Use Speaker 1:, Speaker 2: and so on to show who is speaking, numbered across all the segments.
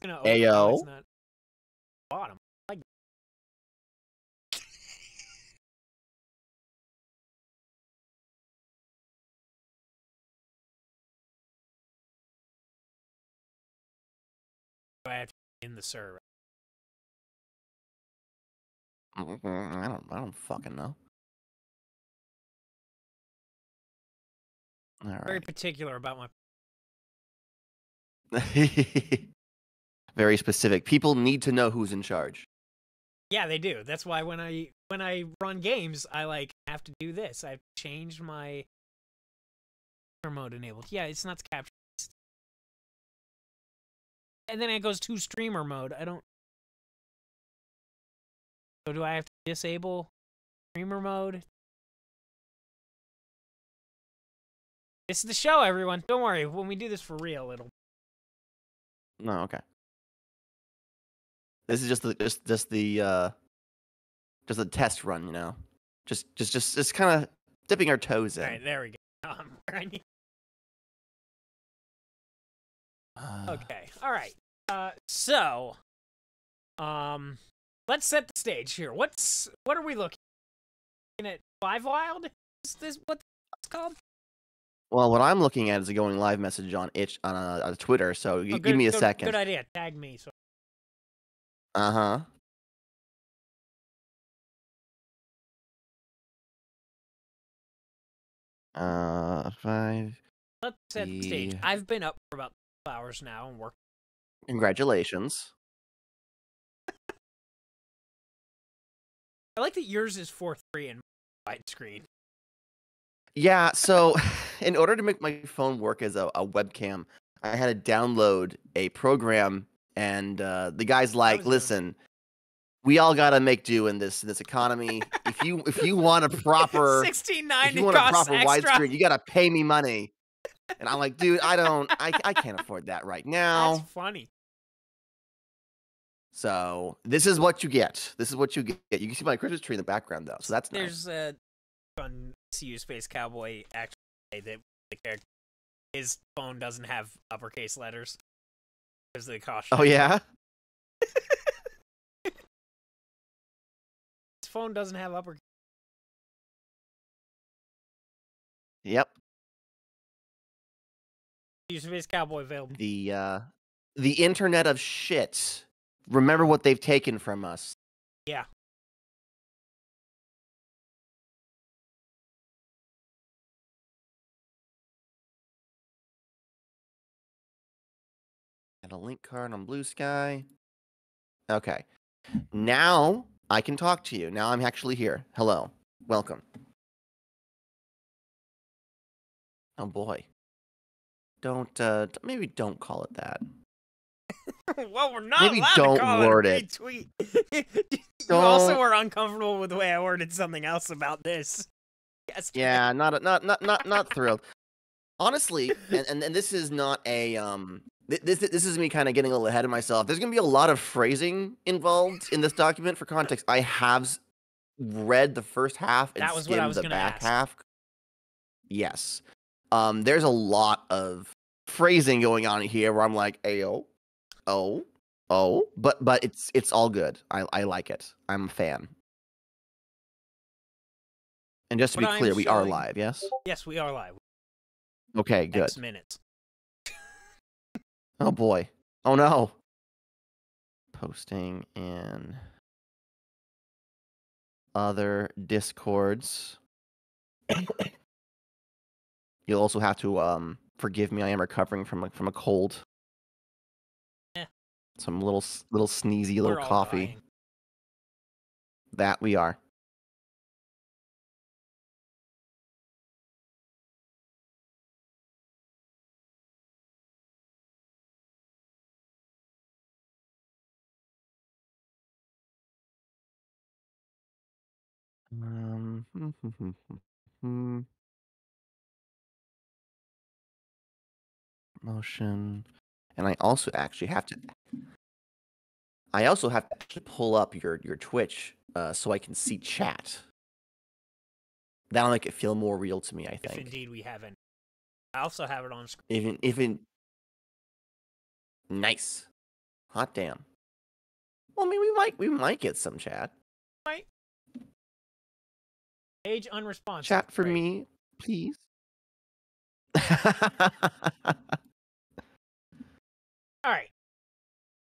Speaker 1: gonna open.
Speaker 2: Ayo.
Speaker 1: It's not bottom. Like I have to be in the server.
Speaker 2: I don't fucking know. All right.
Speaker 1: Very particular about my.
Speaker 2: Very specific. People need to know who's in charge.
Speaker 1: Yeah, they do. That's why when I run games, I like have to do this. I've changed my mode enabled. Yeah, it's not capture. And then it goes to streamer mode. I don't. So do I have to disable streamer mode? This is the show, everyone. Don't worry. When we do this for real, it'll.
Speaker 2: No, okay. This is just the test run, you know. Just kind of dipping our toes in.
Speaker 1: All right, there we go. I need... Okay. All right. So, let's set the stage here. What are we looking at? Fivewild? Is this what it's called?
Speaker 2: Well, what I'm looking at is a going live message on Twitter. So give me a second.
Speaker 1: Good idea. Tag me. So.
Speaker 2: Uh-huh.
Speaker 1: Let's set the stage. I've been up for about 2 hours now and working.
Speaker 2: Congratulations.
Speaker 1: I like that yours is 4:3 and widescreen.
Speaker 2: Yeah, so in order to make my phone work as a webcam, I had to download a program, and the guy's like, "Listen, we all gotta make do in this economy. If you want a proper widescreen, you gotta pay me money." And I'm like, dude, I can't afford that right now.
Speaker 1: That's funny.
Speaker 2: So this is what you get. This is what you get. You can see my Christmas tree in the background, though. So that's
Speaker 1: nice. There's a fun CU Space Cowboy actually that the character, his phone doesn't have uppercase letters because they caution.
Speaker 2: Oh yeah.
Speaker 1: His phone doesn't have uppercase.
Speaker 2: Yep.
Speaker 1: CU Space Cowboy available.
Speaker 2: The Internet of shit. Remember what they've taken from us.
Speaker 1: Yeah.
Speaker 2: And a link card on Blue Sky. Okay. Now I can talk to you. Now I'm actually here. Hello. Welcome. Oh boy. Maybe don't call it that.
Speaker 1: Well, we're not
Speaker 2: maybe
Speaker 1: allowed
Speaker 2: don't
Speaker 1: to call
Speaker 2: word
Speaker 1: it a retweet. You also were uncomfortable with the way I worded something else about this. Yes.
Speaker 2: Yeah, not thrilled. Honestly, and this is not a this is me kind of getting a little ahead of myself. There's gonna be a lot of phrasing involved in this document. For context, I have read the first half and skimmed the back half. Yes. There's a lot of phrasing going on here where I'm like, ayo, oh, but it's all good. I like it. I'm a fan. And just to be clear, we are live, yes?
Speaker 1: Yes, we are live.
Speaker 2: Okay, good.
Speaker 1: Next minutes.
Speaker 2: Oh boy. Oh no. Posting in other Discords. You'll also have to forgive me. I am recovering from a cold.
Speaker 1: Yeah.
Speaker 2: Some little sneezy little coffee.
Speaker 1: Dying.
Speaker 2: That we are. Promotion. And I also actually have to actually pull up your Twitch so I can see chat. That'll make it feel more real to me, I think.
Speaker 1: If indeed we haven't. I also have it on screen.
Speaker 2: Even nice. Hot damn. Well, I mean, we might get some chat.
Speaker 1: Right. Page unresponsive.
Speaker 2: Chat for
Speaker 1: Great.
Speaker 2: me, please.
Speaker 1: All right.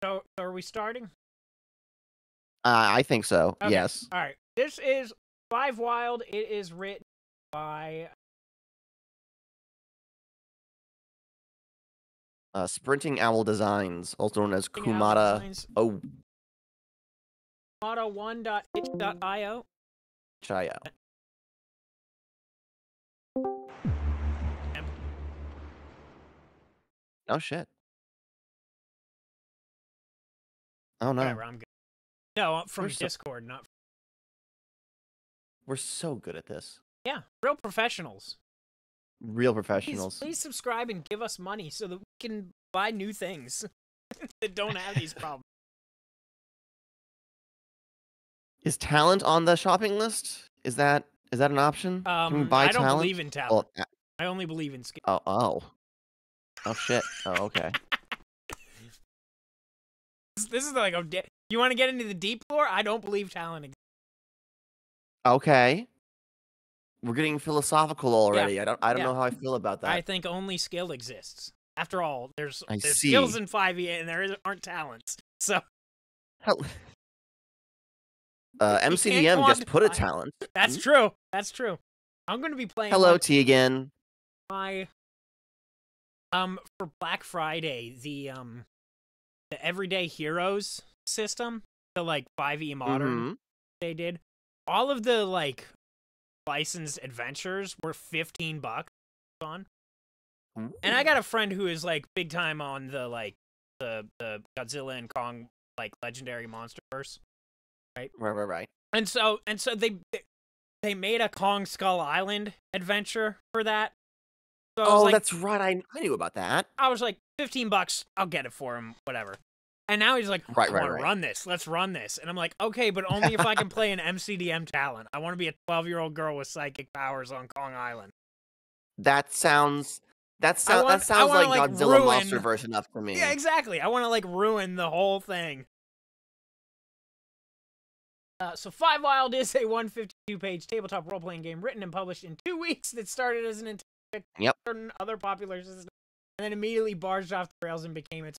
Speaker 1: So are we starting?
Speaker 2: I think so.
Speaker 1: Okay.
Speaker 2: Yes.
Speaker 1: All right. This is Fivewild. It is written by
Speaker 2: Sprinting Owl Designs, also known as
Speaker 1: Sprinting Owl
Speaker 2: Kumada.
Speaker 1: Designs.
Speaker 2: Oh,
Speaker 1: Kumada1.itch.io.
Speaker 2: Chaya. Oh shit. Oh no.
Speaker 1: Whatever. I'm good. No, from
Speaker 2: We're so-
Speaker 1: Discord, not.
Speaker 2: We're so good at this.
Speaker 1: Yeah, real professionals.
Speaker 2: Real professionals.
Speaker 1: Please subscribe and give us money so that we can buy new things that don't have these problems.
Speaker 2: Is talent on the shopping list? Is that an option? Can we buy
Speaker 1: I don't
Speaker 2: talent?
Speaker 1: believe in talent.
Speaker 2: Well,
Speaker 1: I only believe in skill.
Speaker 2: Oh shit. Oh, okay.
Speaker 1: This is like you want to get into the deep lore? I don't believe talent exists.
Speaker 2: Okay. We're getting philosophical already.
Speaker 1: Yeah.
Speaker 2: I don't know how I feel about that.
Speaker 1: I think only skill exists. After all, there's
Speaker 2: see.
Speaker 1: skills in 5e and there aren't talents. So
Speaker 2: Hell. MCDM just put a
Speaker 1: quantify.
Speaker 2: talent.
Speaker 1: That's true. That's true. I'm going to be playing
Speaker 2: Hello, Tegan.
Speaker 1: my for Black Friday, the Everyday Heroes system, the like 5e modern they did. All of the like licensed adventures were $15 on.
Speaker 2: Ooh.
Speaker 1: And I got a friend who is like big time on the like the Godzilla and Kong like legendary monsterverse.
Speaker 2: Right.
Speaker 1: And so they made a Kong Skull Island adventure for that. So I was like,
Speaker 2: that's right. I knew about that.
Speaker 1: I was like, $15, I'll get it for him, whatever. And now he's like, I want to run this. Let's run this. And I'm like, okay, but only if I can play an MCDM talent. I want to be a 12-year-old girl with psychic powers on Kong Island.
Speaker 2: That sounds like Godzilla monsterverse enough for me.
Speaker 1: Yeah, exactly. I want to like ruin the whole thing. So Fivewild is a 152-page tabletop role-playing game written and published in 2 weeks that started as an certain other popular system and then immediately barged off the rails and became its.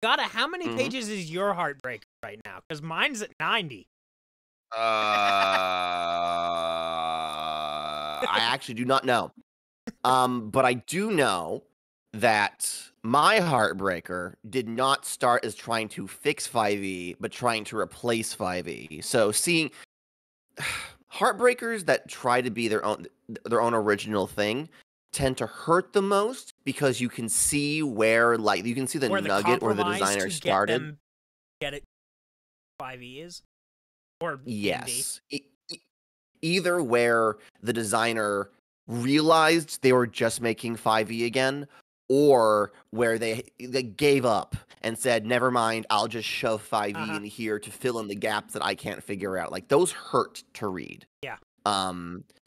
Speaker 1: Gadda, how many pages is your Heartbreaker right now? Because mine's at 90.
Speaker 2: I actually do not know. But I do know that my Heartbreaker did not start as trying to fix 5e, but trying to replace 5e. So seeing Heartbreakers that try to be their own original thing tend to hurt the most because you can see where, like, you can see the nugget where the designer started.
Speaker 1: Get it? 5e is, or
Speaker 2: yes, either where the designer realized they were just making 5e again, or where they gave up and said, never mind, I'll just shove 5e in here to fill in the gaps that I can't figure out. Like, those hurt to read.
Speaker 1: Yeah.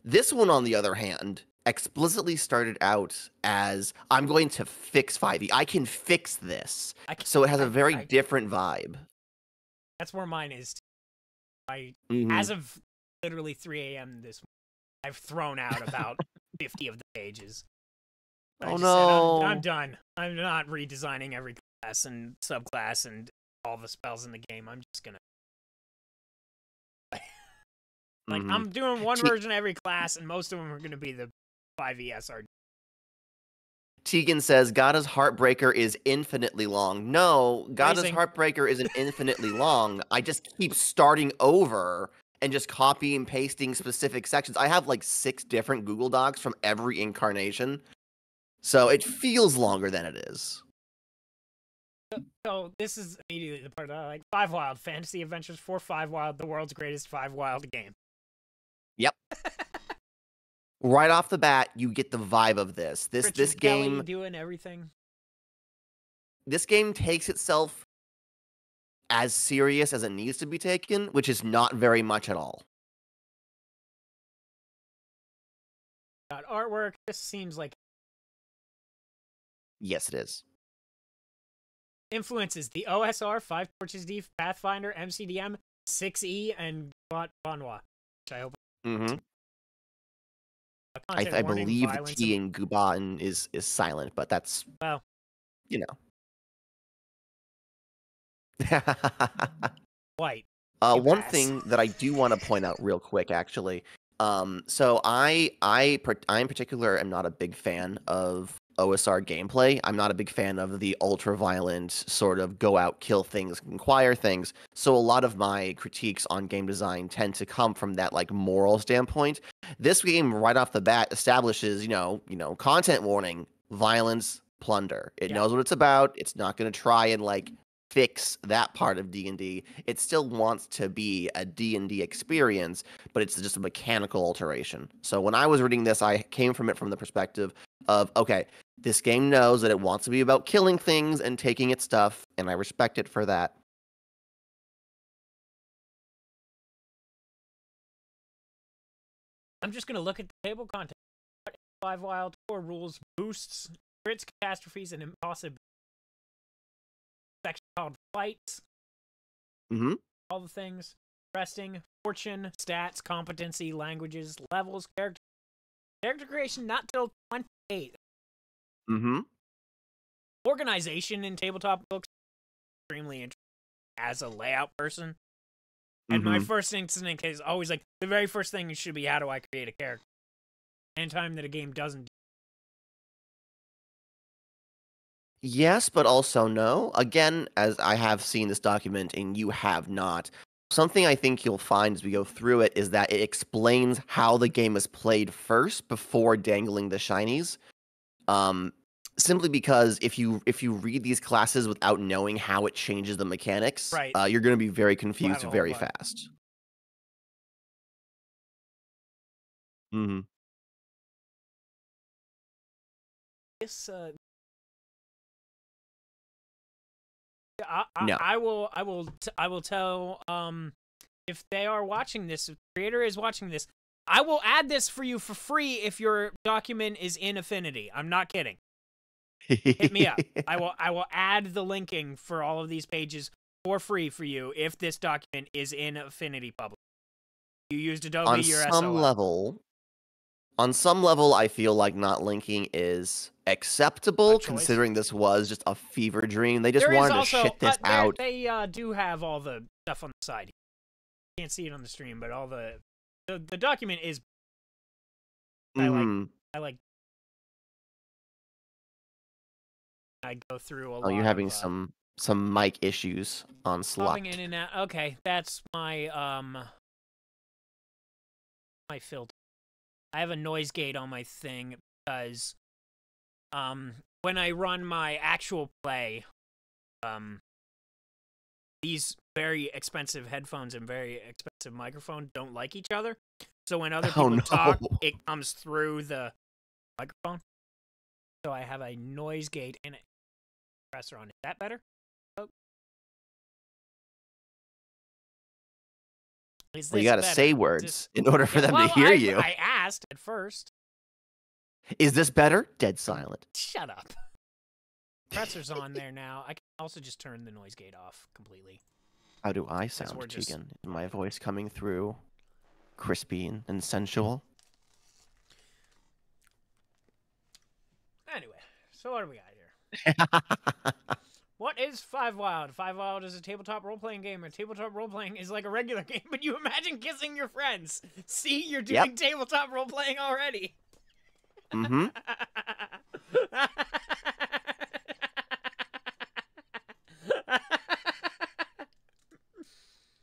Speaker 2: This one, on the other hand, explicitly started out as, I'm going to fix 5e. I can fix this. So it has a very different vibe.
Speaker 1: That's where mine is. As of literally 3 a.m. this morning, I've thrown out about 50 of the pages.
Speaker 2: Oh no.
Speaker 1: I'm done. I'm not redesigning every class and subclass and all the spells in the game. I'm just gonna I'm doing one version of every class, and most of them are gonna be the 5e SRD.
Speaker 2: Tegan says, Gadda's Heartbreaker is infinitely long. No, Gadda's Heartbreaker isn't infinitely long. I just keep starting over and just copy and pasting specific sections. I have like 6 different Google Docs from every incarnation. So it feels longer than it is.
Speaker 1: So this is immediately the part that I like. Fivewild, fantasy adventures for Fivewild, the world's greatest Fivewild game.
Speaker 2: Yep. Right off the bat, you get the vibe of this. This game
Speaker 1: Kelly doing everything.
Speaker 2: This game takes itself as serious as it needs to be taken, which is not very much at all.
Speaker 1: Got artwork. This seems like.
Speaker 2: Yes, it is.
Speaker 1: Influences: the OSR, Five Torches D, Pathfinder, MCDM, 6E, and Bonwa. Which I hope.
Speaker 2: Mm-hmm.
Speaker 1: Content
Speaker 2: I
Speaker 1: warning,
Speaker 2: believe the
Speaker 1: violence,
Speaker 2: T in Guban is silent, but that's,
Speaker 1: well,
Speaker 2: you know.
Speaker 1: white.
Speaker 2: One
Speaker 1: Pass.
Speaker 2: thing that I do want to point out real quick, actually. So I in particular am not a big fan of OSR gameplay. I'm not a big fan of the ultra-violent sort of go out, kill things, conquire things. So a lot of my critiques on game design tend to come from that like moral standpoint. This game right off the bat establishes, content warning, violence, plunder. It knows what it's about. It's not going to try and like fix that part of D&D. It still wants to be a D&D experience, but it's just a mechanical alteration. So when I was reading this, I came from it from the perspective of, okay, this game knows that it wants to be about killing things and taking its stuff, and I respect it for that.
Speaker 1: I'm just going to look at the table content. Fivewild, core rules, boosts, crits, catastrophes, and impossibilities. Section called fights.
Speaker 2: Mm-hmm.
Speaker 1: All the things. Resting, fortune, stats, competency, languages, levels, character creation not till 28.
Speaker 2: Mm-hmm.
Speaker 1: Organization in tabletop books extremely interesting as a layout person. And my first instinct is always like the very first thing should be, how do I create a character? Anytime that a game doesn't.
Speaker 2: Yes, but also no. Again, as I have seen this document and you have not, something I think you'll find as we go through it is that it explains how the game is played first before dangling the shinies. Simply because if you read these classes without knowing how it changes the mechanics,
Speaker 1: right,
Speaker 2: you're going to be very confused very fast. Mm-hmm.
Speaker 1: This
Speaker 2: No.
Speaker 1: I will tell if they are watching this, if the creator is watching this, I will add this for you for free if your document is in Affinity. I'm not kidding. Hit me up. I will add the linking for all of these pages for free for you if this document is in Affinity public. You used Adobe,
Speaker 2: on
Speaker 1: your
Speaker 2: some
Speaker 1: SOL.
Speaker 2: On some level, I feel like not linking is acceptable, considering this was just a fever dream. They just wanted to shit this out.
Speaker 1: They do have all the stuff on the side. You can't see it on the stream, but all the document is. I go through a lot.
Speaker 2: Oh, you're having some mic issues on Slack.
Speaker 1: Popping in and out. Okay, that's my my filter. I have a noise gate on my thing because when I run my actual play, these very expensive headphones and very expensive microphone don't like each other. So when other people talk, it comes through the microphone. So I have a noise gate and a compressor on. Is that better? Oh.
Speaker 2: Well, you gotta say words in order for them to hear you.
Speaker 1: I asked at first.
Speaker 2: Is this better? Dead silent.
Speaker 1: Shut up. Compressor's on there now. I can also just turn the noise gate off completely.
Speaker 2: How do I sound, Keegan? Is my voice coming through crispy and sensual?
Speaker 1: Anyway, so what do we got here? What is Fivewild? Fivewild is a tabletop role-playing game. And tabletop role-playing is like a regular game, but you imagine kissing your friends. See, you're doing tabletop role-playing already.
Speaker 2: Mm-hmm.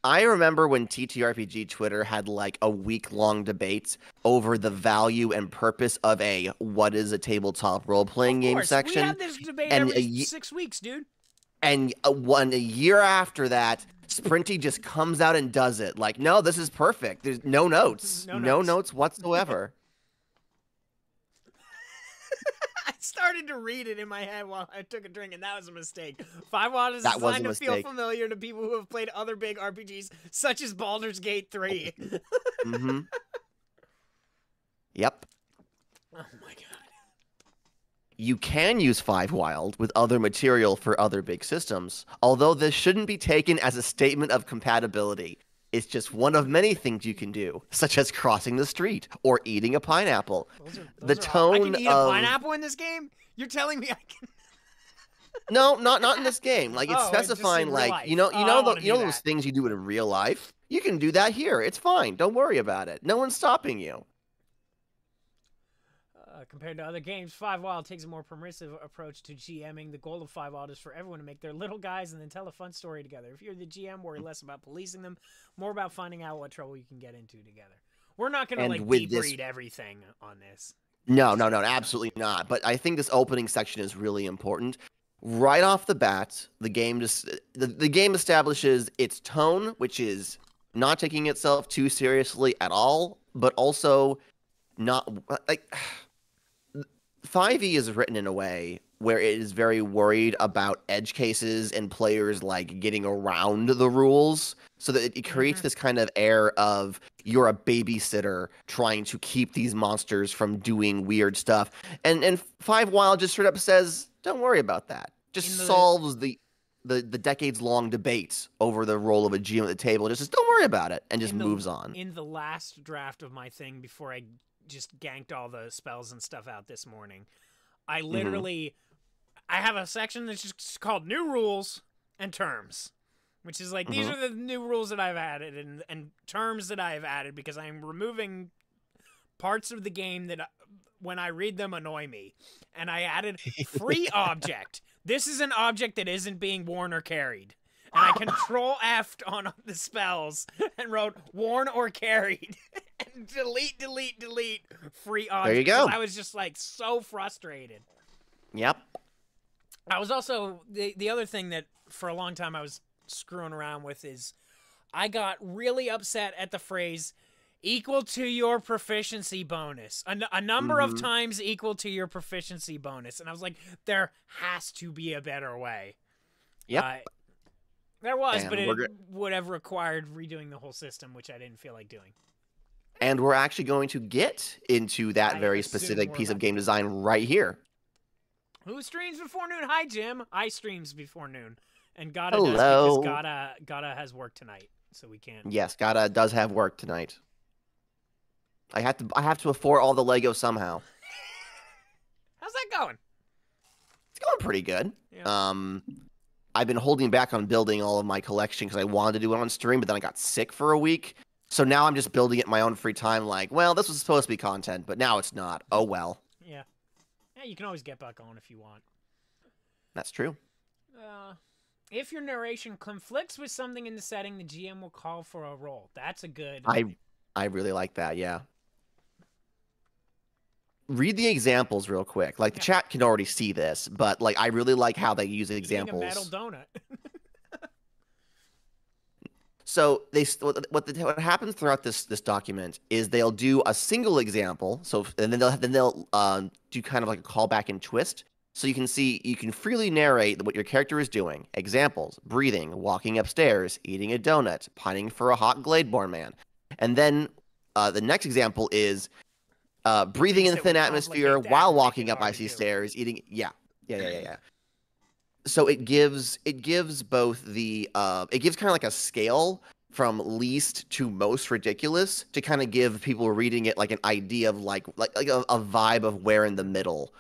Speaker 2: I remember when TTRPG Twitter had like a week-long debate over the value and purpose of a what is a tabletop role-playing game section.
Speaker 1: We have this debate every 6 weeks, dude.
Speaker 2: And a year after that, Sprinty just comes out and does it. Like, no, this is perfect. There's no notes. No notes whatsoever.
Speaker 1: I started to read it in my head while I took a drink, and that was a mistake. Fivewild is designed to feel familiar to people who have played other big RPGs, such as Baldur's Gate 3.
Speaker 2: Mm-hmm. Yep.
Speaker 1: Oh my god.
Speaker 2: you can use Fivewild with other material for other big systems, although this shouldn't be taken as a statement of compatibility. It's just one of many things you can do, such as crossing the street or eating a pineapple. The tone
Speaker 1: I can eat a pineapple in this game? You're telling me I can?
Speaker 2: No, not in this game. Like it's
Speaker 1: Oh,
Speaker 2: specifying,
Speaker 1: just in
Speaker 2: like
Speaker 1: life.
Speaker 2: you know, those
Speaker 1: that.
Speaker 2: things you do in real life. You can do that here. It's fine. Don't worry about it. No one's stopping you.
Speaker 1: Compared to other games, Fivewild takes a more permissive approach to GMing. The goal of Fivewild is for everyone to make their little guys and then tell a fun story together. If you're the GM, worry less about policing them, more about finding out what trouble you can get into together. We're not going to like deep read everything on this.
Speaker 2: No, absolutely not. But I think this opening section is really important. Right off the bat, the game establishes its tone, which is not taking itself too seriously at all, but also not like 5e is written in a way where it is very worried about edge cases and players like getting around the rules, so that it creates this kind of air of you're a babysitter trying to keep these monsters from doing weird stuff. And Fivewild just straight up says, don't worry about that. Just solves the decades-long debate over the role of a GM at the table. Just says, don't worry about it, and just moves on.
Speaker 1: In the last draft of my thing, before I just ganked all the spells and stuff out this morning, I literally I have a section that's just called New Rules and Terms, which is like these are the new rules that I've added and terms that I've added, because I'm removing parts of the game that when I read them annoy me. And I added free object. This is an object that isn't being worn or carried. And I control F'd on the spells and wrote worn or carried. And delete free object.
Speaker 2: There you go.
Speaker 1: I was just like so frustrated.
Speaker 2: Yep.
Speaker 1: I was also, the other thing that for a long time I was screwing around with is I got really upset at the phrase equal to your proficiency bonus. A number of times equal to your proficiency bonus. And I was like, there has to be a better way.
Speaker 2: Yep.
Speaker 1: There was, but it would have required redoing the whole system, which I didn't feel like doing.
Speaker 2: And we're actually going to get into that very specific piece of game design right here.
Speaker 1: Who streams before noon? Hi, Jim. I streams before noon. And Gadda
Speaker 2: Hello.
Speaker 1: does, because Gadda has work tonight, so we can't.
Speaker 2: Yes, Gadda does have work tonight. I have to afford all the Lego somehow.
Speaker 1: How's that going?
Speaker 2: It's going pretty good.
Speaker 1: Yeah.
Speaker 2: I've been holding back on building all of my collection because I wanted to do it on stream, but then I got sick for a week. So now I'm just building it in my own free time. Like, well, this was supposed to be content, but now it's not. Oh well.
Speaker 1: Yeah. Yeah, you can always get back on if you want.
Speaker 2: That's true.
Speaker 1: If your narration conflicts with something in the setting, the GM will call for a roll. That's a good.
Speaker 2: I really like that. Yeah. Read the examples real quick. Like the chat can already see this, but like I really like how they use examples.
Speaker 1: A metal donut.
Speaker 2: So what happens throughout this document is they'll do a single example. So and then they'll do kind of like a callback and twist. So you can freely narrate what your character is doing. Examples: breathing, walking upstairs, eating a donut, pining for a hot Gladeborn man. And then the next example is breathing in the thin atmosphere while walking up icy stairs, eating. Yeah. So it gives both the it gives kind of like a scale from least to most ridiculous to kind of give people reading it like an idea of like a vibe of where in the middle,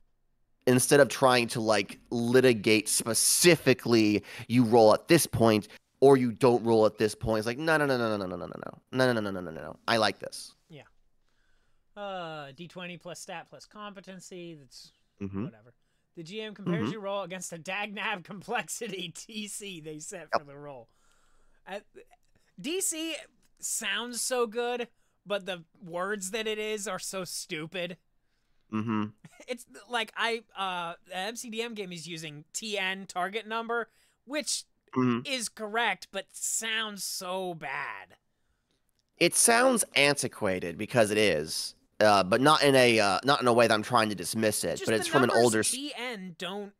Speaker 2: instead of trying to like litigate specifically you roll at this point or you don't roll at this point. It's like no. I like this.
Speaker 1: Yeah. D20 plus stat plus competency. That's whatever. The GM compares your roll against a Dagnab complexity TC they set for the roll. DC sounds so good, but the words that it is are so stupid. It's like the MCDM game is using TN target number, which is correct, but sounds so bad.
Speaker 2: It sounds antiquated because it is. But not in a way that I'm trying to dismiss it. But it's from an older.
Speaker 1: TN don't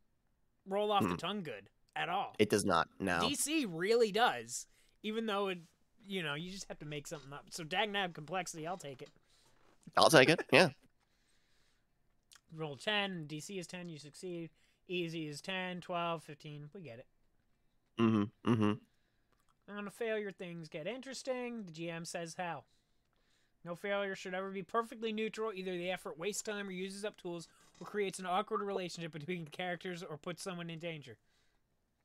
Speaker 1: roll off the tongue good at all.
Speaker 2: It does not. No.
Speaker 1: DC really does, even though it, you just have to make something up. So Dagnab complexity, I'll take it.
Speaker 2: I'll take it. Yeah.
Speaker 1: roll 10, DC is 10, you succeed. Easy is 10, 12, 15. We get it. On a failure, things get interesting. The GM says how. No failure should ever be perfectly neutral. Either the effort wastes time or uses up tools or creates an awkward relationship between characters or puts someone in danger.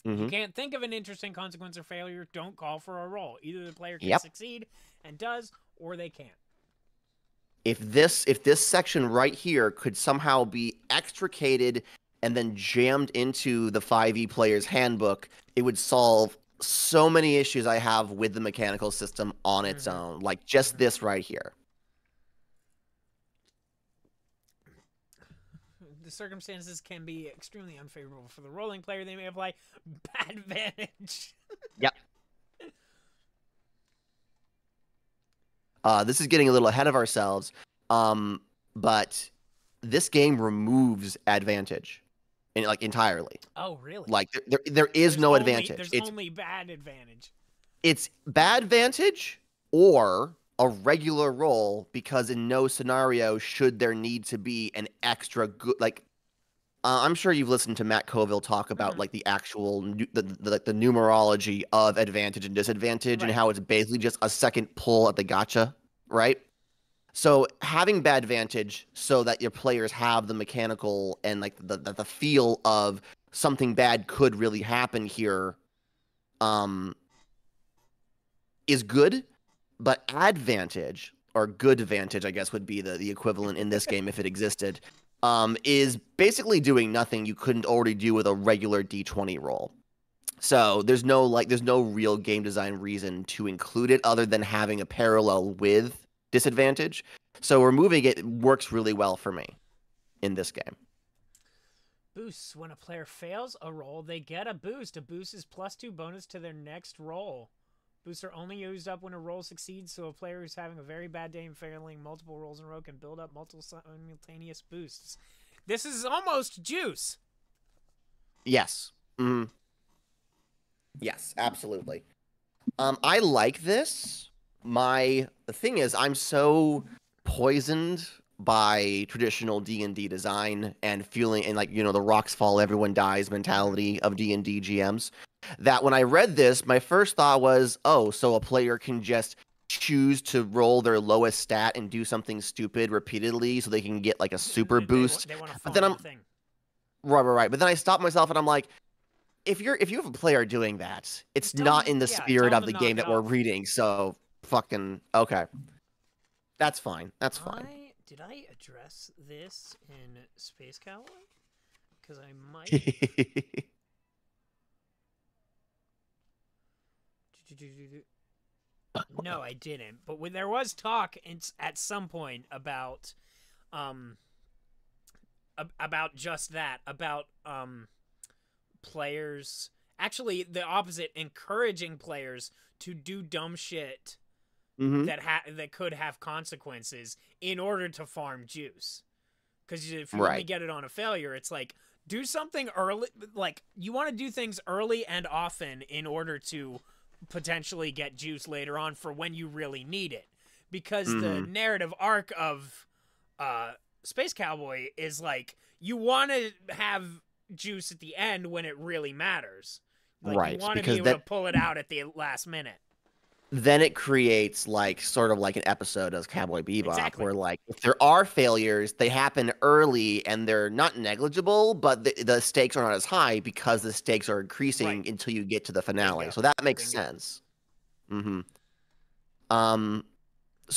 Speaker 1: You can't think of an interesting consequence or failure, don't call for a roll. Either the player can succeed and does, or they can't.
Speaker 2: If this section right here could somehow be extricated and then jammed into the 5e player's handbook, it would solve so many issues I have with the mechanical system on its own. Like just this right here.
Speaker 1: The circumstances can be extremely unfavorable for the rolling player. They may apply bad advantage.
Speaker 2: Yep. This is getting a little ahead of ourselves, but this game removes advantage, entirely.
Speaker 1: Oh, really?
Speaker 2: Like there is no advantage.
Speaker 1: There's only bad advantage.
Speaker 2: It's bad advantage or a regular roll, because in no scenario should there need to be an extra good, I'm sure you've listened to Matt Colville talk about like the actual the numerology of advantage and disadvantage, and how it's basically just a second pull at the gotcha, right? So having bad advantage so that your players have the mechanical and like the feel of something bad could really happen here is good, but advantage, or good advantage, I guess would be the equivalent in this game if it existed, is basically doing nothing you couldn't already do with a regular D20 roll. So there's no real game design reason to include it other than having a parallel with disadvantage. So removing it works really well for me in this game.
Speaker 1: Boosts. When a player fails a roll, they get a boost. A boost is +2 bonus to their next roll. Boosts are only used up when a roll succeeds, so a player who's having a very bad day and failing multiple rolls in a row can build up multiple simultaneous boosts. This is almost juice.
Speaker 2: Yes. Yes, absolutely. I like this. The thing is, I'm so poisoned by traditional D&D design and feeling, and the rocks fall, everyone dies mentality of D&D GMs, that when I read this, my first thought was, oh, so a player can just choose to roll their lowest stat and do something stupid repeatedly so they can get like a super boost.
Speaker 1: They want to
Speaker 2: but then
Speaker 1: the thing.
Speaker 2: Right. But then I stopped myself and I'm like, if you have a player doing that, it's not in the spirit of the game that we're reading. So fucking okay. That's fine. That's fine.
Speaker 1: Did I address this in Space Cowboy? Because I might. No, I didn't. But when there was talk at some point about just that, about players, actually the opposite, encouraging players to do dumb shit that could have consequences in order to farm juice. Because if you only get it on a failure, it's like, do something early. Like, you want to do things early and often in order to potentially get juice later on for when you really need it. Because the narrative arc of Space Cowboy is like, you want to have juice at the end when it really matters. Like, you want to be able to pull it out at the last minute.
Speaker 2: Then it creates sort of like an episode of Cowboy Bebop, where if there are failures, they happen early and they're not negligible, but the stakes are not as high because the stakes are increasing until you get to the finale. So that makes sense. So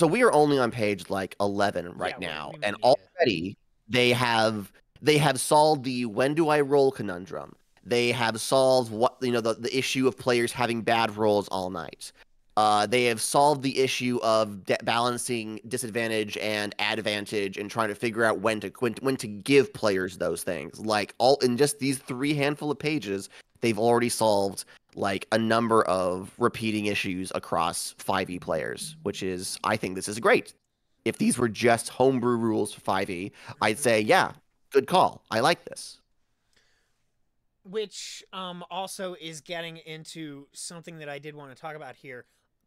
Speaker 2: we are only on page 11 right now, and already they have solved the when do I roll conundrum. They have solved the issue of players having bad rolls all night. They have solved the issue of balancing disadvantage and advantage and trying to figure out when to give players those things. All in just these 3 handful of pages, they've already solved a number of repeating issues across 5e players, which is, I think this is great. If these were just homebrew rules for 5e, I'd say, yeah, good call. I like this.
Speaker 1: Which also is getting into something that I did want to talk about here.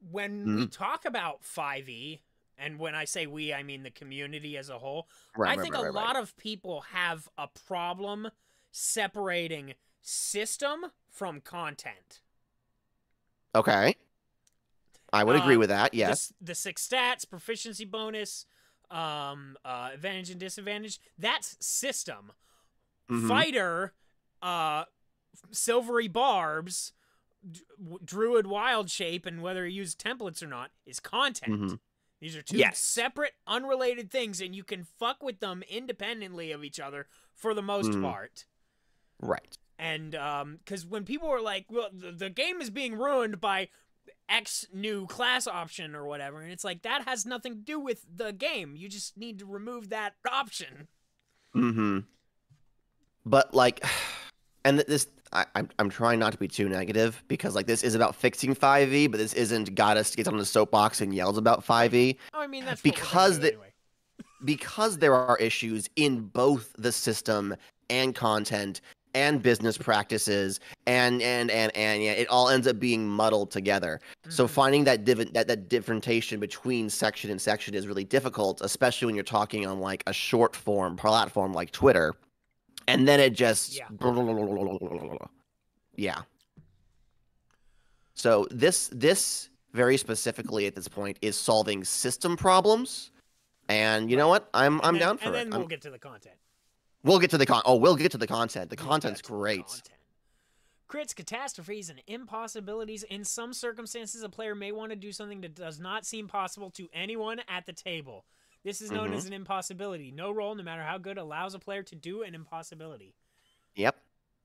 Speaker 1: When we talk about 5e and when I say we, I mean the community as a whole.
Speaker 2: Right,
Speaker 1: I think a lot of people have a problem separating system from content.
Speaker 2: Okay. I would agree with that, yes.
Speaker 1: The 6 stats, proficiency bonus, advantage and disadvantage, that's system. Fighter, silvery barbs, druid wild shape, and whether you use templates or not is content. These are two separate, unrelated things, and you can fuck with them independently of each other for the most part.
Speaker 2: Right.
Speaker 1: And because when people were like, well, the game is being ruined by X new class option or whatever, and it's like, that has nothing to do with the game. You just need to remove that option.
Speaker 2: But like, and this, I'm trying not to be too negative, because like this is about fixing 5e, but this isn't Gadda gets on the soapbox and yells about 5e.
Speaker 1: Oh, I mean, that's
Speaker 2: because
Speaker 1: anyway.
Speaker 2: Because there are issues in both the system and content and business practices, and it all ends up being muddled together. So finding that differentiation between section and section is really difficult, especially when you're talking on like a short form platform like Twitter. And then it just So this very specifically at this point is solving system problems, and you know what? I'm down for it.
Speaker 1: And then we'll get to the content.
Speaker 2: We'll get to the content. The content's great.
Speaker 1: Crits, catastrophes, and impossibilities. In some circumstances, a player may want to do something that does not seem possible to anyone at the table. This is known as an impossibility. No roll, no matter how good, allows a player to do an impossibility.
Speaker 2: Yep.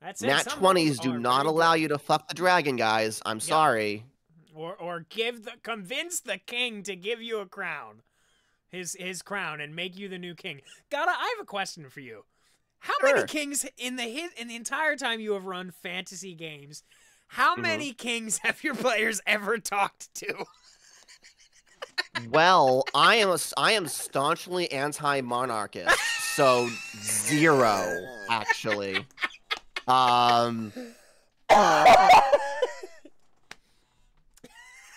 Speaker 1: That's it.
Speaker 2: Nat 20s do not allow you to fuck the dragon, guys. I'm sorry.
Speaker 1: Or convince the king to give you a crown. His crown, and make you the new king. Gadda, I have a question for you. How many kings in the entire time you have run fantasy games, how many kings have your players ever talked to?
Speaker 2: Well, I am staunchly anti-monarchist, so 0 actually.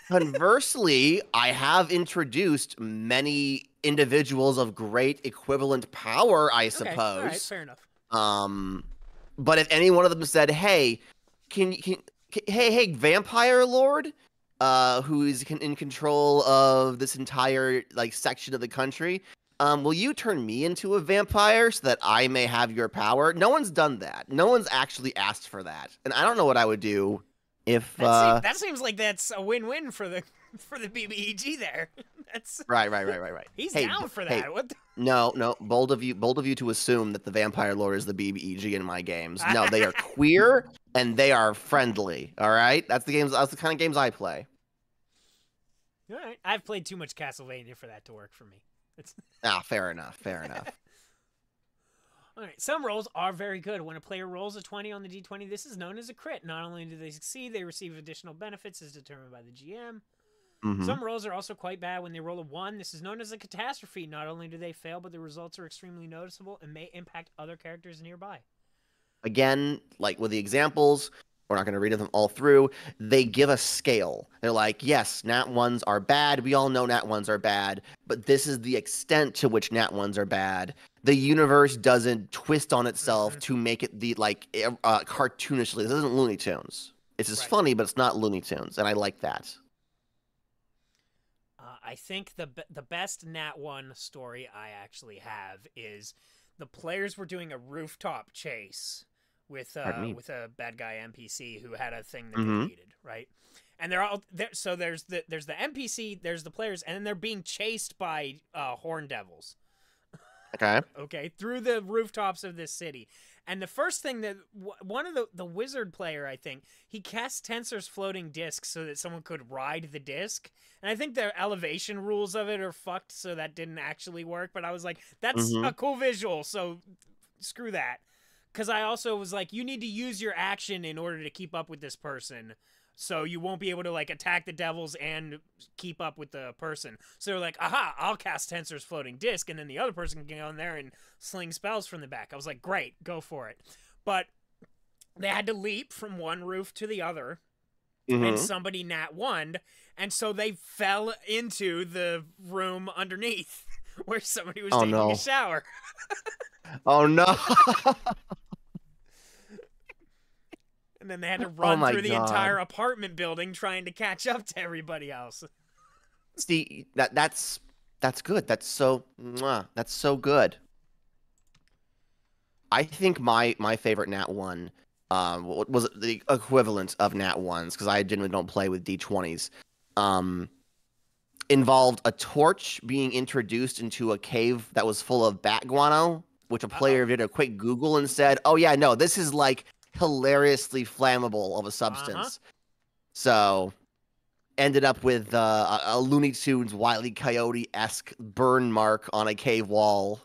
Speaker 2: Conversely, I have introduced many individuals of great equivalent power, I suppose.
Speaker 1: All right, fair enough.
Speaker 2: But if any one of them said, "Hey, hey, vampire lord, who is in control of this entire like section of the country, will you turn me into a vampire so that I may have your power?" No one's done that. No one's actually asked for that, and I don't know what I would do if.
Speaker 1: That seems like that's a win-win for the BBEG there. That's
Speaker 2: right.
Speaker 1: He's down for that.
Speaker 2: Hey,
Speaker 1: what?
Speaker 2: No, bold of you to assume that the vampire lord is the BBEG in my games. No, they are queer and they are friendly. All right, that's the kind of games I play.
Speaker 1: All right, I've played too much Castlevania for that to work for me.
Speaker 2: Fair enough.
Speaker 1: All right, some rolls are very good. When a player rolls a 20 on the D20, this is known as a crit. Not only do they succeed, they receive additional benefits as determined by the GM. Some rolls are also quite bad. When they roll a 1, this is known as a catastrophe. Not only do they fail, but the results are extremely noticeable and may impact other characters nearby.
Speaker 2: Again, like with the examples, we're not going to read them all through. They give a scale. They're like, yes, Nat 1s are bad. We all know Nat 1s are bad, but this is the extent to which Nat 1s are bad. The universe doesn't twist on itself to make it cartoonishly. This isn't Looney Tunes. It's just funny, but it's not Looney Tunes, and I like that.
Speaker 1: I think the best Nat 1 story I actually have is the players were doing a rooftop chase with a bad guy NPC who had a thing that they needed, right? And they're all there. So there's the NPC, there's the players, and then they're being chased by horn devils. Okay, through the rooftops of this city. And the first thing that one of the wizard player, I think, he cast Tensor's floating disc so that someone could ride the disc. And I think the elevation rules of it are fucked, so that didn't actually work. But I was like, that's a cool visual, so screw that. Because I also was like, you need to use your action in order to keep up with this person. So you won't be able to like attack the devils and keep up with the person. So they're like, aha, I'll cast Tensor's floating disc, and then the other person can go in there and sling spells from the back. I was like, great, go for it. But they had to leap from one roof to the other. and somebody nat 1'd, and so they fell into the room underneath where somebody was taking a shower.
Speaker 2: Oh no.
Speaker 1: And then they had to run through the entire apartment building trying to catch up to everybody else.
Speaker 2: See, that's good. That's so good. I think my favorite Nat 1 was the equivalent of Nat 1s, because I generally don't play with D20s. Involved a torch being introduced into a cave that was full of bat guano, which a player did a quick Google and said, "Oh yeah, no, this is like hilariously flammable of a substance." So ended up with a Looney Tunes Wile E. Coyote-esque burn mark on a cave wall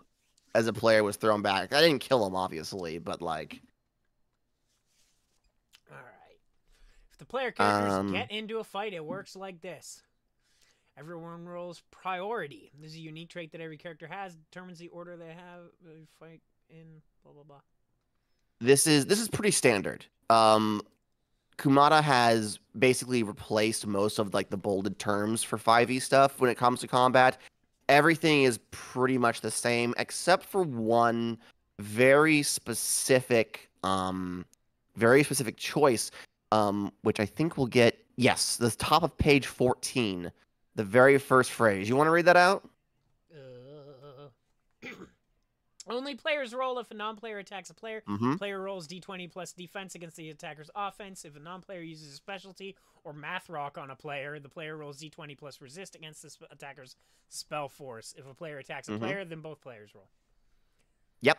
Speaker 2: as a player was thrown back. I didn't kill him, obviously, but like...
Speaker 1: Alright. If the player characters get into a fight, it works like this. Everyone rolls priority. This is a unique trait that every character has. Determines the order they have fight in, blah, blah, blah.
Speaker 2: This is pretty standard. Kumada has basically replaced most of like the bolded terms for 5e stuff when it comes to combat. Everything is pretty much the same except for one very specific choice, which I think we'll get. Yes, the top of page 14, the very first phrase. You want to read that out?
Speaker 1: Only players roll if a non-player attacks a player. Player rolls d20 plus defense against the attacker's offense. If a non-player uses a specialty or math rock on a player, the player rolls d20 plus resist against the attacker's spell force. If a player attacks a player, then both players roll.
Speaker 2: Yep.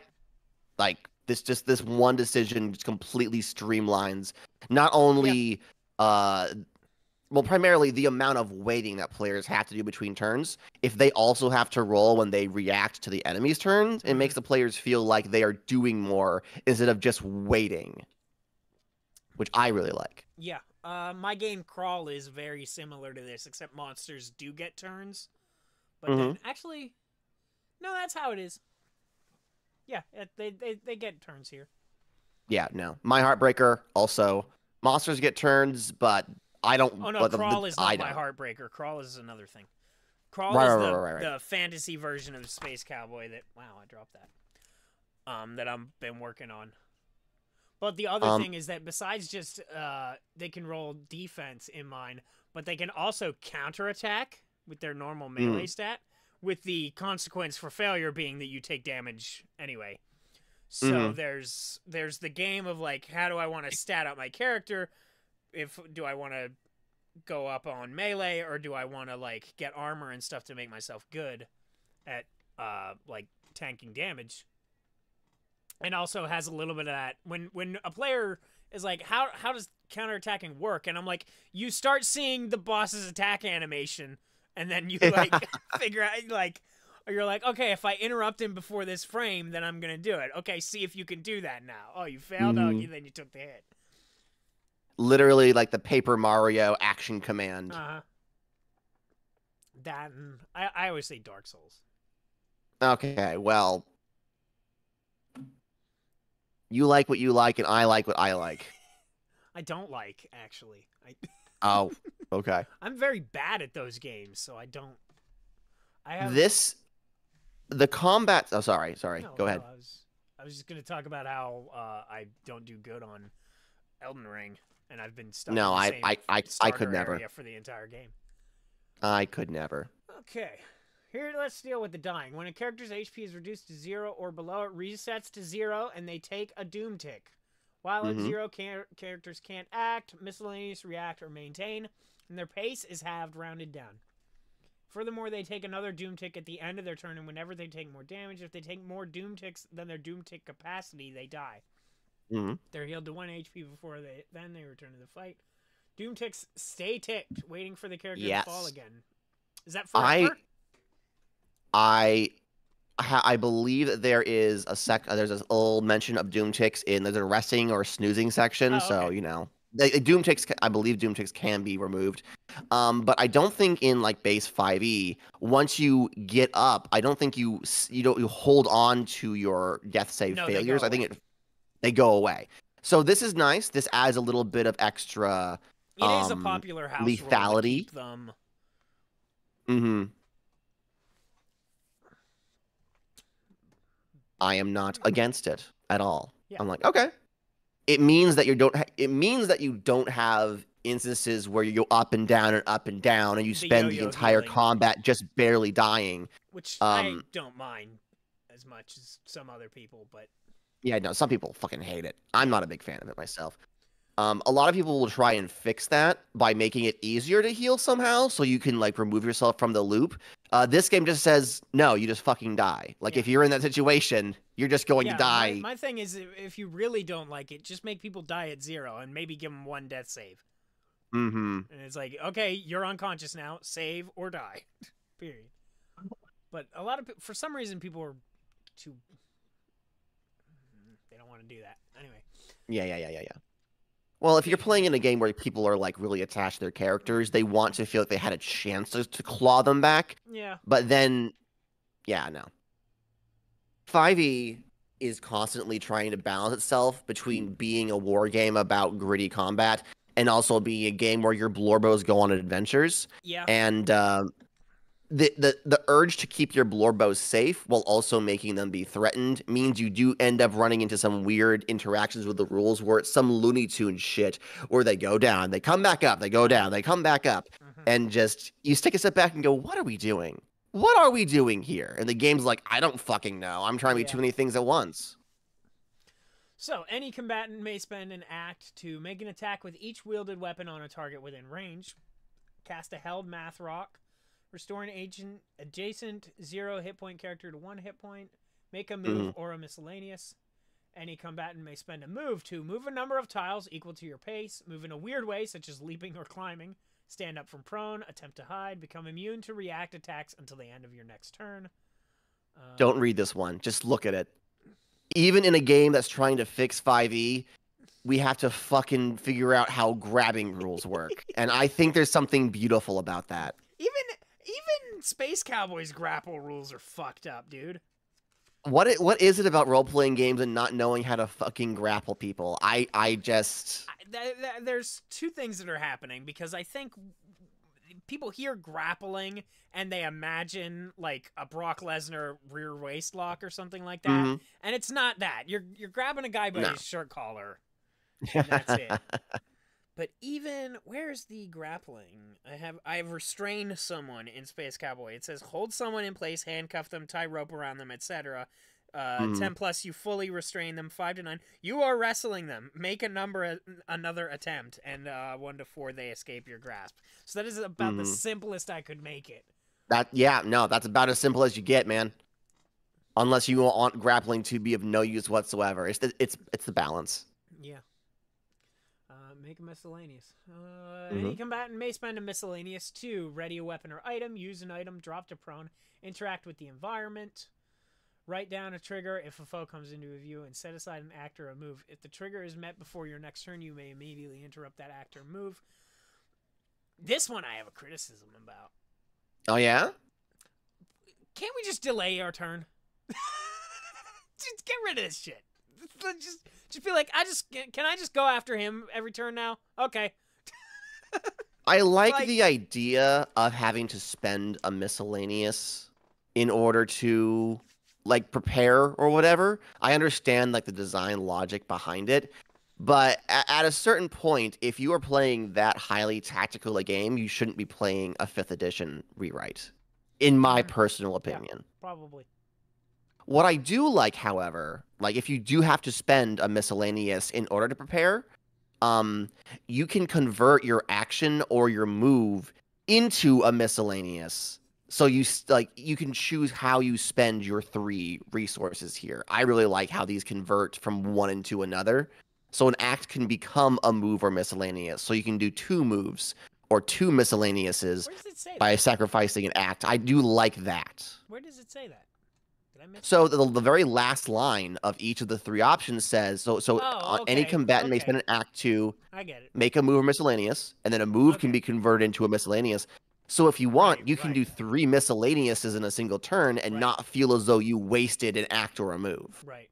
Speaker 2: Like, this one decision just completely streamlines not only well, primarily the amount of waiting that players have to do between turns. If they also have to roll when they react to the enemy's turn, it makes the players feel like they are doing more instead of just waiting, which I really like.
Speaker 1: Yeah. My game Crawl is very similar to this, except monsters do get turns. But then, actually, no, that's how it is. Yeah, they get turns here.
Speaker 2: Yeah, no. My Heartbreaker, also. Monsters get turns, but... I don't.
Speaker 1: Oh no, Crawl is not my Heartbreaker. Crawl is another thing. Crawl is the fantasy version of Space Cowboy that. Wow, I dropped that. That I've been working on. But the other thing is that besides just they can roll defense in mine, but they can also counterattack with their normal melee stat, with the consequence for failure being that you take damage anyway. So there's the game of like, how do I want to stat out my character? Do I want to go up on melee, or do I want to like get armor and stuff to make myself good at like tanking damage? And also has a little bit of that when a player is like, how does counterattacking work? And I'm like, you start seeing the boss's attack animation, and then you like figure out like, or you're like, okay, if I interrupt him before this frame, then I'm gonna do it. Okay, see if you can do that now. Oh, you failed. Oh, then you took the hit.
Speaker 2: Literally like the Paper Mario action command.
Speaker 1: That and I always say Dark Souls.
Speaker 2: Okay, well, you like what you like, and I like what I like.
Speaker 1: I don't like, actually.
Speaker 2: Oh, okay.
Speaker 1: I'm very bad at those games, so I don't.
Speaker 2: The combat. Oh, sorry.
Speaker 1: No,
Speaker 2: Go ahead.
Speaker 1: I was just gonna talk about how I don't do good on Elden Ring. And I've been stuck in the same
Speaker 2: I could never
Speaker 1: area for the entire game.
Speaker 2: I could never.
Speaker 1: Okay. Here, let's deal with the dying. When a character's HP is reduced to 0 or below, it resets to 0, and they take a doom tick. While at 0, characters can't act, miscellaneous, react, or maintain, and their pace is halved, rounded down. Furthermore, they take another doom tick at the end of their turn, and whenever they take more damage, if they take more doom ticks than their doom tick capacity, they die. They're healed to 1 HP before they return to the fight. Doom ticks stay ticked, waiting for the character to fall again. Is that forever?
Speaker 2: I believe that there is there's a little mention of doom ticks in the resting or snoozing section. So you know, doom ticks. I believe doom ticks can be removed. But I don't think in like base 5e, once you get up, I don't think you hold on to your death save failures. I think they go away. So this is nice. This adds a little bit of extra
Speaker 1: It is a popular house rule to keep them.
Speaker 2: I am not against it at all. Yeah. I'm like, okay. It means that you don't have instances where you go up and down and you spend the entire combat just barely dying.
Speaker 1: Which I don't mind as much as some other people, but
Speaker 2: yeah, no, some people fucking hate it. I'm not a big fan of it myself. A lot of people will try and fix that by making it easier to heal somehow, so you can like remove yourself from the loop. This game just says no, you just fucking die. Like if you're in that situation, you're just going to die.
Speaker 1: My thing is, if you really don't like it, just make people die at 0 and maybe give them 1 death save. And it's like, okay, you're unconscious now, save or die. Period. But a lot of for some reason people are too. They don't want to do that anyway.
Speaker 2: Yeah. Well, if you're playing in a game where people are like really attached to their characters, they want to feel like they had a chance to claw them back.
Speaker 1: Yeah.
Speaker 2: But then, yeah, no. 5e is constantly trying to balance itself between being a war game about gritty combat and also being a game where your blorbos go on adventures.
Speaker 1: Yeah.
Speaker 2: And the urge to keep your blorbos safe while also making them be threatened means you do end up running into some weird interactions with the rules where it's some Looney Tunes shit where they go down, they come back up, they go down, they come back up, and just you take a step back and go, what are we doing? What are we doing here? And the game's like, I don't fucking know. I'm trying to be too many things at once.
Speaker 1: So, any combatant may spend an act to make an attack with each wielded weapon on a target within range, cast a held math rock, restore an adjacent 0 hit point character to 1 hit point, make a move or a miscellaneous. Any combatant may spend a move to move a number of tiles equal to your pace, move in a weird way such as leaping or climbing, stand up from prone, attempt to hide, become immune to react attacks until the end of your next turn.
Speaker 2: Don't read this one. Just look at it. Even in a game that's trying to fix 5e, we have to fucking figure out how grabbing rules work. And I think there's something beautiful about that.
Speaker 1: Even Space Cowboys grapple rules are fucked up, dude.
Speaker 2: What is it about role-playing games and not knowing how to fucking grapple people?
Speaker 1: There's two things that are happening, because I think people hear grappling and they imagine like a Brock Lesnar rear waist lock or something like that, and it's not that. You're grabbing a guy by his shirt collar, and that's it. But even, where's the grappling? I've restrained someone in Space Cowboy. It says hold someone in place, handcuff them, tie rope around them, etc. 10 plus, you fully restrain them. 5 to 9, you are wrestling them. Make another attempt, and 1 to 4, they escape your grasp. So that is about the simplest I could make it.
Speaker 2: That's about as simple as you get, man. Unless you want grappling to be of no use whatsoever. It's the balance.
Speaker 1: Yeah. Make a miscellaneous. Any combatant may spend a miscellaneous to ready a weapon or item, use an item, drop to prone, interact with the environment, write down a trigger if a foe comes into view, and set aside an act or a move. If the trigger is met before your next turn, you may immediately interrupt that act or move. This one I have a criticism about.
Speaker 2: Oh, yeah?
Speaker 1: Can't we just delay our turn? Just get rid of this shit. Just be like, can I just go after him every turn now? Okay.
Speaker 2: I like the idea of having to spend a miscellaneous in order to like prepare or whatever. I understand like the design logic behind it, but at a certain point, if you are playing that highly tactical a game, you shouldn't be playing a 5th edition rewrite, in my personal opinion.
Speaker 1: Yeah, probably.
Speaker 2: What I do like, however, like if you do have to spend a miscellaneous in order to prepare, you can convert your action or your move into a miscellaneous. So you can choose how you spend your 3 resources here. I really like how these convert from one into another. So an act can become a move or miscellaneous. So you can do 2 moves or 2 miscellaneouses by sacrificing an act. I do like that.
Speaker 1: Where does it say that?
Speaker 2: So the very last line of each of the 3 options says, any combatant may spend an act to make a move or miscellaneous, and then a move can be converted into a miscellaneous. So if you want, you can do 3 miscellaneouses in a single turn and not feel as though you wasted an act or a move.
Speaker 1: Right.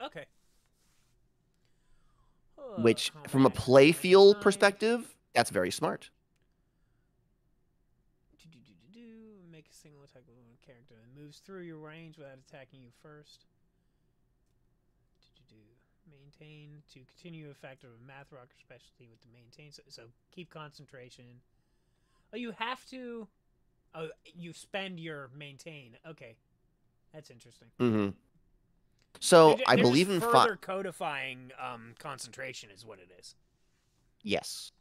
Speaker 1: Okay.
Speaker 2: Which, from a play feel perspective, That's very smart.
Speaker 1: Make a single attack with one character that moves through your range without attacking you first. Maintain to continue effect of a math rocker specialty with the maintain. So keep concentration. Oh, you have to. Oh, you spend your maintain. Okay, that's interesting.
Speaker 2: Mm-hmm. So I
Speaker 1: they're
Speaker 2: believe
Speaker 1: just
Speaker 2: in
Speaker 1: further codifying concentration is what it is.
Speaker 2: Yes,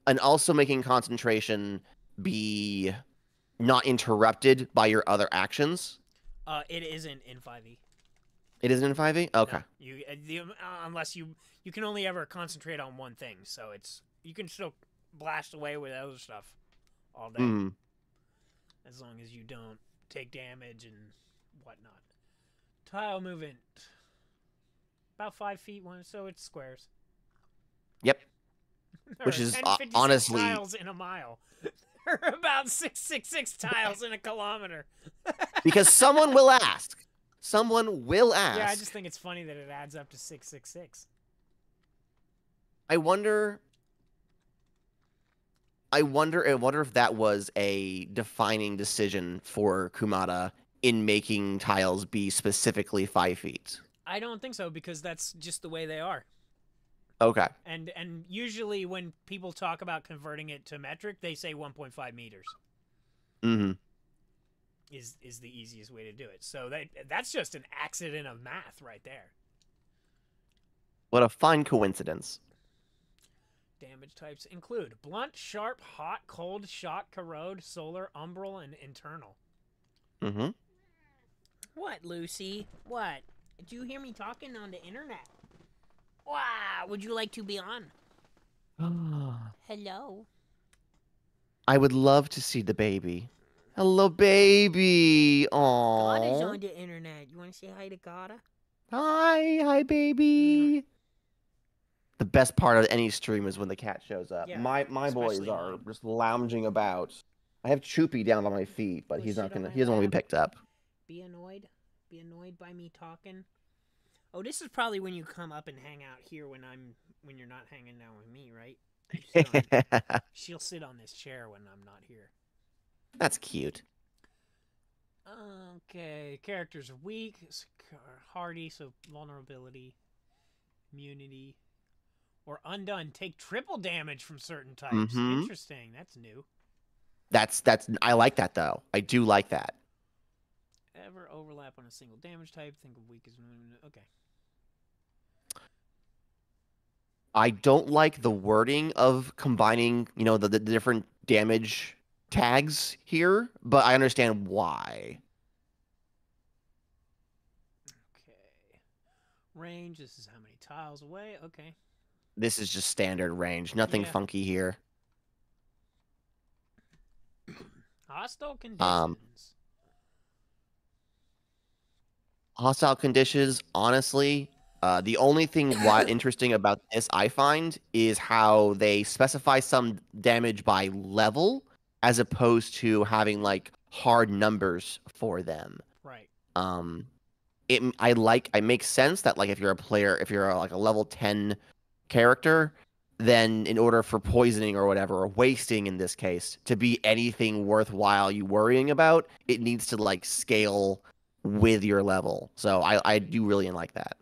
Speaker 2: and also making concentration be not interrupted by your other actions.
Speaker 1: It isn't in 5e.
Speaker 2: It isn't in 5e? Okay.
Speaker 1: No, unless you can only ever concentrate on one thing, so you can still blast away with other stuff all day, as long as you don't take damage and whatnot. Tile movement, about 5 feet one, so it's squares.
Speaker 2: Yep. Which is honestly
Speaker 1: tiles in a mile. Or about 666 tiles in a kilometer.
Speaker 2: Because someone will ask. Someone will ask.
Speaker 1: Yeah, I just think it's funny that it adds up to 666.
Speaker 2: I wonder if that was a defining decision for Kumada in making tiles be specifically 5 feet.
Speaker 1: I don't think so, because that's just the way they are.
Speaker 2: Okay.
Speaker 1: And usually when people talk about converting it to metric, they say 1.5 meters.
Speaker 2: Mm-hmm.
Speaker 1: Is the easiest way to do it. So that's just an accident of math right there.
Speaker 2: What a fine coincidence.
Speaker 1: Damage types include blunt, sharp, hot, cold, shock, corrode, solar, umbral, and internal.
Speaker 2: Mm-hmm.
Speaker 1: What, Lucy? What? Did you hear me talking on the internet? Wow, would you like to be on? Hello.
Speaker 2: I would love to see the baby. Hello, baby. Aww.
Speaker 1: Gadda's on the internet. You want to say hi to Gadda?
Speaker 2: Hi, baby. The best part of any stream is when the cat shows up. Yeah, my boys are just lounging about. I have Choopy down on my feet, but he doesn't want to be picked up.
Speaker 1: Be annoyed by me talking. Oh, this is probably when you come up and hang out here when you're not hanging out with me, right? She'll sit on this chair when I'm not here.
Speaker 2: That's cute.
Speaker 1: Okay, characters are weak, hardy, so vulnerability, immunity, or undone. Take triple damage from certain types. Mm-hmm. Interesting. That's new.
Speaker 2: That's I like that though. I do like that.
Speaker 1: Ever overlap on a single damage type. Think of weak as okay.
Speaker 2: I don't like the wording of combining, the different damage tags here, but I understand why.
Speaker 1: Okay. Range, this is how many tiles away. Okay.
Speaker 2: This is just standard range. Nothing funky here.
Speaker 1: Hostile conditions.
Speaker 2: Hostile conditions, honestly, the only thing interesting about this I find is how they specify some damage by level as opposed to having like hard numbers for them.
Speaker 1: Right.
Speaker 2: It makes sense that like if you're like a level 10 character, then in order for poisoning or whatever, or wasting in this case, to be anything worthwhile you worrying about, it needs to like scale with your level. So I do really like that.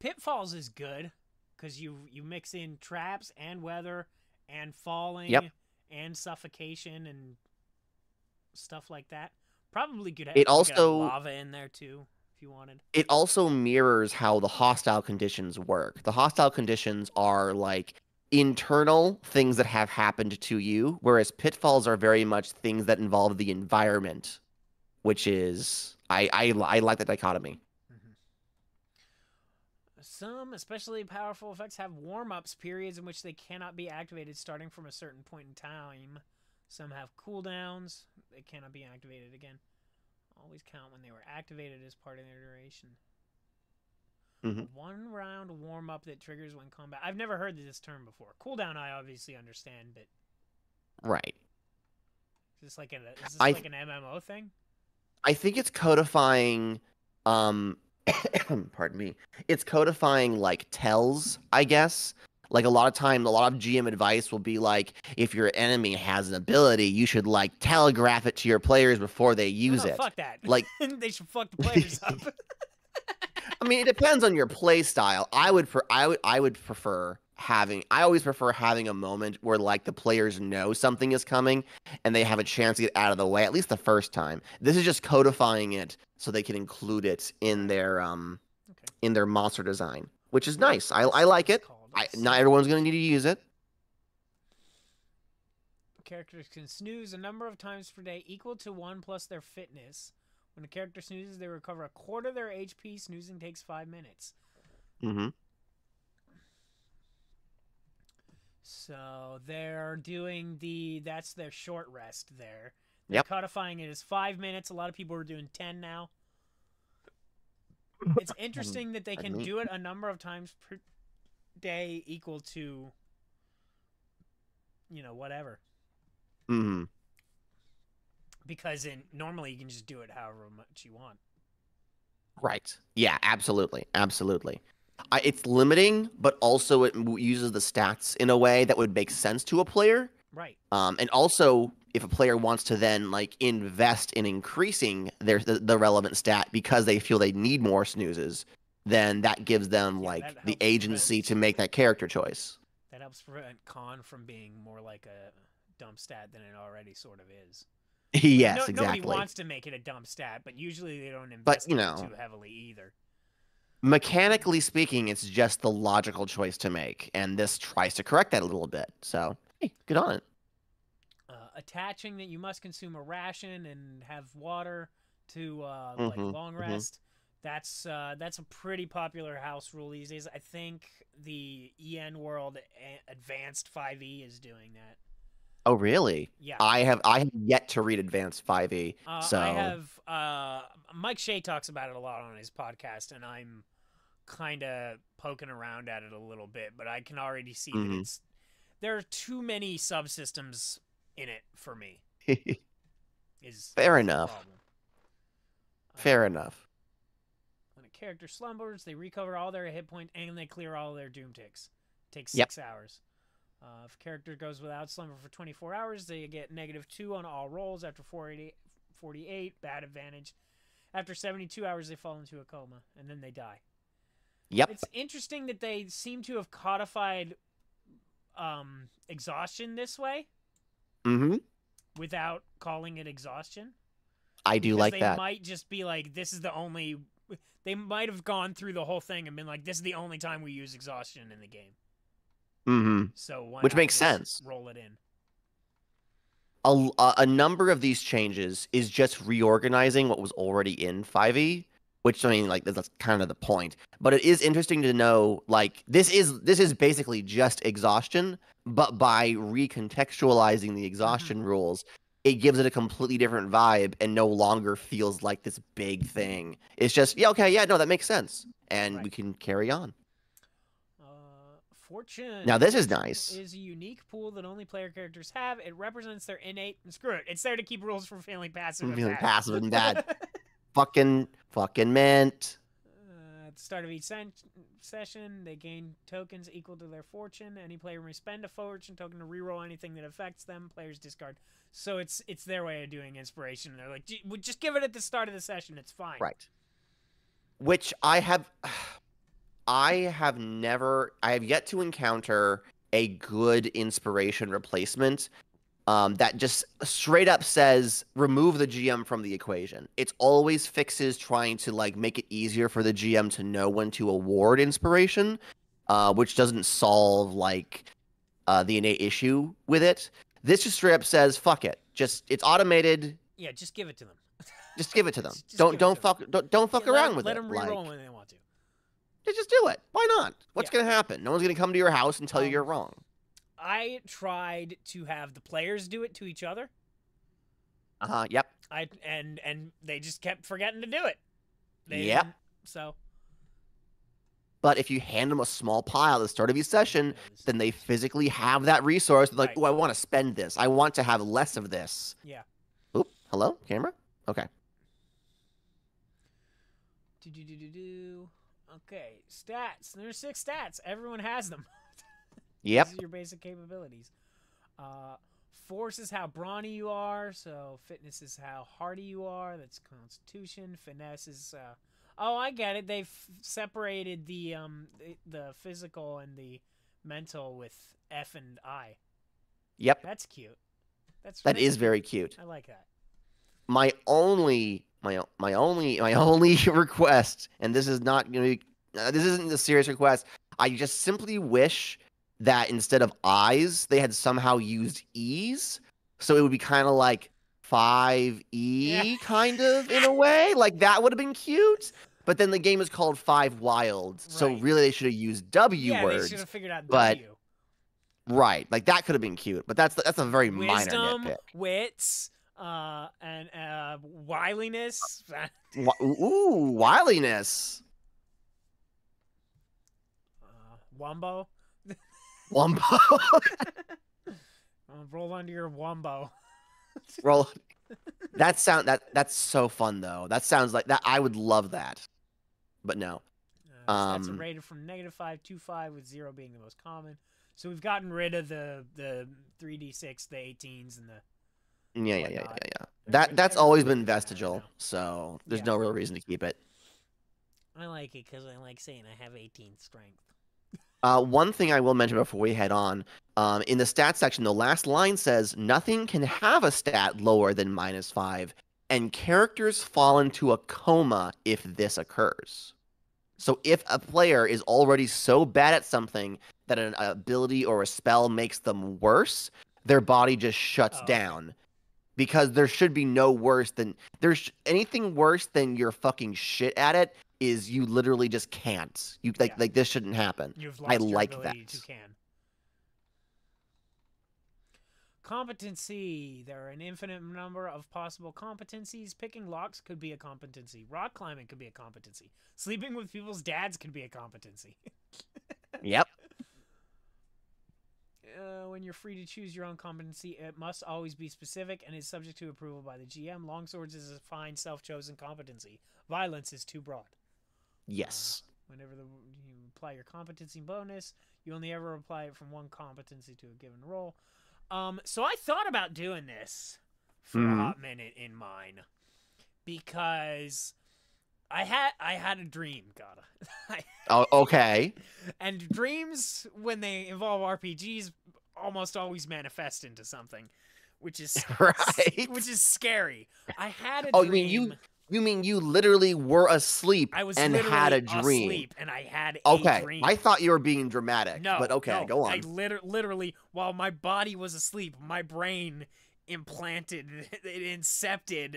Speaker 1: Pitfalls is good because you mix in traps and weather and falling and suffocation and stuff like that. Probably could have lava in there too if you wanted.
Speaker 2: It also mirrors how the hostile conditions work. The hostile conditions are like internal things that have happened to you, whereas pitfalls are very much things that involve the environment, which is I like that dichotomy.
Speaker 1: Some especially powerful effects have warm-ups, periods in which they cannot be activated starting from a certain point in time. Some have cooldowns. They cannot be activated again. Always count when they were activated as part of their duration. Mm-hmm. One round warm-up that triggers when combat. I've never heard this term before. Cooldown I obviously understand, but...
Speaker 2: Right.
Speaker 1: Is this like an MMO thing?
Speaker 2: I think it's codifying... pardon me. It's codifying like tells, I guess. Like a lot of time, a lot of GM advice will be like, if your enemy has an ability, you should like telegraph it to your players before they use
Speaker 1: No,
Speaker 2: it.
Speaker 1: fuck that.
Speaker 2: Like
Speaker 1: they should fuck the players up.
Speaker 2: I mean, it depends on your play style. I would prefer having I always prefer having a moment where like the players know something is coming and they have a chance to get out of the way at least the first time. This is just codifying it so they can include it in their monster design, which is nice. I like it. Not everyone's going to need to use it.
Speaker 1: Characters can snooze a number of times per day equal to 1 plus their fitness. When a character snoozes, they recover a quarter of their HP. Snoozing takes 5 minutes.
Speaker 2: Mm-hmm.
Speaker 1: So they're doing that's their short rest there. They're codifying it as 5 minutes. A lot of people are doing 10 now. It's interesting that they can do it a number of times per day equal to, whatever.
Speaker 2: Mm-hmm.
Speaker 1: Because normally you can just do it however much you want.
Speaker 2: Right. Yeah, absolutely. Absolutely. It's limiting, but also it uses the stats in a way that would make sense to a player.
Speaker 1: Right.
Speaker 2: And also, if a player wants to then like invest in increasing the relevant stat because they feel they need more snoozes, then that gives them the agency to make that character choice.
Speaker 1: That helps prevent con from being more like a dumb stat than it already sort of is.
Speaker 2: Yes, exactly.
Speaker 1: Nobody wants to make it a dumb stat, but usually they don't invest in it too heavily either.
Speaker 2: Mechanically speaking, it's just the logical choice to make, and this tries to correct that a little bit. So, hey, good on it.
Speaker 1: Attaching that you must consume a ration and have water to long rest. That's a pretty popular house rule these days. I think the EN World Advanced 5e is doing that.
Speaker 2: Oh, really?
Speaker 1: Yeah.
Speaker 2: I have yet to read Advanced 5e. So
Speaker 1: I have Mike Shea talks about it a lot on his podcast, and I'm kind of poking around at it a little bit, but I can already see that there are too many subsystems in it for me.
Speaker 2: Fair enough. Fair enough.
Speaker 1: When a character slumbers, they recover all their hit points and they clear all their doom ticks. It takes 6 hours. If a character goes without slumber for 24 hours, they get -2 on all rolls. After 48, bad advantage. After 72 hours, they fall into a coma, and then they die.
Speaker 2: Yep.
Speaker 1: It's interesting that they seem to have codified exhaustion this way.
Speaker 2: Mm-hmm.
Speaker 1: Without calling it exhaustion.
Speaker 2: I do like that.
Speaker 1: They might just be like, this is the only... They might have gone through the whole thing and been like, this is the only time we use exhaustion in the game.
Speaker 2: Mm-hmm.
Speaker 1: So
Speaker 2: which makes sense.
Speaker 1: Roll it in.
Speaker 2: A number of these changes is just reorganizing what was already in 5e, which I mean, like that's kind of the point. But it is interesting to know, like this is basically just exhaustion, but by recontextualizing the exhaustion rules, it gives it a completely different vibe and no longer feels like this big thing. It's just no, that makes sense, and we can carry on.
Speaker 1: Fortune.
Speaker 2: Now this is nice.
Speaker 1: Is a unique pool that only player characters have. It represents their innate and screw it. It's there to keep rules from feeling passive and bad.
Speaker 2: fucking mint.
Speaker 1: At the start of each session, they gain tokens equal to their fortune. Any player may spend a fortune token to reroll anything that affects them. Players discard. So it's their way of doing inspiration. They're like, just give it at the start of the session. It's fine.
Speaker 2: Right. Which I have yet to encounter a good inspiration replacement that just straight up says remove the GM from the equation. It's always fixes trying to like make it easier for the GM to know when to award inspiration, which doesn't solve like the innate issue with it. This just straight up says fuck it. It's automated.
Speaker 1: Yeah, just give it to them.
Speaker 2: Just give it to them. Don't fuck around with it.
Speaker 1: Let them reroll when they want to.
Speaker 2: Just do it. Why not? What's going to happen? No one's going to come to your house and tell you you're wrong.
Speaker 1: I tried to have the players do it to each other.
Speaker 2: Yep.
Speaker 1: And they just kept forgetting to do it.
Speaker 2: Yep.
Speaker 1: So.
Speaker 2: But if you hand them a small pile at the start of each session, then they physically have that resource. They're like, oh, I want to spend this. I want to have less of this.
Speaker 1: Yeah.
Speaker 2: Oop. Hello? Camera? Okay.
Speaker 1: Okay, stats. There's 6 stats. Everyone has them.
Speaker 2: Yep.
Speaker 1: This is your basic capabilities. Force is how brawny you are. So fitness is how hardy you are. That's constitution. Finesse is. Oh, I get it. They've separated the physical and the mental with F and I.
Speaker 2: Yep.
Speaker 1: That's cute.
Speaker 2: That is very cute.
Speaker 1: I like that.
Speaker 2: My only request, and this is not going to be, this isn't a serious request. I just simply wish that instead of I's, they had somehow used E's, so it would be kind of like 5E, kind of, in a way. Like, that would have been cute. But then the game is called Fivewild, so really they should have used W words.
Speaker 1: Yeah, they should have figured out W.
Speaker 2: Right, like that could have been cute, but that's a very minor nitpick.
Speaker 1: Wits, and wiliness.
Speaker 2: Ooh, wiliness.
Speaker 1: Wombo.
Speaker 2: Wombo.
Speaker 1: Roll under your wombo.
Speaker 2: Roll. That's so fun though. That sounds like that. I would love that, but no.
Speaker 1: That's rated from -5 to 5, with 0 being the most common. So we've gotten rid of the 3d6, the 18s, and the
Speaker 2: yeah. That's always been vestigial, so there's no real reason to keep it.
Speaker 1: I like it because I like saying I have 18 strength.
Speaker 2: One thing I will mention before we head on, in the stats section, the last line says, nothing can have a stat lower than -5, and characters fall into a coma if this occurs. So if a player is already so bad at something that an ability or a spell makes them worse, their body just shuts down. Because there should be no worse than... anything worse than you're fucking shit at it is you literally just can't. Like this shouldn't happen.
Speaker 1: You've lost your ability to can. Competency. There are an infinite number of possible competencies. Picking locks could be a competency. Rock climbing could be a competency. Sleeping with people's dads could be a competency.
Speaker 2: Yep.
Speaker 1: When you're free to choose your own competency, it must always be specific and is subject to approval by the GM. Longswords is a fine self-chosen competency. Violence is too broad.
Speaker 2: Yes.
Speaker 1: Whenever you apply your competency bonus, you only ever apply it from one competency to a given role. So I thought about doing this for a hot minute in mine because I had a dream, Gadda.
Speaker 2: Oh, okay.
Speaker 1: And dreams, when they involve RPGs, almost always manifest into something, which is
Speaker 2: right,
Speaker 1: which is scary. I had a
Speaker 2: dream. You mean you literally were asleep and had a dream?
Speaker 1: Asleep and I had
Speaker 2: a
Speaker 1: dream.
Speaker 2: I thought you were being dramatic.
Speaker 1: No,
Speaker 2: but okay, go on.
Speaker 1: I literally, while my body was asleep, my brain incepted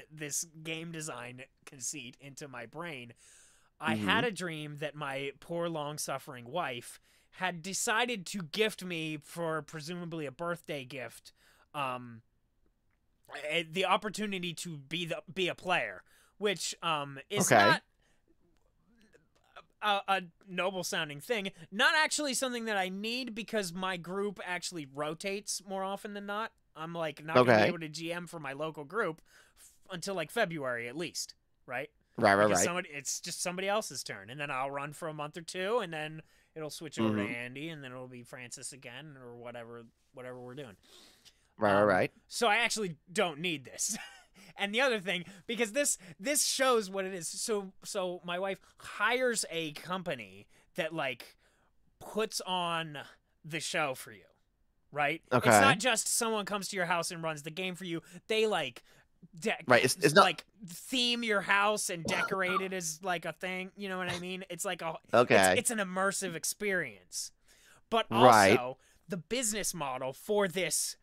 Speaker 1: this game design conceit into my brain. I had a dream that my poor, long-suffering wife had decided to gift me, for presumably a birthday gift, the opportunity to be a player, which is not a noble-sounding thing. Not actually something that I need, because my group actually rotates more often than not. I'm like not gonna be able to GM for my local group until like February at least, right?
Speaker 2: Right.
Speaker 1: It's just somebody else's turn, and then I'll run for a month or two, and then it'll switch over to Andy, and then it'll be Francis again, or whatever we're doing.
Speaker 2: Right.
Speaker 1: So I actually don't need this. And the other thing, because this shows what it is. So my wife hires a company that like puts on the show for you, right?
Speaker 2: Okay.
Speaker 1: It's not just someone comes to your house and runs the game for you. They like
Speaker 2: it's not
Speaker 1: like theme your house and decorate it as like a thing. You know what I mean? It's like it's an immersive experience. But also the business model for this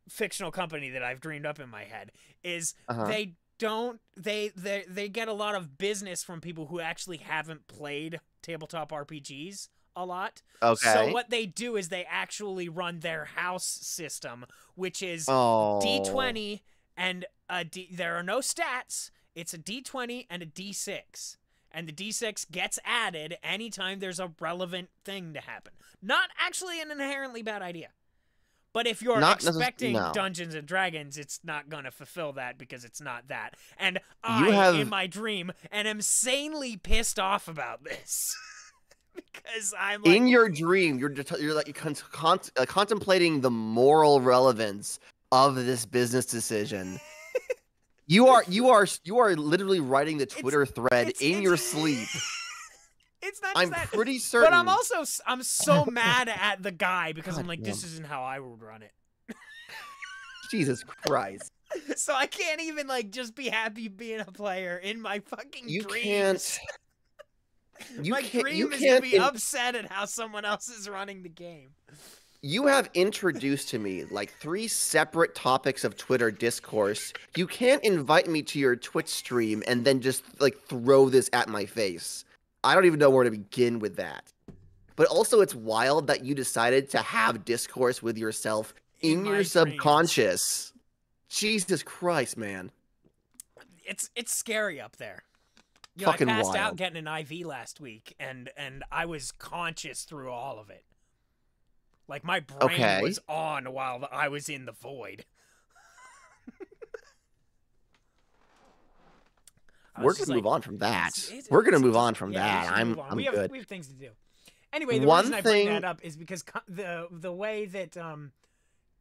Speaker 1: fictional company that I've dreamed up in my head is they get a lot of business from people who actually haven't played tabletop RPGs a lot.
Speaker 2: Okay.
Speaker 1: So what they do is they actually run their house system, which is D20 and there are no stats. It's a D20 and a D6. And the D6 gets added anytime there's a relevant thing to happen. Not actually an inherently bad idea. But if you're expecting Dungeons and Dragons, it's not going to fulfill that, because it's not that. And in my dream, am insanely pissed off about this. because I'm like
Speaker 2: in your dream, you're like contemplating the moral relevance of this business decision. You are literally writing the Twitter thread in your sleep.
Speaker 1: It's not just
Speaker 2: I'm
Speaker 1: that,
Speaker 2: pretty certain.
Speaker 1: but I'm so mad at the guy because I'm like,
Speaker 2: damn.
Speaker 1: this isn't how I would run it.
Speaker 2: Jesus Christ.
Speaker 1: So I can't even like just be happy being a player in my fucking
Speaker 2: You
Speaker 1: dreams.
Speaker 2: can't.
Speaker 1: My dream is to be upset at how someone else is running the game.
Speaker 2: You have introduced to me like 3 separate topics of Twitter discourse. You can't invite me to your Twitch stream and then just like throw this at my face. I don't even know where to begin with that. But also it's wild that you decided to have discourse with yourself in your subconscious. Jesus Christ, man.
Speaker 1: It's scary up there. You
Speaker 2: Fucking
Speaker 1: know, I passed
Speaker 2: wild.
Speaker 1: out getting an IV last week, and I was conscious through all of it. Like, my brain was on while I was in the void.
Speaker 2: We're going to move on from that. We're going to move on from that. I'm good.
Speaker 1: We have things to do. Anyway, the reason I bring that up is because the way that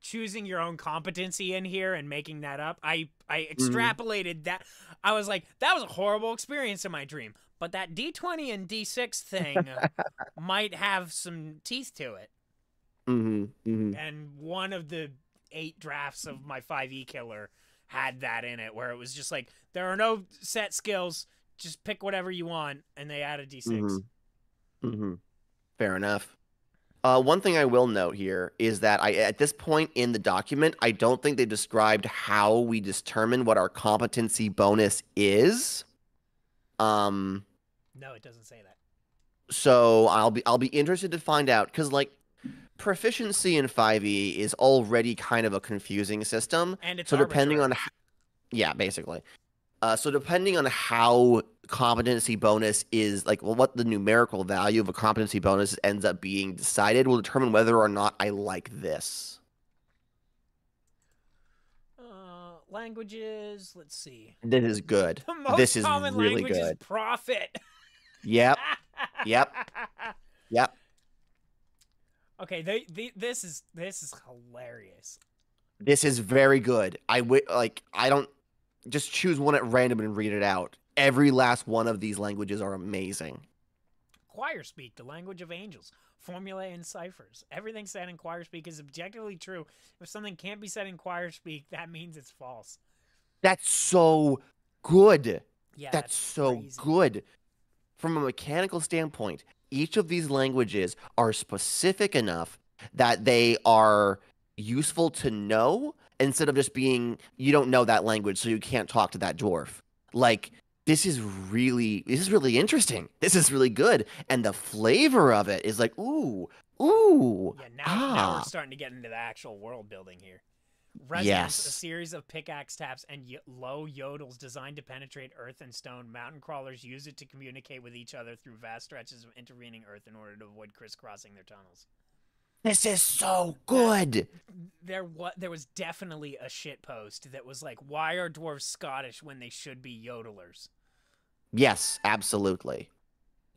Speaker 1: choosing your own competency in here and making that up, I extrapolated that. I was like, that was a horrible experience in my dream. But that D20 and D6 thing might have some teeth to it. And one of the 8 drafts of my 5e killer had that in it, where it was just like, there are no set skills, just pick whatever you want, and they add a D6.
Speaker 2: Fair enough. One thing I will note here is that at this point in the document, I don't think they described how we determine what our competency bonus is.
Speaker 1: No, it doesn't say that.
Speaker 2: So I'll be interested to find out, because like proficiency in 5e is already kind of a confusing system.
Speaker 1: And it's
Speaker 2: so depending on basically. So depending on how competency bonus is, like, well, what the numerical value of a competency bonus ends up being decided will determine whether or not I like this.
Speaker 1: Languages, let's see.
Speaker 2: This is good.
Speaker 1: The most
Speaker 2: this is
Speaker 1: common
Speaker 2: really
Speaker 1: language
Speaker 2: good.
Speaker 1: Is profit.
Speaker 2: Yep.
Speaker 1: Okay, this is hilarious.
Speaker 2: This is very good. I don't just choose one at random and read it out. Every last one of these languages are amazing.
Speaker 1: Choir speak, the language of angels. Formulae and ciphers. Everything said in choir speak is objectively true. If something can't be said in choir speak, that means it's false.
Speaker 2: That's so good.
Speaker 1: Yeah,
Speaker 2: that's so crazy. Good. From a mechanical standpoint, each of these languages are specific enough that they are useful to know instead of just being, you don't know that language, so you can't talk to that dwarf. Like, this is really interesting. This is really good. And the flavor of it is like, ooh.
Speaker 1: Yeah, now we're starting to get into the actual world building here. Resonance, a series of pickaxe taps and low yodels designed to penetrate earth and stone. Mountain crawlers use it to communicate with each other through vast stretches of intervening earth in order to avoid crisscrossing their tunnels.
Speaker 2: This is so good.
Speaker 1: There was definitely a shit post that was like, why are dwarves Scottish when they should be yodelers?
Speaker 2: Yes, absolutely.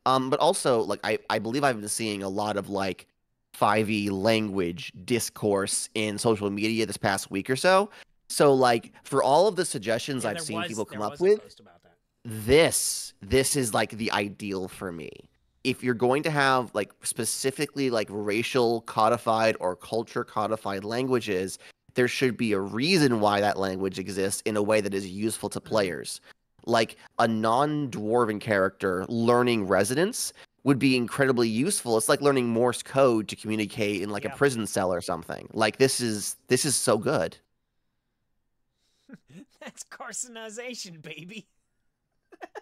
Speaker 2: But also, like, I believe I've been seeing a lot of like 5e language discourse in social media this past week or so. So like, for all of the suggestions I've seen people come up with, this is like the ideal for me. If you're going to have like specifically like racial codified or culture codified languages, there should be a reason why that language exists in a way that is useful to players. Like a non-dwarven character learning resonance would be incredibly useful. It's like learning Morse code to communicate in like a prison cell or something. Like this is so good.
Speaker 1: That's carcinization, baby.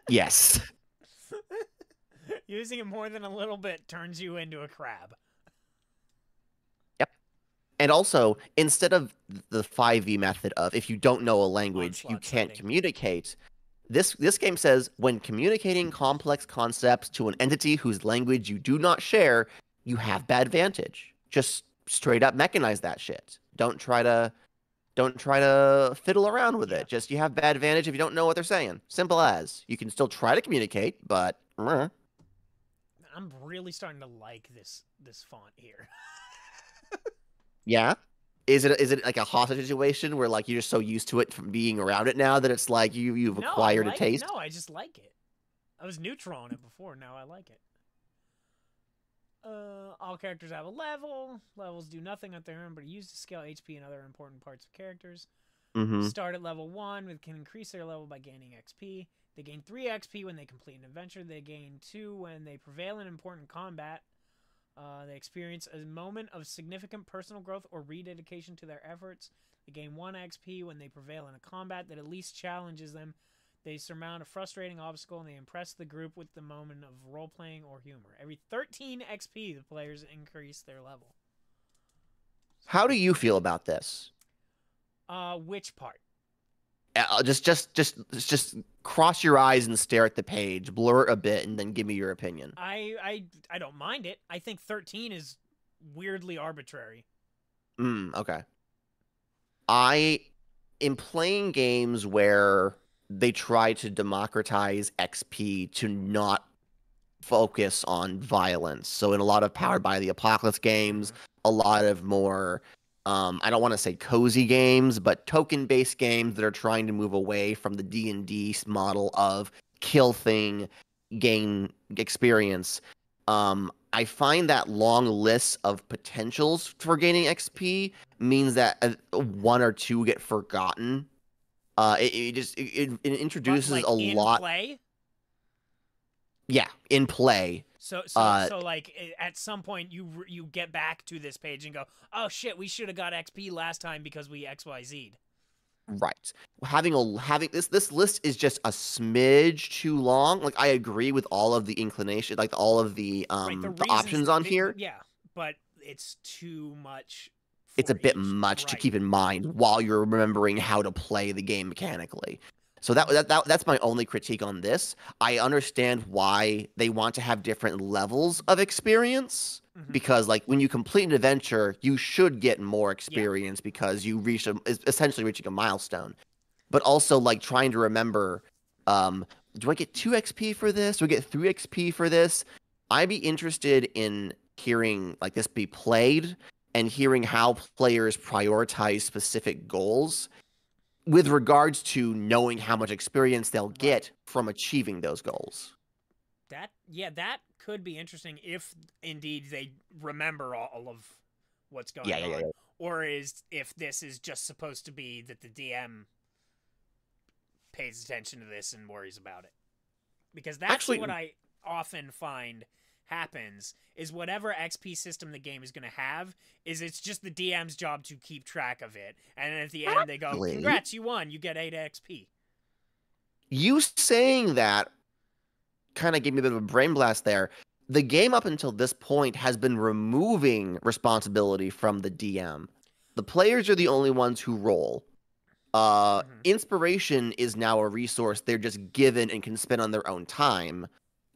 Speaker 2: Yes.
Speaker 1: Using it more than a little bit turns you into a crab.
Speaker 2: Yep. And also, instead of the 5e method of if you don't know a language, you can't communicate, this game says when communicating complex concepts to an entity whose language you do not share, you have bad vantage. Just straight up mechanize that shit. Don't try to fiddle around with it. Just you have bad vantage if you don't know what they're saying. Simple as. You can still try to communicate, but
Speaker 1: I'm really starting to like this font here.
Speaker 2: Yeah. Is it like a hostage situation where like you're just so used to it from being around it now that it's like you've acquired a taste?
Speaker 1: No, I just like it. I was neutral on it before. Now I like it. All characters have a level. Levels do nothing on their own, but are used to scale HP and other important parts of characters. Start at level 1, and can increase their level by gaining XP. They gain 3 XP when they complete an adventure. They gain 2 when they prevail in important combat. They experience a moment of significant personal growth or rededication to their efforts. They gain 1 XP when they prevail in a combat that at least challenges them. They surmount a frustrating obstacle, and they impress the group with the moment of role-playing or humor. Every 13 XP, the players increase their level.
Speaker 2: How do you feel about this?
Speaker 1: Which part?
Speaker 2: Just cross your eyes and stare at the page, blur it a bit, and then give me your opinion.
Speaker 1: I don't mind it. I think 13 is weirdly arbitrary.
Speaker 2: Okay. I am playing games where they try to democratize XP to not focus on violence. So in a lot of Powered by the Apocalypse games, a lot of more I don't want to say cozy games, but token-based games that are trying to move away from the D&D model of kill thing, gain experience. I find that long list of potentials for gaining XP means that 1 or 2 get forgotten. It introduces
Speaker 1: like
Speaker 2: a lot.
Speaker 1: Play?
Speaker 2: Yeah, in play.
Speaker 1: So like at some point you get back to this page and go, oh shit, we should have got XP last time because we XYZ'd.
Speaker 2: Right. Having this list is just a smidge too long. Like I agree with all of the inclination, like all of the options on here.
Speaker 1: Yeah, but it's too much.
Speaker 2: It's a bit much to keep in mind while you're remembering how to play the game mechanically. So that's my only critique on this. I understand why they want to have different levels of experience because, like, when you complete an adventure, you should get more experience because you essentially reaching a milestone. But also, like, trying to remember, do I get 2 XP for this? Do I get 3 XP for this? I'd be interested in hearing like this be played and hearing how players prioritize specific goals with regards to knowing how much experience they'll get from achieving those goals.
Speaker 1: That could be interesting if indeed they remember all of what's going on. Or if this is just supposed to be that the DM pays attention to this and worries about it. Because that's what I often find happens is whatever XP system the game is going to have is it's just the DM's job to keep track of it, and then at the end they go, congrats, you won, you get 8 XP.
Speaker 2: You saying that kind of gave me a bit of a brain blast there. The game up until this point has been removing responsibility from the DM. The players are the only ones who roll. Inspiration is now a resource they're just given and can spend on their own time.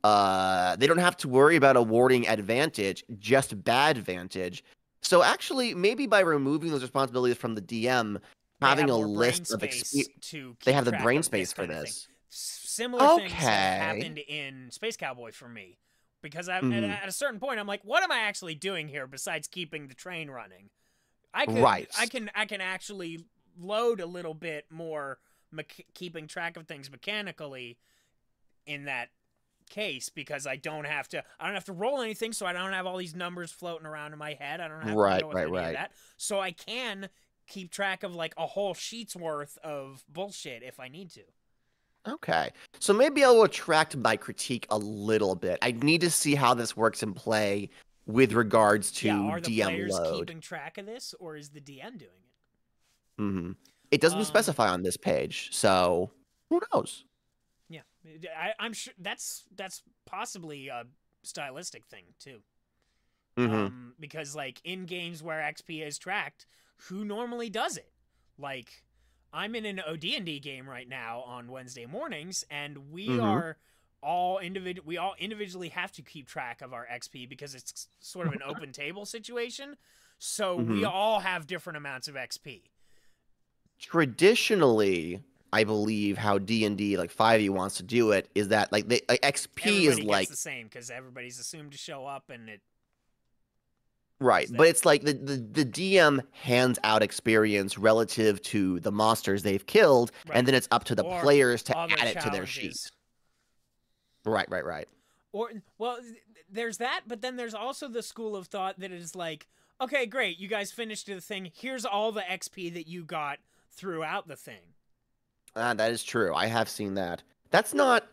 Speaker 2: They don't have to worry about awarding advantage, just bad advantage. So actually, maybe by removing those responsibilities from the DM, having a list of they have the brain space for this.
Speaker 1: Similar things have happened in Space Cowboy for me. Because at a certain point, I'm like, what am I actually doing here besides keeping the train running? I can actually load a little bit more keeping track of things mechanically in that case because I don't have to roll anything, so I don't have all these numbers floating around in my head. I don't have to deal with any of that. So I can keep track of like a whole sheet's worth of bullshit if I need to.
Speaker 2: Okay. So maybe I'll retract my critique a little bit. I need to see how this works in play with regards to
Speaker 1: are the
Speaker 2: DM
Speaker 1: players
Speaker 2: load.
Speaker 1: Keeping track of this, or is the DM doing it?
Speaker 2: It doesn't specify on this page, so who knows?
Speaker 1: Yeah, I'm sure that's possibly a stylistic thing too. Because like in games where XP is tracked, who normally does it? Like I'm in an OD&D game right now on Wednesday mornings, and we are all individually have to keep track of our XP because it's sort of an open table situation. So we all have different amounts of XP.
Speaker 2: Traditionally, I believe how D&D like 5e wants to do it is that like the XP is like
Speaker 1: the same because everybody's assumed to show up and it.
Speaker 2: Right, but it's like the DM hands out experience relative to the monsters they've killed, and then it's up to the players to add it to their sheet. Right.
Speaker 1: Or, well, there's that, but then there's also the school of thought that is like, okay, great, you guys finished the thing. Here's all the XP that you got throughout the thing.
Speaker 2: That is true. I have seen that. That's not...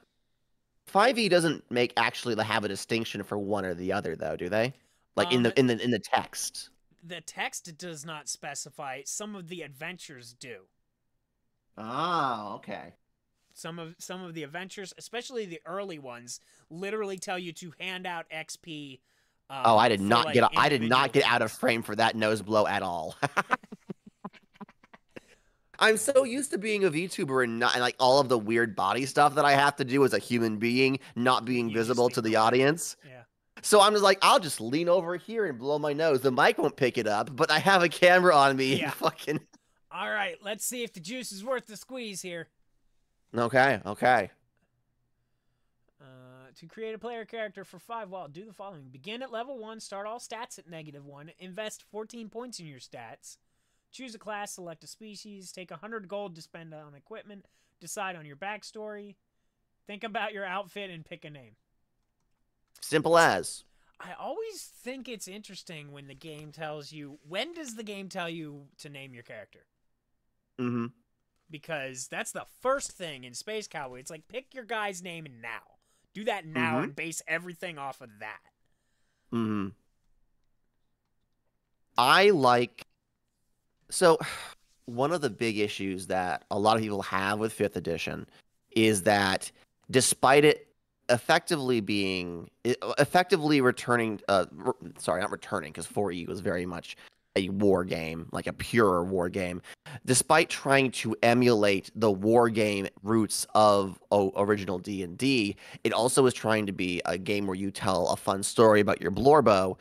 Speaker 2: 5e doesn't actually have a distinction for one or the other, though, do they? Like in the text.
Speaker 1: The text does not specify. Some of the adventures do.
Speaker 2: Oh, okay.
Speaker 1: Some of the adventures, especially the early ones, literally tell you to hand out XP.
Speaker 2: I did not get out of frame for that nose blow at all. I'm so used to being a VTuber and like all of the weird body stuff that I have to do as a human being, not being visible to the audience.
Speaker 1: Yeah.
Speaker 2: So I'm just like, I'll just lean over here and blow my nose. The mic won't pick it up, but I have a camera on me.
Speaker 1: Yeah.
Speaker 2: Fucking.
Speaker 1: All right, let's see if the juice is worth the squeeze here.
Speaker 2: Okay.
Speaker 1: To create a player character for Fivewild, do the following. Begin at level 1, start all stats at -1, invest 14 points in your stats, choose a class, select a species, take 100 gold to spend on equipment, decide on your backstory, think about your outfit, and pick a name.
Speaker 2: Simple as.
Speaker 1: I always think it's interesting when the game tells you... When does the game tell you to name your character?
Speaker 2: Mm-hmm.
Speaker 1: Because that's the first thing in Space Cowboy. It's like, pick your guy's name now. Do that now and base everything off of that.
Speaker 2: Mm-hmm. I like... So, one of the big issues that a lot of people have with 5th edition is that despite it effectively returning, sorry, not returning, because 4E was very much a war game, like a pure war game. Despite trying to emulate the war game roots of original D&D, it also is trying to be a game where you tell a fun story about your Blorbo.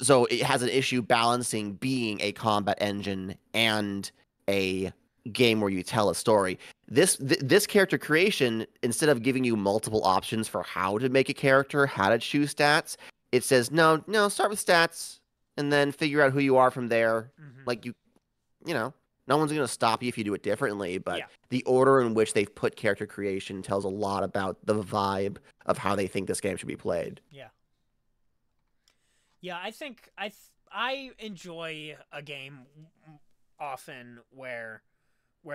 Speaker 2: So it has an issue balancing being a combat engine and a game where you tell a story. This character creation, instead of giving you multiple options for how to make a character, how to choose stats, it says no, start with stats and then figure out who you are from there. Like you know, no one's gonna stop you if you do it differently, but the order in which they've put character creation tells a lot about the vibe of how they think this game should be played.
Speaker 1: Yeah, I think I enjoy a game often where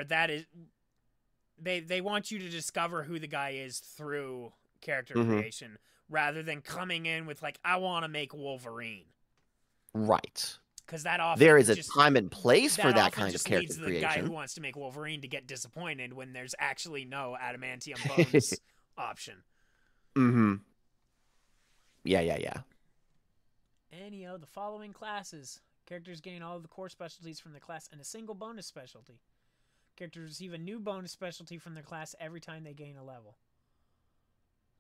Speaker 1: that is they want you to discover who the guy is through character creation rather than coming in with like, I want to make Wolverine.
Speaker 2: Right.
Speaker 1: Because that often
Speaker 2: there is a time and place for that kind of character creation.
Speaker 1: The guy who wants to make Wolverine to get disappointed when there's actually no adamantium bones option.
Speaker 2: Yeah.
Speaker 1: Any of the following classes. Characters gain all of the core specialties from the class and a single bonus specialty. Characters receive a new bonus specialty from their class every time they gain a level.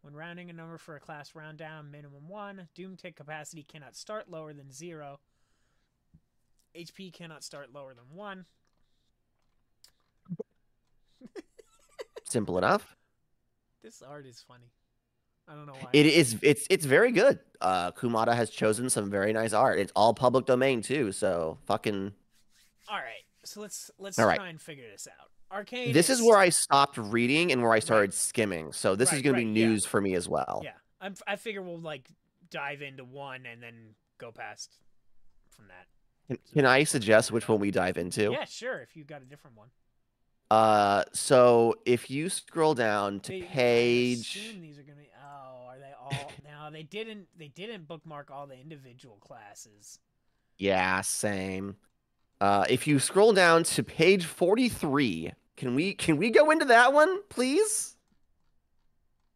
Speaker 1: When rounding a number for a class, round down minimum 1. Doom tick capacity cannot start lower than 0. HP cannot start lower than 1.
Speaker 2: Simple enough.
Speaker 1: This art is funny. I don't know why.
Speaker 2: It is. It's very good. Kumada has chosen some very nice art. It's all public domain too. So fucking.
Speaker 1: All right. So let's try and figure this out. Arcane.
Speaker 2: This is where I stopped reading and where I started skimming. So this is going to be news for me as well.
Speaker 1: Yeah. I figure we'll like dive into one and then go past from that.
Speaker 2: Can I suggest which one we dive into?
Speaker 1: Yeah, sure. If you've got a different one.
Speaker 2: So if you scroll down to page.
Speaker 1: I assume these are gonna be. Oh, are they all? No, they didn't. They didn't bookmark all the individual classes.
Speaker 2: Yeah, same. If you scroll down to page 43, can we go into that one, please?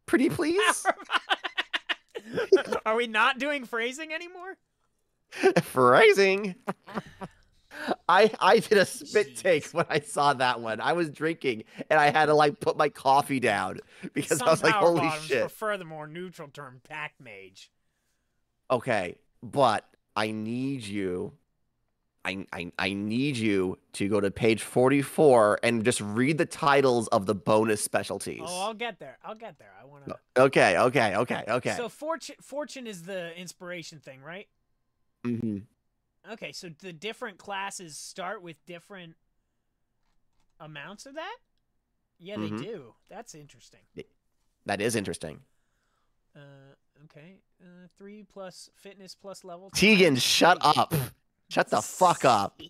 Speaker 2: Pretty please.
Speaker 1: Are we not doing phrasing anymore?
Speaker 2: Phrasing. I did a spit take when I saw that one. I was drinking and I had to like put my coffee down because I was like, holy shit.
Speaker 1: Prefer the more neutral term pack mage.
Speaker 2: Okay, but I need you. I need you to go to page 44 and just read the titles of the bonus specialties.
Speaker 1: Oh, I'll get there. I'll get there. I want to.
Speaker 2: Okay.
Speaker 1: So fortune is the inspiration thing, right?
Speaker 2: Mm-hmm.
Speaker 1: Okay, so the different classes start with different amounts of that? Yeah, they do. That's interesting.
Speaker 2: That is interesting.
Speaker 1: Okay. 3 plus fitness plus level.
Speaker 2: Tegan, shut up. Shut the fuck up.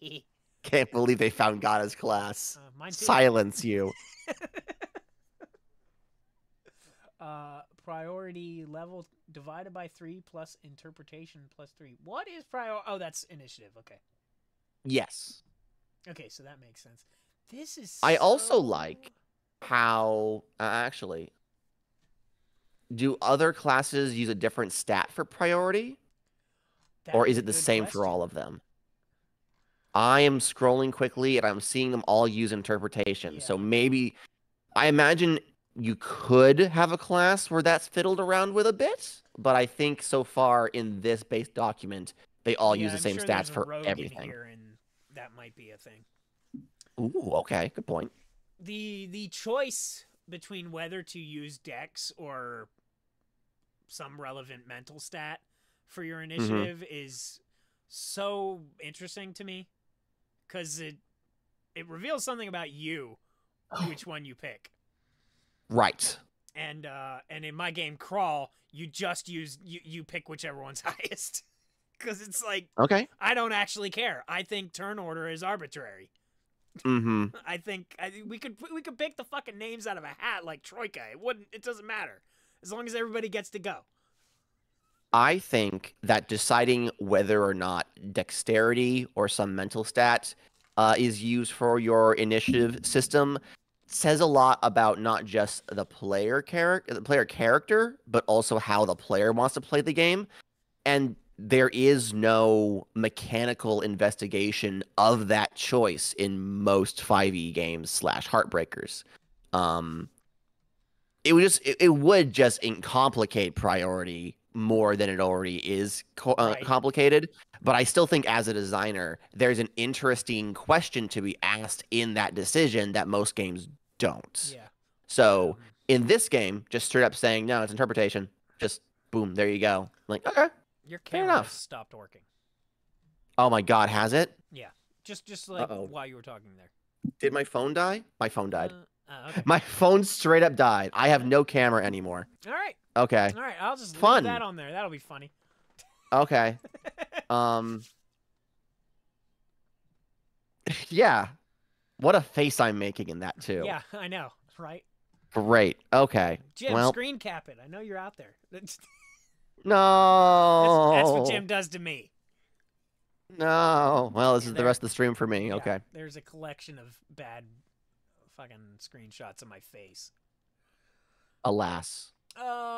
Speaker 2: Can't believe they found Gadda's class.
Speaker 1: Mine too.
Speaker 2: Silence you.
Speaker 1: Priority level divided by 3 plus interpretation plus 3. What is priority? Oh, that's initiative. Okay.
Speaker 2: Yes.
Speaker 1: Okay, so that makes sense. This is
Speaker 2: I also like how, actually, do other classes use a different stat for priority? Or is it the same for all of them? I am scrolling quickly and I'm seeing them all use interpretation. Yeah. So maybe, I imagine you could have a class where that's fiddled around with a bit, but I think so far in this base document, they all use the same stats for everything.
Speaker 1: Here and that might be a thing.
Speaker 2: Ooh, okay, good point.
Speaker 1: The choice between whether to use Dex or some relevant mental stat for your initiative is so interesting to me, because it reveals something about you, which one you pick.
Speaker 2: Right.
Speaker 1: And in my game Crawl, you just use you pick whichever one's highest, because it's like,
Speaker 2: okay,
Speaker 1: I don't actually care. I think turn order is arbitrary. I think we could pick the fucking names out of a hat like Troika. It doesn't matter as long as everybody gets to go.
Speaker 2: I think that deciding whether or not dexterity or some mental stat is used for your initiative system says a lot about not just the player character, but also how the player wants to play the game. And there is no mechanical investigation of that choice in most 5e games / Heartbreakers. It would just complicate priority more than it already is complicated. But I still think as a designer, there's an interesting question to be asked in that decision that most games don't.
Speaker 1: Yeah.
Speaker 2: So in this game, just straight up saying, no, it's interpretation. Just boom, there you go. Like, okay.
Speaker 1: Your camera has stopped working.
Speaker 2: Oh my God, has it?
Speaker 1: Yeah. Just like while you were talking there.
Speaker 2: Did my phone die? My phone died.
Speaker 1: Okay.
Speaker 2: My phone straight up died. I have no camera anymore.
Speaker 1: All right.
Speaker 2: Okay.
Speaker 1: All right. I'll just leave that on there. That'll be funny.
Speaker 2: Okay. Yeah. What a face I'm making in that too.
Speaker 1: Yeah, I know. Right.
Speaker 2: Great. Okay.
Speaker 1: Jim,
Speaker 2: well,
Speaker 1: screen cap it. I know you're out there.
Speaker 2: No.
Speaker 1: That's what Jim does to me.
Speaker 2: No. Well, this is the rest of the stream for me.
Speaker 1: Yeah,
Speaker 2: okay.
Speaker 1: There's a collection of bad fucking screenshots of my face.
Speaker 2: Alas.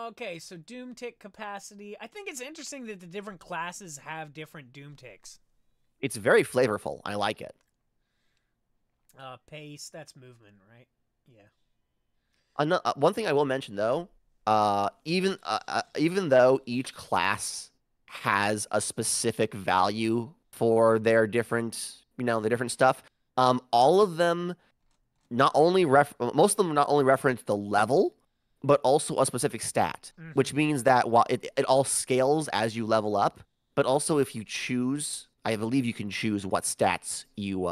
Speaker 1: Okay, so doom tick capacity. I think it's interesting that the different classes have different doom ticks.
Speaker 2: It's very flavorful. I like it.
Speaker 1: Pace, that's movement, right? Yeah.
Speaker 2: One thing I will mention though, even though each class has a specific value for their different, the different stuff, all of them most of them not only reference the level, but also a specific stat, which means that while it all scales as you level up, but also if you choose, I believe you can choose what stats you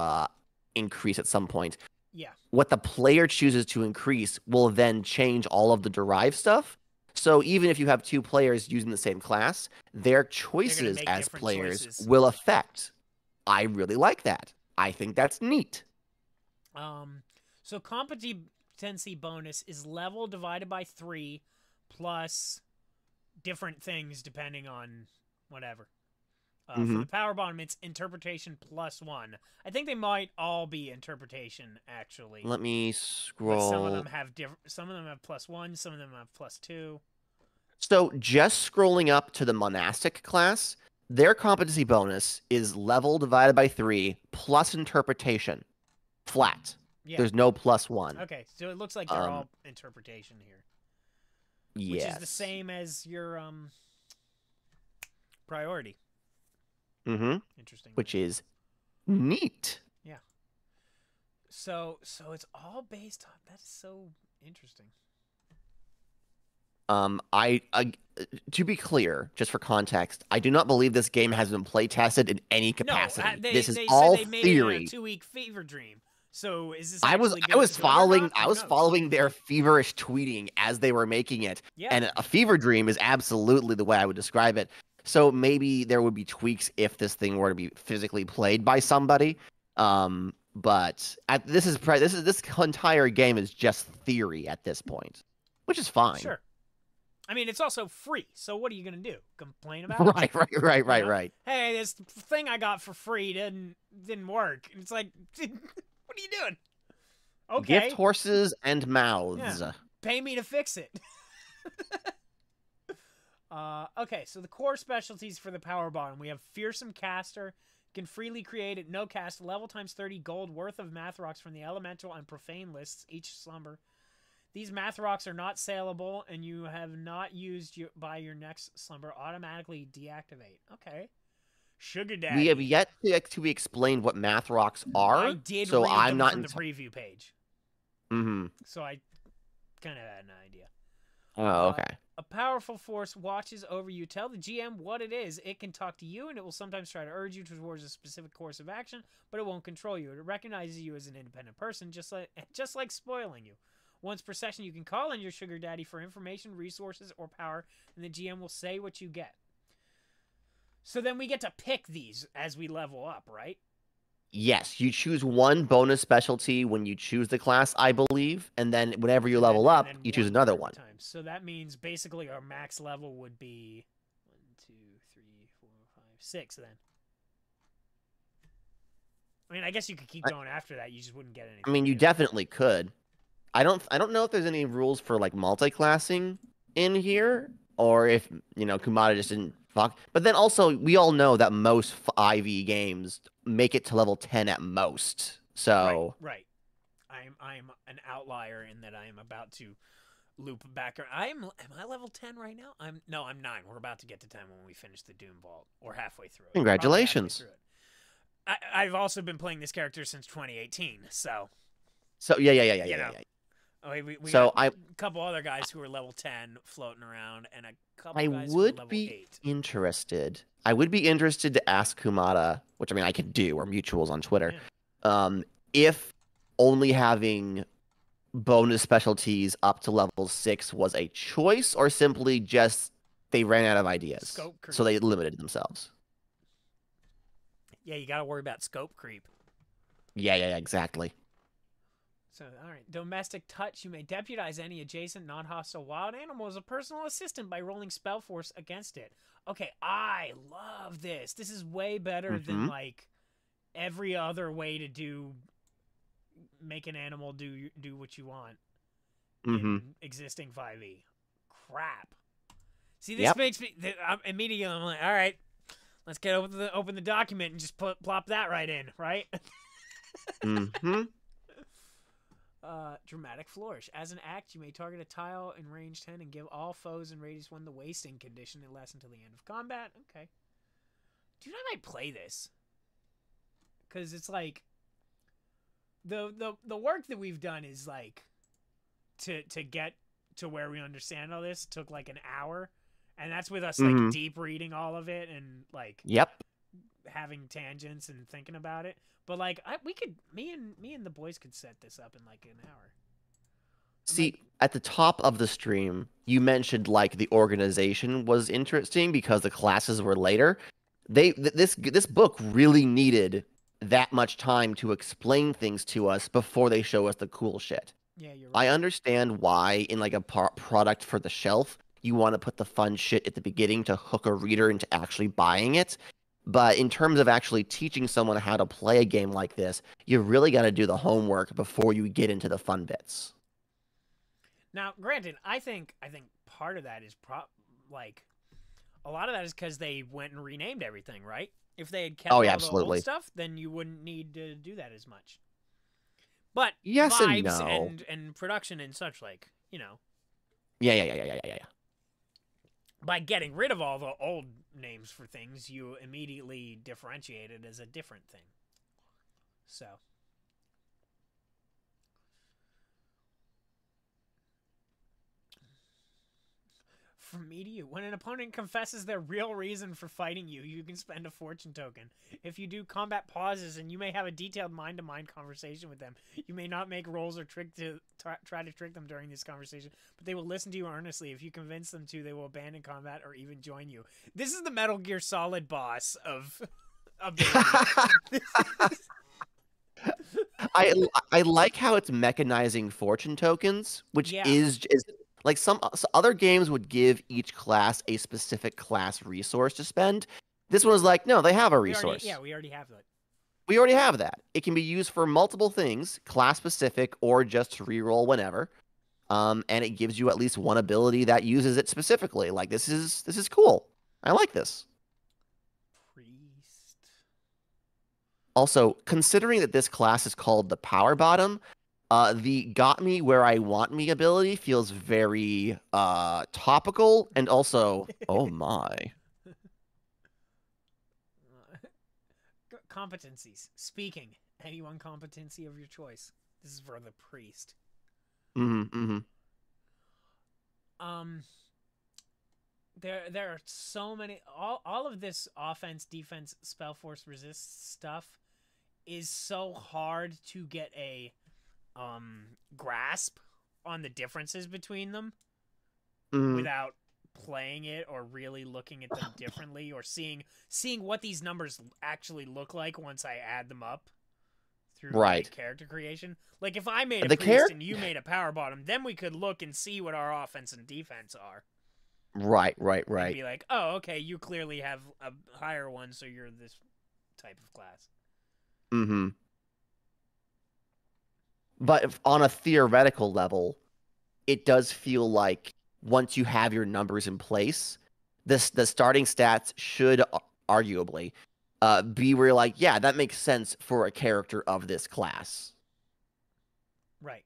Speaker 2: increase at some point.
Speaker 1: Yeah.
Speaker 2: What the player chooses to increase will then change all of the derived stuff. So even if you have two players using the same class, their choices as players will affect. I really like that. I think that's neat.
Speaker 1: So competency bonus is level divided by 3 plus different things depending on whatever. For the power bottom, it's interpretation plus 1. I think they might all be interpretation, actually.
Speaker 2: Let me scroll.
Speaker 1: But some of them have some of them have plus 1, some of them have plus 2.
Speaker 2: So just scrolling up to the monastic class, their competency bonus is level divided by 3 plus interpretation, flat. Yeah. There's no plus 1.
Speaker 1: Okay, so it looks like they're all interpretation here.
Speaker 2: Yes.
Speaker 1: Which is the same as your priority.
Speaker 2: Interesting. Which is Neat.
Speaker 1: Yeah. So it's all based on. That is so interesting.
Speaker 2: I to be clear, just for context, I do not believe this game has been play tested in any capacity.
Speaker 1: No,
Speaker 2: This is
Speaker 1: they
Speaker 2: all
Speaker 1: said they made
Speaker 2: theory.
Speaker 1: it in a 2-week fever dream. So is this
Speaker 2: I
Speaker 1: actually going to
Speaker 2: following
Speaker 1: I was
Speaker 2: following their feverish tweeting as they were making it.
Speaker 1: Yeah.
Speaker 2: And a fever dream is absolutely the way I would describe it. So maybe there would be tweaks if this thing were to be physically played by somebody. But this entire game is just theory at this point, which is fine.
Speaker 1: Sure. I mean, it's also free, so what are you going to do? Complain about it?
Speaker 2: Right.
Speaker 1: Hey, this thing I got for free didn't work. It's like, what are you doing? Okay.
Speaker 2: Gift horses and mouths.
Speaker 1: Yeah. Pay me to fix it. Okay, so the core specialties for the power bottom. We have Fearsome Caster. Can freely create at no cost level times 30 gold worth of math rocks from the elemental and profane lists each slumber. These math rocks are not saleable, and you have not used by your next slumber automatically deactivate. Okay. Sugar Daddy.
Speaker 2: We have yet to explain what math rocks are.
Speaker 1: I did
Speaker 2: so
Speaker 1: read
Speaker 2: I'm
Speaker 1: them
Speaker 2: not
Speaker 1: from the preview page.
Speaker 2: Mm-hmm.
Speaker 1: So I kind of had an idea.
Speaker 2: Oh, okay.
Speaker 1: A powerful force watches over you. Tell the GM what it is. It can talk to you, and it will sometimes try to urge you towards a specific course of action, but it won't control you. It recognizes you as an independent person, just like spoiling you. Once per session, you can call in your sugar daddy for information, resources, or power, and the GM will say what you get. So then we get to pick these as we level up, right?
Speaker 2: Yes, you choose one bonus specialty when you choose the class, I believe, and then whenever you level up, you choose another one.
Speaker 1: So that means basically our max level would be 1, 2, 3, 4, 5, 6 then. I mean, I guess you could keep going after that. You just wouldn't get anything.
Speaker 2: I mean, you definitely could. I don't know if there's any rules for like multi-classing in here, or if Kumada just didn't fuck. But then also, we all know that most 5e games make it to level 10 at most. So
Speaker 1: right. I'm an outlier in that I am about to loop back. Am I level 10 right now? I'm 9. We're about to get to 10 when we finish the Doom Vault, or halfway through it.
Speaker 2: Congratulations.
Speaker 1: I've also been playing this character since 2018, so
Speaker 2: yeah.
Speaker 1: We got a couple other guys who are level 10 floating around, and a couple guys who are level 8.
Speaker 2: I would be interested to ask Kumada, which I mean I could do, or mutuals on Twitter, if only having bonus specialties up to level 6 was a choice, or simply just they ran out of ideas, so they limited themselves.
Speaker 1: Yeah, you got to worry about scope creep.
Speaker 2: Yeah, exactly.
Speaker 1: So, all right. Domestic touch. You may deputize any adjacent non-hostile wild animal as a personal assistant by rolling spell force against it. Okay, I love this. This is way better than, like, every other way to make an animal do what you want in existing 5e. Crap. See, this makes me... immediately, I'm like, all right, let's get open the document and just plop that right in, right? Dramatic Flourish. As an act, you may target a tile in range 10 and give all foes in radius 1 the wasting condition. It lasts until the end of combat. Okay. Dude, I might play this. Because it's like... The work that we've done is like... To get to where we understand all this took like an hour. And that's with us like deep reading all of it and like... having tangents and thinking about it. But like me and the boys could set this up in like an hour.
Speaker 2: See, at the top of the stream, you mentioned like the organization was interesting because the classes were later. This book really needed that much time to explain things to us before they show us the cool shit.
Speaker 1: Yeah, you're right.
Speaker 2: I understand why in like a product for the shelf, you want to put the fun shit at the beginning to hook a reader into actually buying it. But in terms of actually teaching someone how to play a game like this, you really got to do the homework before you get into the fun bits.
Speaker 1: Now, granted, I think part of that is like a lot of that is because they went and renamed everything, right? If they had kept all the old stuff, then you wouldn't need to do that as much. But
Speaker 2: yes
Speaker 1: vibes
Speaker 2: and no.
Speaker 1: and production and such, like,
Speaker 2: Yeah.
Speaker 1: By getting rid of all the old names for things, you immediately differentiate it as a different thing. So. From me to you. When an opponent confesses their real reason for fighting you, you can spend a fortune token. If you do, combat pauses, and you may have a detailed mind-to-mind conversation with them. You may not make rolls or try to trick them during this conversation, but they will listen to you earnestly. If you convince them to, they will abandon combat or even join you. This is the Metal Gear Solid boss of
Speaker 2: I like how it's mechanizing fortune tokens, which is like some other games would give each class a specific class resource to spend. This one is like, no, they have a resource.
Speaker 1: We already have that.
Speaker 2: We already have that. It can be used for multiple things, class specific or just to reroll whenever. And it gives you at least one ability that uses it specifically. Like this is cool. I like this.
Speaker 1: Priest.
Speaker 2: Also, considering that this class is called the Power Bottom, the got me where I want me ability feels very topical and also, oh my.
Speaker 1: Competencies. Speaking. Any one competency of your choice. This is for the priest. There are so many. All of this offense, defense, spell force, resist stuff is so hard to get a grasp on the differences between them without playing it or really looking at them differently or seeing what these numbers actually look like once I add them up through character creation. Like if I made a priest and you made a power bottom, then we could look and see what our offense and defense are.
Speaker 2: Right.
Speaker 1: And be like, oh, okay, you clearly have a higher one, so you're this type of class.
Speaker 2: But on a theoretical level, it does feel like once you have your numbers in place, the starting stats should arguably be where you're like, yeah, that makes sense for a character of this class.
Speaker 1: Right.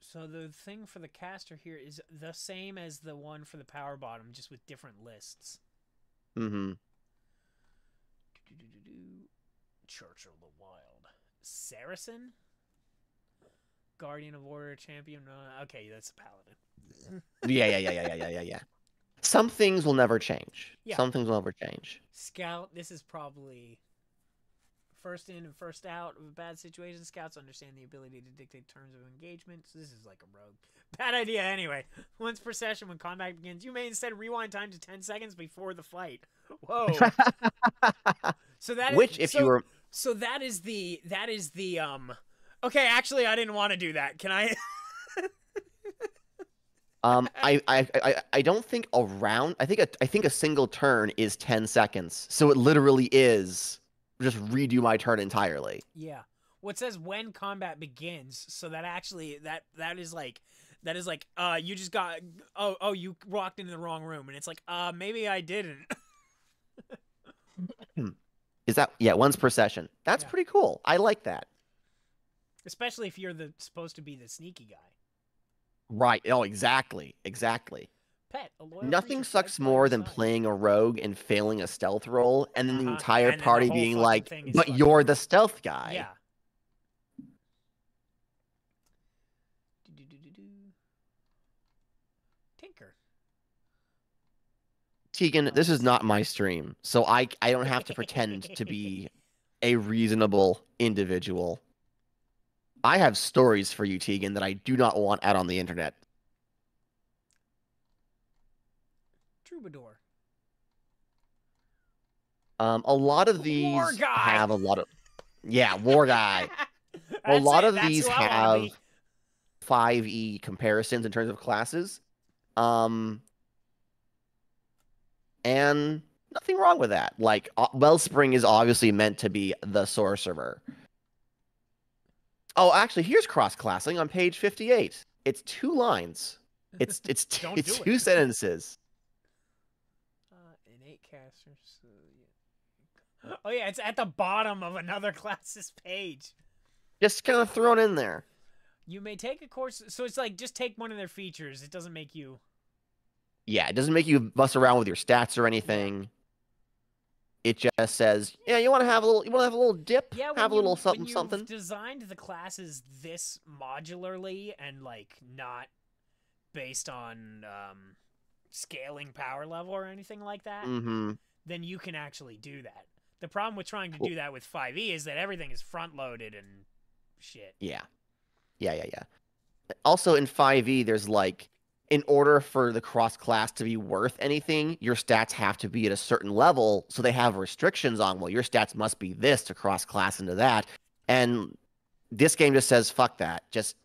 Speaker 1: So the thing for the caster here is the same as the one for the power bottom, just with different lists. Church of the Wild. Saracen? Guardian of Warrior Champion? Okay, that's a paladin.
Speaker 2: Yeah. Some things will never change.
Speaker 1: Yeah.
Speaker 2: Some things will never change.
Speaker 1: Scout, this is probably first in and first out of a bad situation. Scouts understand the ability to dictate terms of engagement. So this is like a rogue. Bad idea anyway. Once per session, when combat begins, you may instead rewind time to 10 seconds before the fight. Whoa. So that is okay, actually I didn't want to do that. Can I
Speaker 2: I don't think I think a single turn is 10 seconds. So it literally is just redo my turn entirely.
Speaker 1: Yeah. Well, it says when combat begins, so that actually that is like you just got you walked into the wrong room, and it's like maybe I didn't.
Speaker 2: Is that once per session? That's pretty cool. I like that.
Speaker 1: Especially if you're supposed to be the sneaky guy.
Speaker 2: Right. Oh, exactly.
Speaker 1: Pet,
Speaker 2: nothing sucks more than playing a rogue and failing a stealth roll, and then the entire party being like, "But you're the stealth guy."
Speaker 1: Yeah. Tinker.
Speaker 2: Tegan, this is not my stream, so I don't have to pretend to be a reasonable individual. I have stories for you, Tegan, that I do not want out on the internet.
Speaker 1: Troubadour.
Speaker 2: A lot of these have a lot of... Yeah, War Guy. A lot of these have 5e comparisons in terms of classes. And nothing wrong with that. Like, Wellspring is obviously meant to be the sorcerer. Oh, actually, here's cross-classing on page 58. It's 2 lines. It's two sentences.
Speaker 1: Innate casters. Oh yeah, it's at the bottom of another class's page.
Speaker 2: Just kind of thrown in there.
Speaker 1: You may take a course, so it's like just take one of their features. It doesn't make you.
Speaker 2: Yeah, it doesn't make you mess around with your stats or anything. it just says, yeah, you want to have a little dip,
Speaker 1: yeah,
Speaker 2: have a little something
Speaker 1: when
Speaker 2: something.
Speaker 1: You've designed the classes this modularly and like not based on scaling power level or anything like that, then you can actually do that. The problem with trying to do that with 5e is that everything is front loaded and shit.
Speaker 2: Yeah. Also in 5e, there's like, in order for the cross class to be worth anything, your stats have to be at a certain level. So they have restrictions on, well, your stats must be this to cross class into that. And this game just says, fuck that. Just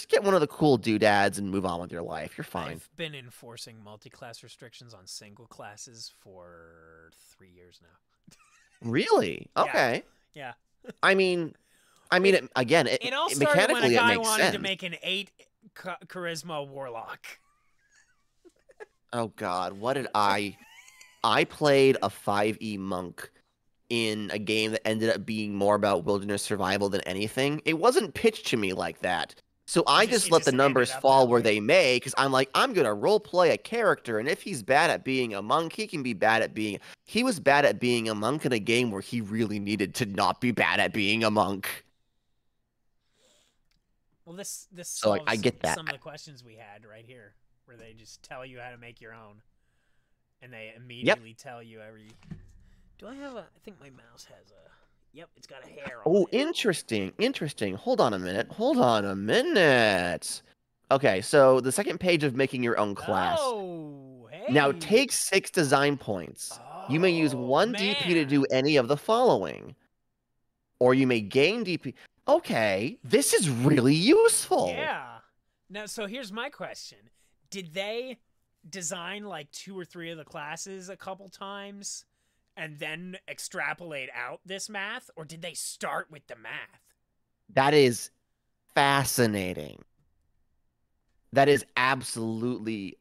Speaker 2: get one of the cool doodads and move on with your life. You're fine.
Speaker 1: I've been enforcing multi-class restrictions on single classes for 3 years now.
Speaker 2: Really? Okay.
Speaker 1: Yeah.
Speaker 2: I mean, it
Speaker 1: all started when a guy wanted
Speaker 2: sense.
Speaker 1: to make an 8 charisma warlock.
Speaker 2: Oh God, what did I played a 5e monk in a game that ended up being more about wilderness survival than anything. It wasn't pitched to me like that. So I just let the numbers fall where they may, because I'm like, I'm going to roleplay a character, and if he's bad at being a monk, he can be bad at being... He was bad at being a monk in a game where he really needed to not be bad at being a monk.
Speaker 1: Well, this
Speaker 2: so
Speaker 1: solves
Speaker 2: I get that.
Speaker 1: some of the questions we had right here, where they just tell you how to make your own, and they immediately tell you every... Do I have a... I think my mouse has a... Yep, it's got a hair on it.
Speaker 2: Interesting. Hold on a minute. Okay, so the second page of making your own class.
Speaker 1: Oh, hey.
Speaker 2: Now, take 6 design points. You may use 1 DP to do any of the following. Or you may gain DP. Okay, this is really useful.
Speaker 1: Yeah. Now, so here's my question. Did they design like 2 or 3 of the classes a couple times and then extrapolate out this math? Or did they start with the math?
Speaker 2: That is fascinating. That is absolutely...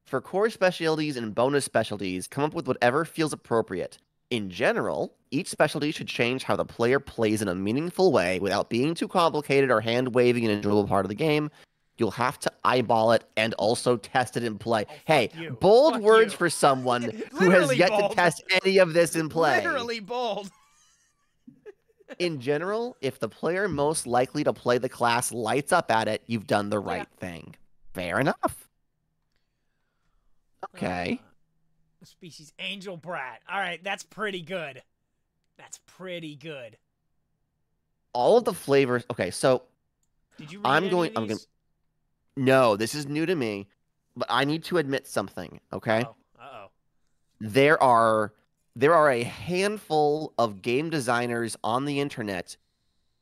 Speaker 2: For core specialties and bonus specialties, come up with whatever feels appropriate. In general, each specialty should change how the player plays in a meaningful way without being too complicated or hand-waving an enjoyable part of the game. You'll have to eyeball it and also test it in play.
Speaker 1: Oh,
Speaker 2: hey, bold words
Speaker 1: you.
Speaker 2: for someone who has yet to test any of this in play.
Speaker 1: Literally bold.
Speaker 2: In general, if the player most likely to play the class lights up at it, you've done the right thing. Fair enough. Okay.
Speaker 1: Species Angel Brat. All right, that's pretty good. That's pretty good.
Speaker 2: All of the flavors. Okay, so
Speaker 1: did you read any of these?
Speaker 2: No, this is new to me, but I need to admit something, okay?
Speaker 1: Uh-oh.
Speaker 2: There are a handful of game designers on the internet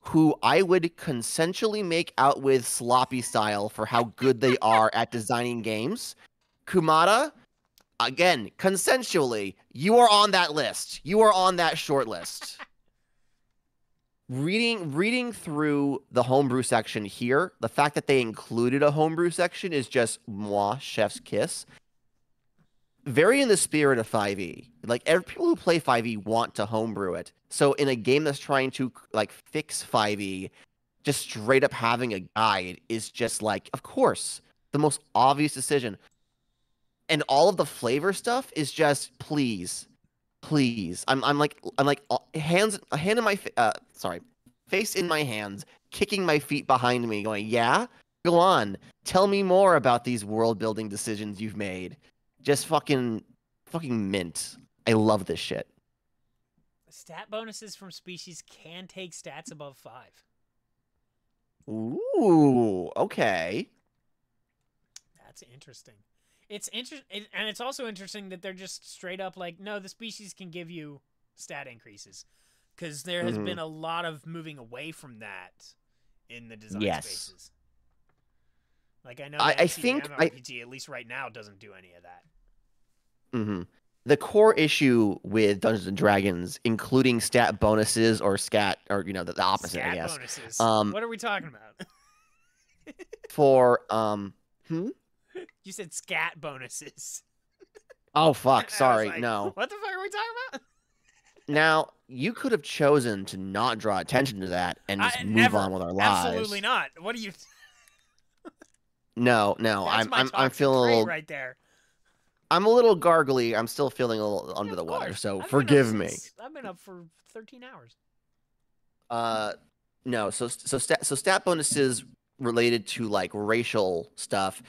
Speaker 2: who I would consensually make out with sloppy style for how good they are at designing games. Kumada, again, consensually, you are on that list. You are on that short list. Reading through the homebrew section here, the fact that they included a homebrew section is just moi, chef's kiss. Very in the spirit of 5e. Like, people who play 5e want to homebrew it. So in a game that's trying to, like, fix 5e, just straight up having a guide is just like, of course, the most obvious decision. And all of the flavor stuff is just, please. I'm like face in my hands, kicking my feet behind me, going, yeah, go on, tell me more about these world building decisions you've made. Just fucking mint. I love this shit.
Speaker 1: Stat bonuses from species can take stats above 5.
Speaker 2: Ooh, okay.
Speaker 1: That's interesting. It's interesting, and it's also interesting that they're just straight up like, no, the species can give you stat increases, because there has been a lot of moving away from that in the design spaces. Like, I know I think RPG, at least right now, doesn't do any of that.
Speaker 2: The core issue with Dungeons and Dragons, including stat bonuses or scat, or the opposite,
Speaker 1: scat
Speaker 2: I guess.
Speaker 1: Bonuses. What are we talking about?
Speaker 2: For
Speaker 1: You said scat bonuses.
Speaker 2: Oh fuck! Sorry,
Speaker 1: like,
Speaker 2: no.
Speaker 1: What the fuck are we talking about?
Speaker 2: Now you could have chosen to not draw attention to that and just move on with our lives.
Speaker 1: Absolutely not. What are you?
Speaker 2: No.
Speaker 1: That's
Speaker 2: I'm feeling a little
Speaker 1: right there.
Speaker 2: I'm a little gargly. I'm still feeling a little under
Speaker 1: Yeah,
Speaker 2: the weather,
Speaker 1: course.
Speaker 2: so
Speaker 1: I've
Speaker 2: forgive me.
Speaker 1: I've been up for 13 hours.
Speaker 2: No. So stat bonuses related to like racial stuff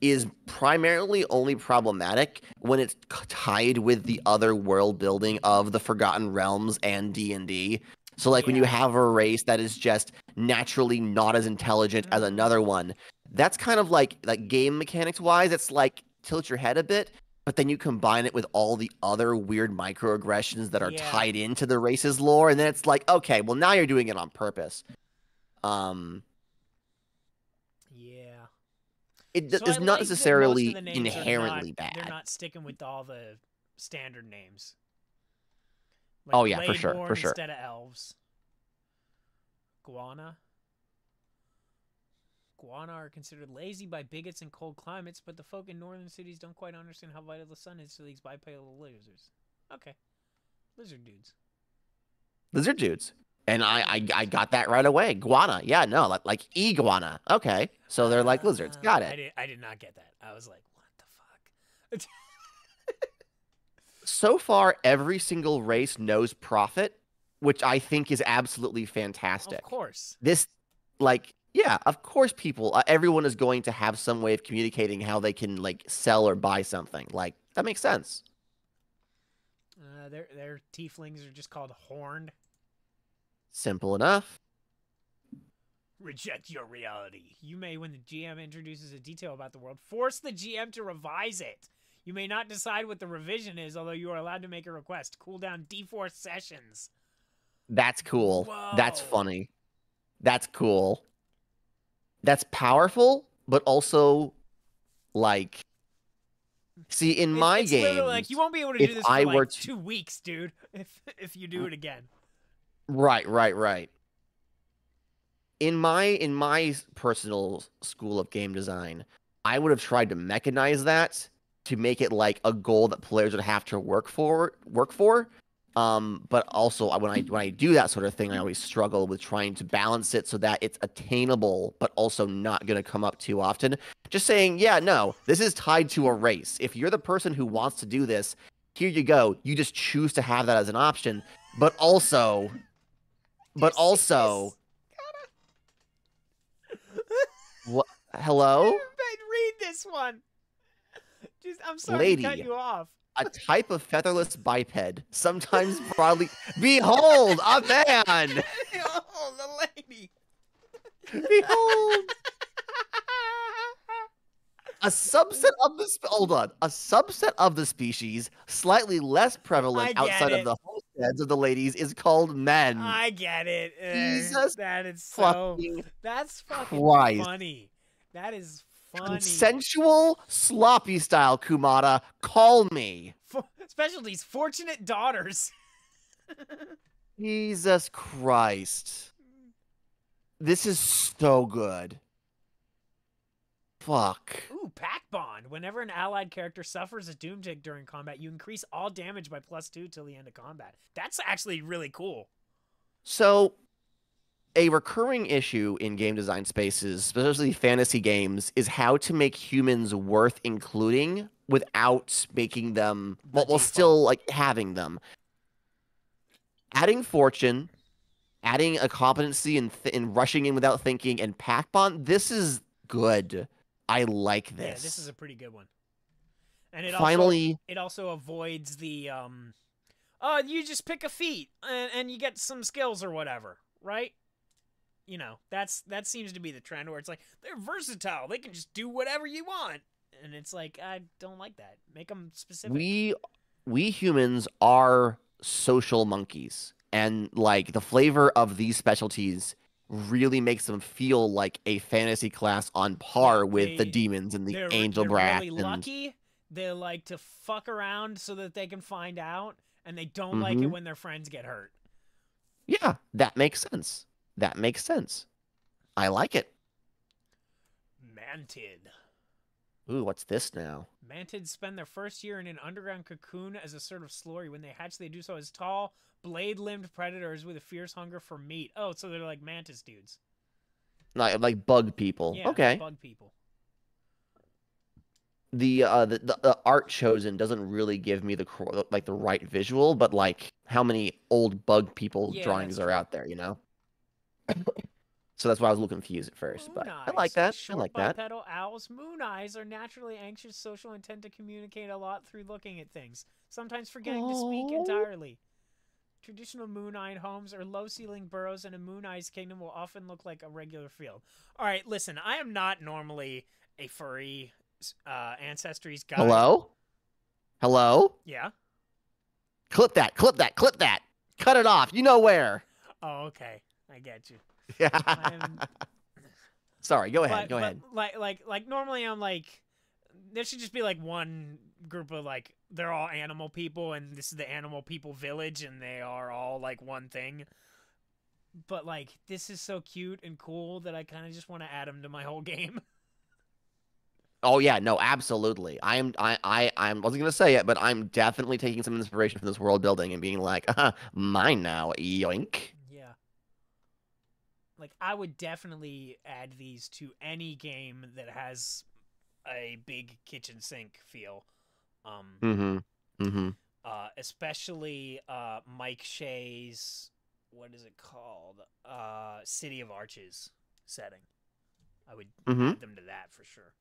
Speaker 2: is primarily only problematic when it's tied with the other world building of the Forgotten Realms and D&D. So like when you have a race that is just naturally not as intelligent as another one, that's kind of like game mechanics wise, it's like tilt your head a bit, but then you combine it with all the other weird microaggressions that are tied into the race's lore, and then it's like, okay, well now you're doing it on purpose.
Speaker 1: Yeah.
Speaker 2: It
Speaker 1: So
Speaker 2: is
Speaker 1: I
Speaker 2: not
Speaker 1: like
Speaker 2: necessarily
Speaker 1: that most of the names
Speaker 2: inherently
Speaker 1: They're
Speaker 2: bad.
Speaker 1: not sticking with all the standard names. Like
Speaker 2: Oh yeah, for sure,
Speaker 1: Bladeborn
Speaker 2: for sure.
Speaker 1: instead of elves. Guana. Guana are considered lazy by bigots in cold climates, but the folk in northern cities don't quite understand how vital the sun is to these bipedal lizards. Okay. Lizard dudes.
Speaker 2: Lizard dudes. And I got that right away. Guana. Yeah, no, like iguana. Okay. So they're like lizards. Got it.
Speaker 1: I did not get that. I was like, what the fuck?
Speaker 2: So far, every single race knows profit, which I think is absolutely fantastic.
Speaker 1: Of course.
Speaker 2: This, like, yeah, of course people, everyone is going to have some way of communicating how they can, like, sell or buy something. Like, that makes sense.
Speaker 1: Their tieflings are just called horned.
Speaker 2: Simple enough.
Speaker 1: Reject your reality. You may, when the GM introduces a detail about the world, force the GM to revise it. You may not decide what the revision is, although you are allowed to make a request. Cooldown D4 sessions.
Speaker 2: That's cool.
Speaker 1: Whoa.
Speaker 2: That's funny. That's cool. That's powerful, but also, like, see, in my
Speaker 1: it's
Speaker 2: games,
Speaker 1: literally like, you won't be able to do this for like 2 weeks, dude, if you do it again.
Speaker 2: Right. In my personal school of game design, I would have tried to mechanize that to make it like a goal that players would have to work for. But also when I do that sort of thing, I always struggle with trying to balance it so that it's attainable, but also not going to come up too often. Just saying, yeah, no, this is tied to a race. If you're the person who wants to do this, here you go. You just choose to have that as an option. But also, what? Hello?
Speaker 1: Read this one. I'm sorry
Speaker 2: Lady,
Speaker 1: to cut you off.
Speaker 2: A type of featherless biped, sometimes broadly. Behold, a man!
Speaker 1: Behold, the lady!
Speaker 2: Behold! A subset of the a subset of the species, slightly less prevalent outside of the homesteads of the ladies, is called men.
Speaker 1: I get it.
Speaker 2: Jesus,
Speaker 1: that's fucking
Speaker 2: Christ.
Speaker 1: funny. That is funny.
Speaker 2: Consensual, sloppy style, Kumada. Call me.
Speaker 1: Specialties, fortunate daughters.
Speaker 2: Jesus Christ. This is so good. Fuck.
Speaker 1: Ooh, Pack Bond. Whenever an allied character suffers a doom tick during combat, you increase all damage by +2 till the end of combat. That's actually really cool.
Speaker 2: So, a recurring issue in game design spaces, especially fantasy games, is how to make humans worth including without making them, while still like having them. Adding fortune, adding a competency in rushing in without thinking, and Pack Bond, this is good. I like this.
Speaker 1: Yeah, this is a pretty good one. And it also avoids the oh, you just pick a feat and you get some skills or whatever, right? You know, that seems to be the trend where it's like they're versatile. They can just do whatever you want. And it's like, I don't like that. Make them specific.
Speaker 2: We humans are social monkeys, and like the flavor of these specialties really makes them feel like a fantasy class on par with the demons and the angel brass.
Speaker 1: They're really lucky. They like to fuck around so that they can find out, and they don't like it when their friends get hurt.
Speaker 2: Yeah, that makes sense. That makes sense. I like it.
Speaker 1: Mantid.
Speaker 2: Ooh, what's this now?
Speaker 1: Mantids spend their first year in an underground cocoon as a sort of slurry. When they hatch, they do so as tall, blade-limbed predators with a fierce hunger for meat. Oh, so they're like mantis dudes.
Speaker 2: Like bug people.
Speaker 1: Yeah,
Speaker 2: okay.
Speaker 1: Bug people.
Speaker 2: the art chosen doesn't really give me the right visual, but like how many old bug people
Speaker 1: Yeah,
Speaker 2: drawings
Speaker 1: that's
Speaker 2: are
Speaker 1: true.
Speaker 2: out there, you know? So that's why I was a little confused at first,
Speaker 1: Moon
Speaker 2: but I like
Speaker 1: eyes.
Speaker 2: that. I
Speaker 1: Short
Speaker 2: like that.
Speaker 1: bipedal owls. Moon eyes are naturally anxious, social, and tend to communicate a lot through looking at things, sometimes forgetting to speak
Speaker 2: Oh.
Speaker 1: entirely. Traditional moon-eyed homes or low-ceiling burrows in a moon-eyed kingdom will often look like a regular field. All right, listen, I am not normally a furry ancestries guy.
Speaker 2: Hello? Hello?
Speaker 1: Yeah?
Speaker 2: Clip that, clip that, clip that. Cut it off. You know where.
Speaker 1: Oh, okay. I get you. I
Speaker 2: Yeah.
Speaker 1: am...
Speaker 2: Sorry, go ahead.
Speaker 1: But,
Speaker 2: Go ahead.
Speaker 1: like, normally I'm like... There should just be, like, one group of, like, they're all animal people, and this is the animal people village, and they are all, like, one thing. But, like, this is so cute and cool that I kind of just want to add them to my whole game.
Speaker 2: Oh yeah, no, absolutely. I wasn't gonna say it, but I'm definitely taking some inspiration from this world building and being like, mine now, yoink.
Speaker 1: Yeah. Like, I would definitely add these to any game that has a big kitchen sink feel.
Speaker 2: Mm-hmm. Mm-hmm.
Speaker 1: Especially Mike Shea's, what is it called? City of Arches setting. I would
Speaker 2: Mm-hmm.
Speaker 1: add them to that for sure.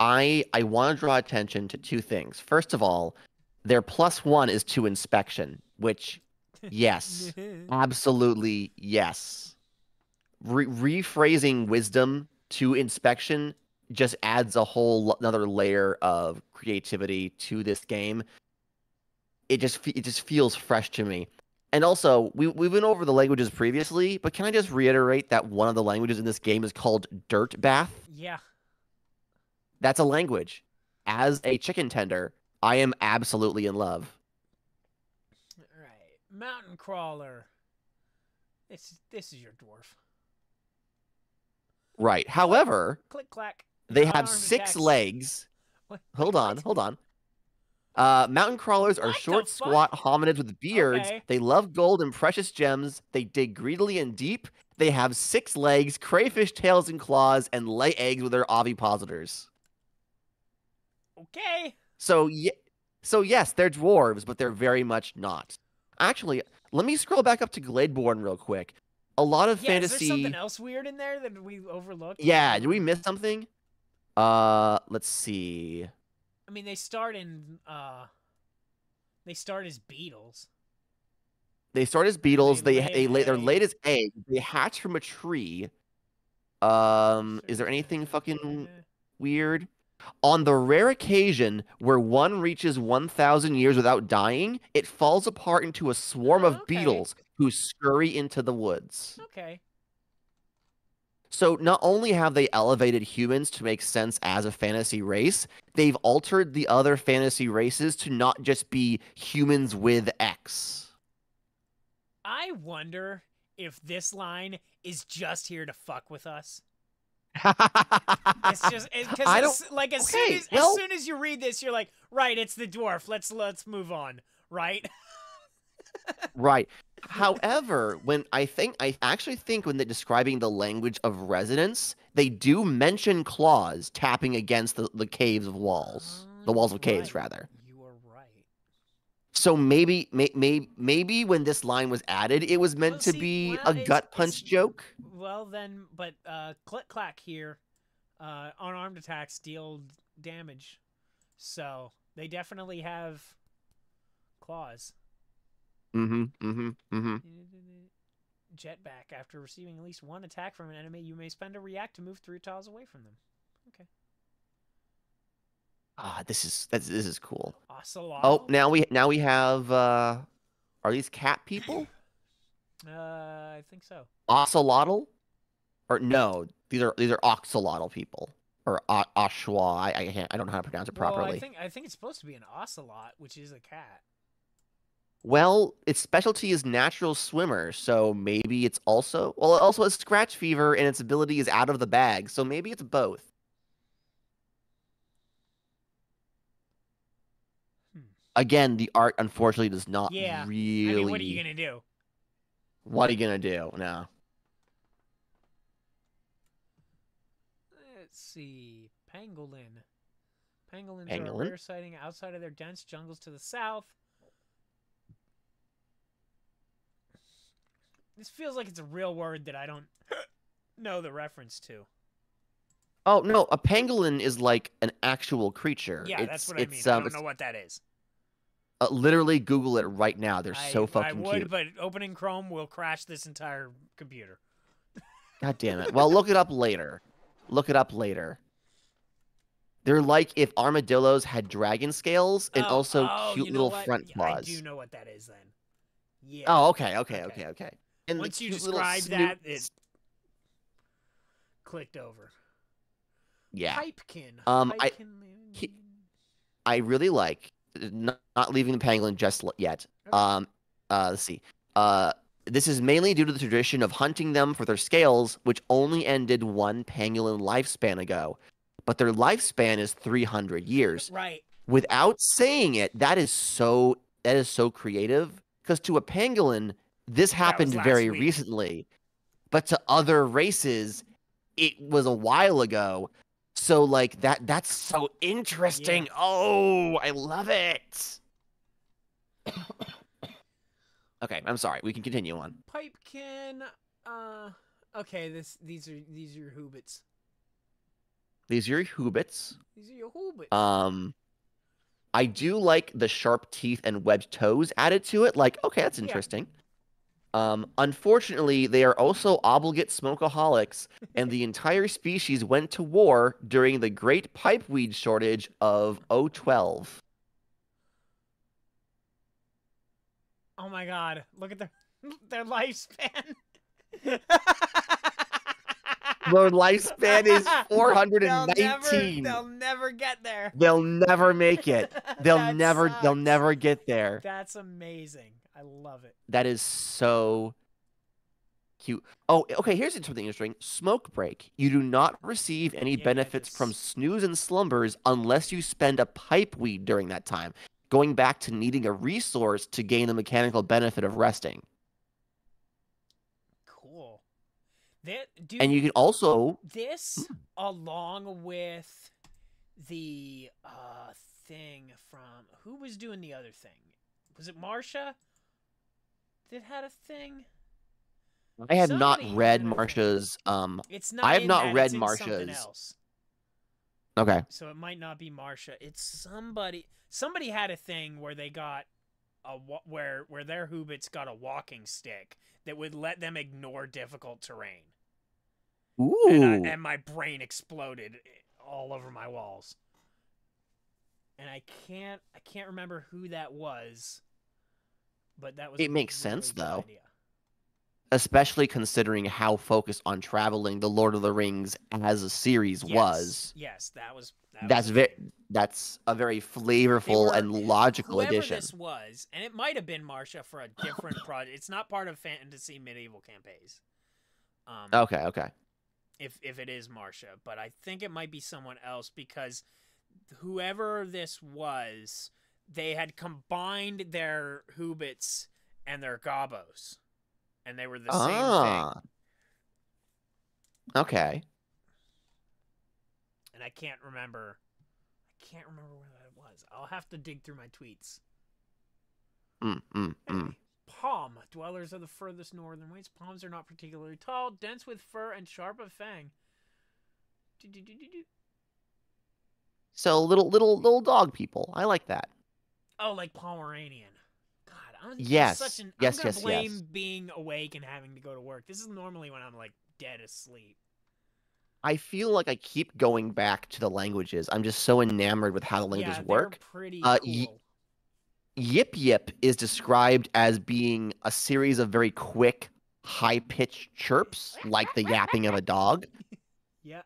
Speaker 2: I want to draw attention to two things. First of all, their +1 is to inspection, which, yes, absolutely yes. Rephrasing wisdom to inspection just adds a whole another layer of creativity to this game. It just feels fresh to me. And also, we've been over the languages previously, but can I just reiterate that one of the languages in this game is called Dirt Bath?
Speaker 1: Yeah.
Speaker 2: That's a language. As a chicken tender, I am absolutely in love.
Speaker 1: All right. Mountain crawler. This is your dwarf.
Speaker 2: Right. However,
Speaker 1: Click clack.
Speaker 2: they have
Speaker 1: Unarmed
Speaker 2: 6
Speaker 1: attacks.
Speaker 2: legs.
Speaker 1: What?
Speaker 2: Hold
Speaker 1: Wait,
Speaker 2: on,
Speaker 1: what?
Speaker 2: hold on. Mountain crawlers are
Speaker 1: What the
Speaker 2: short,
Speaker 1: fuck?
Speaker 2: squat hominids with beards.
Speaker 1: Okay.
Speaker 2: They love gold and precious gems. They dig greedily and deep. They have 6 legs, crayfish tails and claws, and lay eggs with their ovipositors.
Speaker 1: Okay.
Speaker 2: So, so yes, they're dwarves, but they're very much not. Actually, let me scroll back up to Gladeborn real quick. A lot of
Speaker 1: Yeah, is there something
Speaker 2: fantasy.
Speaker 1: else weird in there that we overlooked?
Speaker 2: Yeah, did we miss something? Let's see.
Speaker 1: I mean, they start as beetles.
Speaker 2: They start as beetles.
Speaker 1: They lay an
Speaker 2: they're laid
Speaker 1: egg.
Speaker 2: as eggs. They hatch from a tree. Is there anything fucking weird? On the rare occasion where one reaches 1,000 years without dying, it falls apart into a swarm
Speaker 1: Oh,
Speaker 2: of
Speaker 1: okay.
Speaker 2: beetles who scurry into the woods.
Speaker 1: Okay.
Speaker 2: So not only have they elevated humans to make sense as a fantasy race, they've altered the other fantasy races to not just be humans with X.
Speaker 1: I wonder if this line is just here to fuck with us. It's just because it's like as soon as you read this, you're like, right, it's the dwarf. Let's move on, right?
Speaker 2: Right. However, I actually think when they're describing the language of resonance, they do mention claws tapping against the caves of walls, the walls of caves, rather.
Speaker 1: You are right.
Speaker 2: So maybe when this line was added, it was meant to be a gut punch joke.
Speaker 1: Well then, but click clack here, unarmed attacks deal damage, so they definitely have claws. Jetpack. After receiving at least one attack from an enemy, you may spend a react to move 3 tiles away from them. Okay.
Speaker 2: Ah, this is cool.
Speaker 1: Ocelotl?
Speaker 2: Oh, now we have are these cat people?
Speaker 1: I think so.
Speaker 2: Ocelotl? Or no, these are oxalotl people. Or Oshwa. I don't know how to pronounce it properly.
Speaker 1: I think it's supposed to be an ocelot, which is a cat.
Speaker 2: Well, its specialty is natural swimmer, so maybe it's also it also has scratch fever and its ability is out of the bag, so maybe it's both. Again, the art unfortunately does not really.
Speaker 1: I mean, what are you gonna do?
Speaker 2: What are you gonna do? No.
Speaker 1: Let's see. Pangolin. Pangolins are a
Speaker 2: Pangolin?
Speaker 1: rare sighting outside of their dense jungles to the south. This feels like it's a real word that I don't know the reference to.
Speaker 2: Oh, no, a pangolin is like an actual creature.
Speaker 1: Yeah, that's what I mean. I don't know what that is.
Speaker 2: Literally Google it right now. They're so fucking cute.
Speaker 1: I would, but opening Chrome will crash this entire computer.
Speaker 2: God damn it. Well, look it up later. Look it up later. They're like if armadillos had dragon scales and also cute little front claws.
Speaker 1: I do know what that is then. Yeah.
Speaker 2: Oh, okay. And
Speaker 1: once you described that, it clicked over.
Speaker 2: Yeah.
Speaker 1: Pipekin.
Speaker 2: I really like not leaving the pangolin just yet. Okay. Let's see. This is mainly due to the tradition of hunting them for their scales, which only ended one pangolin lifespan ago. But their lifespan is 300 years.
Speaker 1: Right.
Speaker 2: Without saying it, that is so creative. Because to a pangolin, this happened very recently. But to other races, it was a while ago. So like that's so interesting. Yeah. Oh, I love it. Okay, I'm sorry. We can continue on.
Speaker 1: Pipekin. Okay. These are your hoobits.
Speaker 2: These are your hoobits.
Speaker 1: These are your hoobits.
Speaker 2: I do like the sharp teeth and webbed toes added to it. Like, okay, that's interesting. Yeah. Unfortunately, they are also obligate smokeaholics, and the entire species went to war during the Great Pipeweed Shortage of 012.
Speaker 1: Oh my god, look at their lifespan.
Speaker 2: Their lifespan is 419.
Speaker 1: They'll never get there.
Speaker 2: They'll never make it. They'll never get there.
Speaker 1: That's amazing. I love it.
Speaker 2: That is so cute. Oh, okay, here's something interesting. Smoke break. You do not receive any benefits from snooze and slumbers unless you spend a pipeweed during that time, going back to needing a resource to gain the mechanical benefit of resting.
Speaker 1: Cool.
Speaker 2: And you can also...
Speaker 1: This, along with the thing from... Who was doing the other thing? Was it Marsha that had a thing?
Speaker 2: I have not read Marsha's...
Speaker 1: It's not
Speaker 2: I have not read
Speaker 1: Marsha's.
Speaker 2: Something
Speaker 1: else.
Speaker 2: Okay.
Speaker 1: So it might not be Marsha. It's somebody... Somebody had a thing where they got where their hoobits got a walking stick that would let them ignore difficult terrain.
Speaker 2: Ooh.
Speaker 1: And my brain exploded all over my walls. And I can't remember who that was, but that was.
Speaker 2: It makes
Speaker 1: really
Speaker 2: sense though.
Speaker 1: Idea.
Speaker 2: Especially considering how focused on traveling the Lord of the Rings as a series was.
Speaker 1: Yes,
Speaker 2: that's a very flavorful and logical addition.
Speaker 1: Whoever this was, and it might have been Marsha for a different project. It's not part of Fantasy Medieval Campaigns.
Speaker 2: Okay.
Speaker 1: If it is Marsha, but I think it might be someone else because whoever this was, they had combined their hoobits and their gobos. And they were the same thing.
Speaker 2: Okay.
Speaker 1: And I can't remember where that was. I'll have to dig through my tweets. Anyway, Palm. Dwellers of the furthest northern ways. Palms are not particularly tall, dense with fur, and sharp of fang.
Speaker 2: So little dog people. I like that.
Speaker 1: Oh, like Pomeranian. God,
Speaker 2: yes.
Speaker 1: I'm gonna blame being awake and having to go to work. This is normally when I'm like dead asleep.
Speaker 2: I feel like I keep going back to the languages. I'm just so enamored with how the languages work.
Speaker 1: They're pretty cool.
Speaker 2: Yip Yip is described as being a series of very quick, high-pitched chirps, like the yapping of a dog.
Speaker 1: Yeah.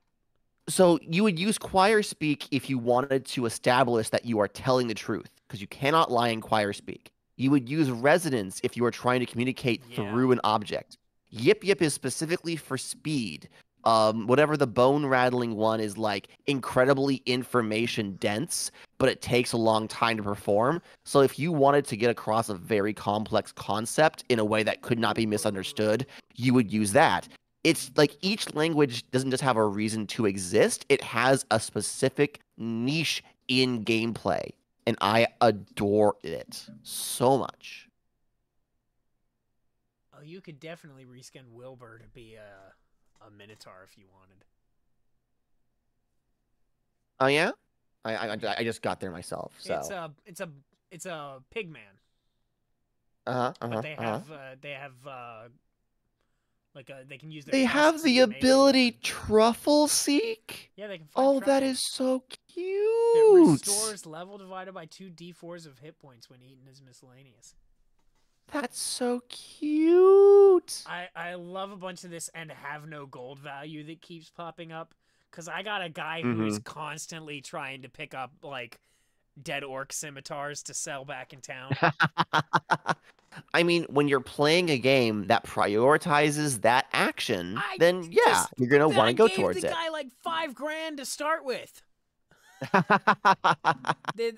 Speaker 2: So you would use choir speak if you wanted to establish that you are telling the truth, because you cannot lie in choir speak. You would use resonance if you are trying to communicate through an object. Yip Yip is specifically for speed. Whatever the bone rattling one is like incredibly information dense, but it takes a long time to perform. So if you wanted to get across a very complex concept in a way that could not be misunderstood, you would use that. it's like each language doesn't just have a reason to exist, it has a specific niche in gameplay, and I adore it so much.
Speaker 1: Oh, you could definitely reskin Wilbur to be a Minotaur if you wanted.
Speaker 2: Oh yeah, I just got there myself. So
Speaker 1: it's a pig man.
Speaker 2: But
Speaker 1: they have like they can use their
Speaker 2: they have the ability Truffle Seek.
Speaker 1: Yeah, they can find truffles.
Speaker 2: That is so cute.
Speaker 1: It restores level divided by 2 d4s of hit points when eaten as miscellaneous.
Speaker 2: That's so cute.
Speaker 1: I love a bunch of this and have no gold value that keeps popping up. Because I got a guy who is constantly trying to pick up, like, dead orc scimitars to sell back in town.
Speaker 2: I mean, when you're playing a game that prioritizes that action, then yeah, you're going to want to go towards it.
Speaker 1: I gave the guy, like, $5,000 to start with.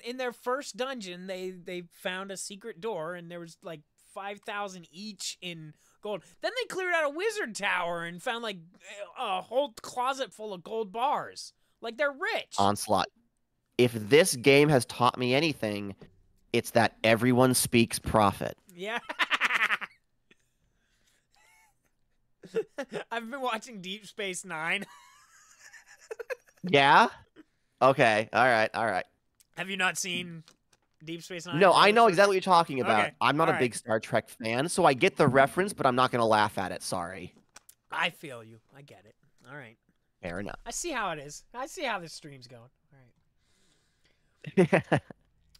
Speaker 1: In their first dungeon, they found a secret door, and there was, like, 5,000 each in gold. Then they cleared out a wizard tower and found like a whole closet full of gold bars. Like they're rich.
Speaker 2: Onslaught. If this game has taught me anything, it's that everyone speaks profit.
Speaker 1: Yeah. I've been watching Deep Space Nine.
Speaker 2: Yeah? Okay. All right.
Speaker 1: Have you not seen Deep Space Nine?
Speaker 2: No, I know exactly what you're talking about.
Speaker 1: Okay.
Speaker 2: I'm not a big Star Trek fan, so I get the reference, but I'm not going to laugh at it. Sorry.
Speaker 1: I feel you. I get it. All right.
Speaker 2: Fair enough.
Speaker 1: I see how it is. I see how this stream's going. All right.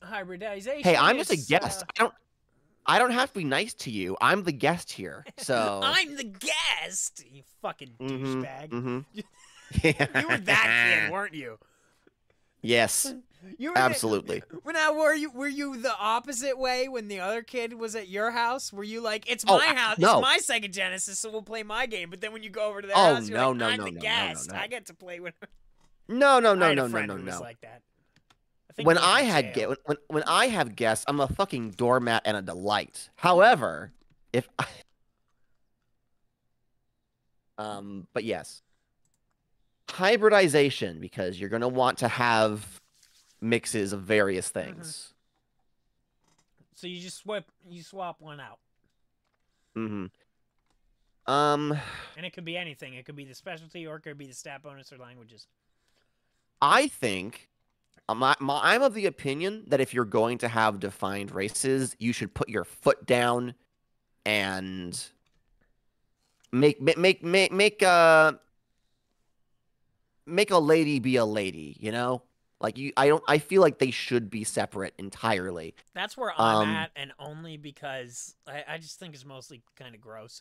Speaker 1: Hybridization.
Speaker 2: Hey, I'm just a guest. I don't have to be nice to you. I'm the guest here. So
Speaker 1: I'm the guest. You fucking douchebag.
Speaker 2: You
Speaker 1: were that kid, weren't you?
Speaker 2: Yes. Absolutely.
Speaker 1: Now, were you the opposite way when the other kid was at your house? Were you like, it's my house,
Speaker 2: no.
Speaker 1: it's my Sega Genesis, so we'll play my game? But then when you go over to their house, you're like, I'm the guest. I get to play with.
Speaker 2: No.
Speaker 1: Was like that.
Speaker 2: When I have guests, I'm a fucking doormat and a delight. However, but yes, hybridization, because you're gonna want to have mixes of various things.
Speaker 1: So you just swap one out.
Speaker 2: And
Speaker 1: it could be anything. It could be the specialty, or it could be the stat bonus or languages.
Speaker 2: I think I'm of the opinion that if you're going to have defined races, you should put your foot down and make a lady be a lady, you know? Like I feel like they should be separate entirely.
Speaker 1: That's where I'm at, and only because I just think it's mostly kind of gross.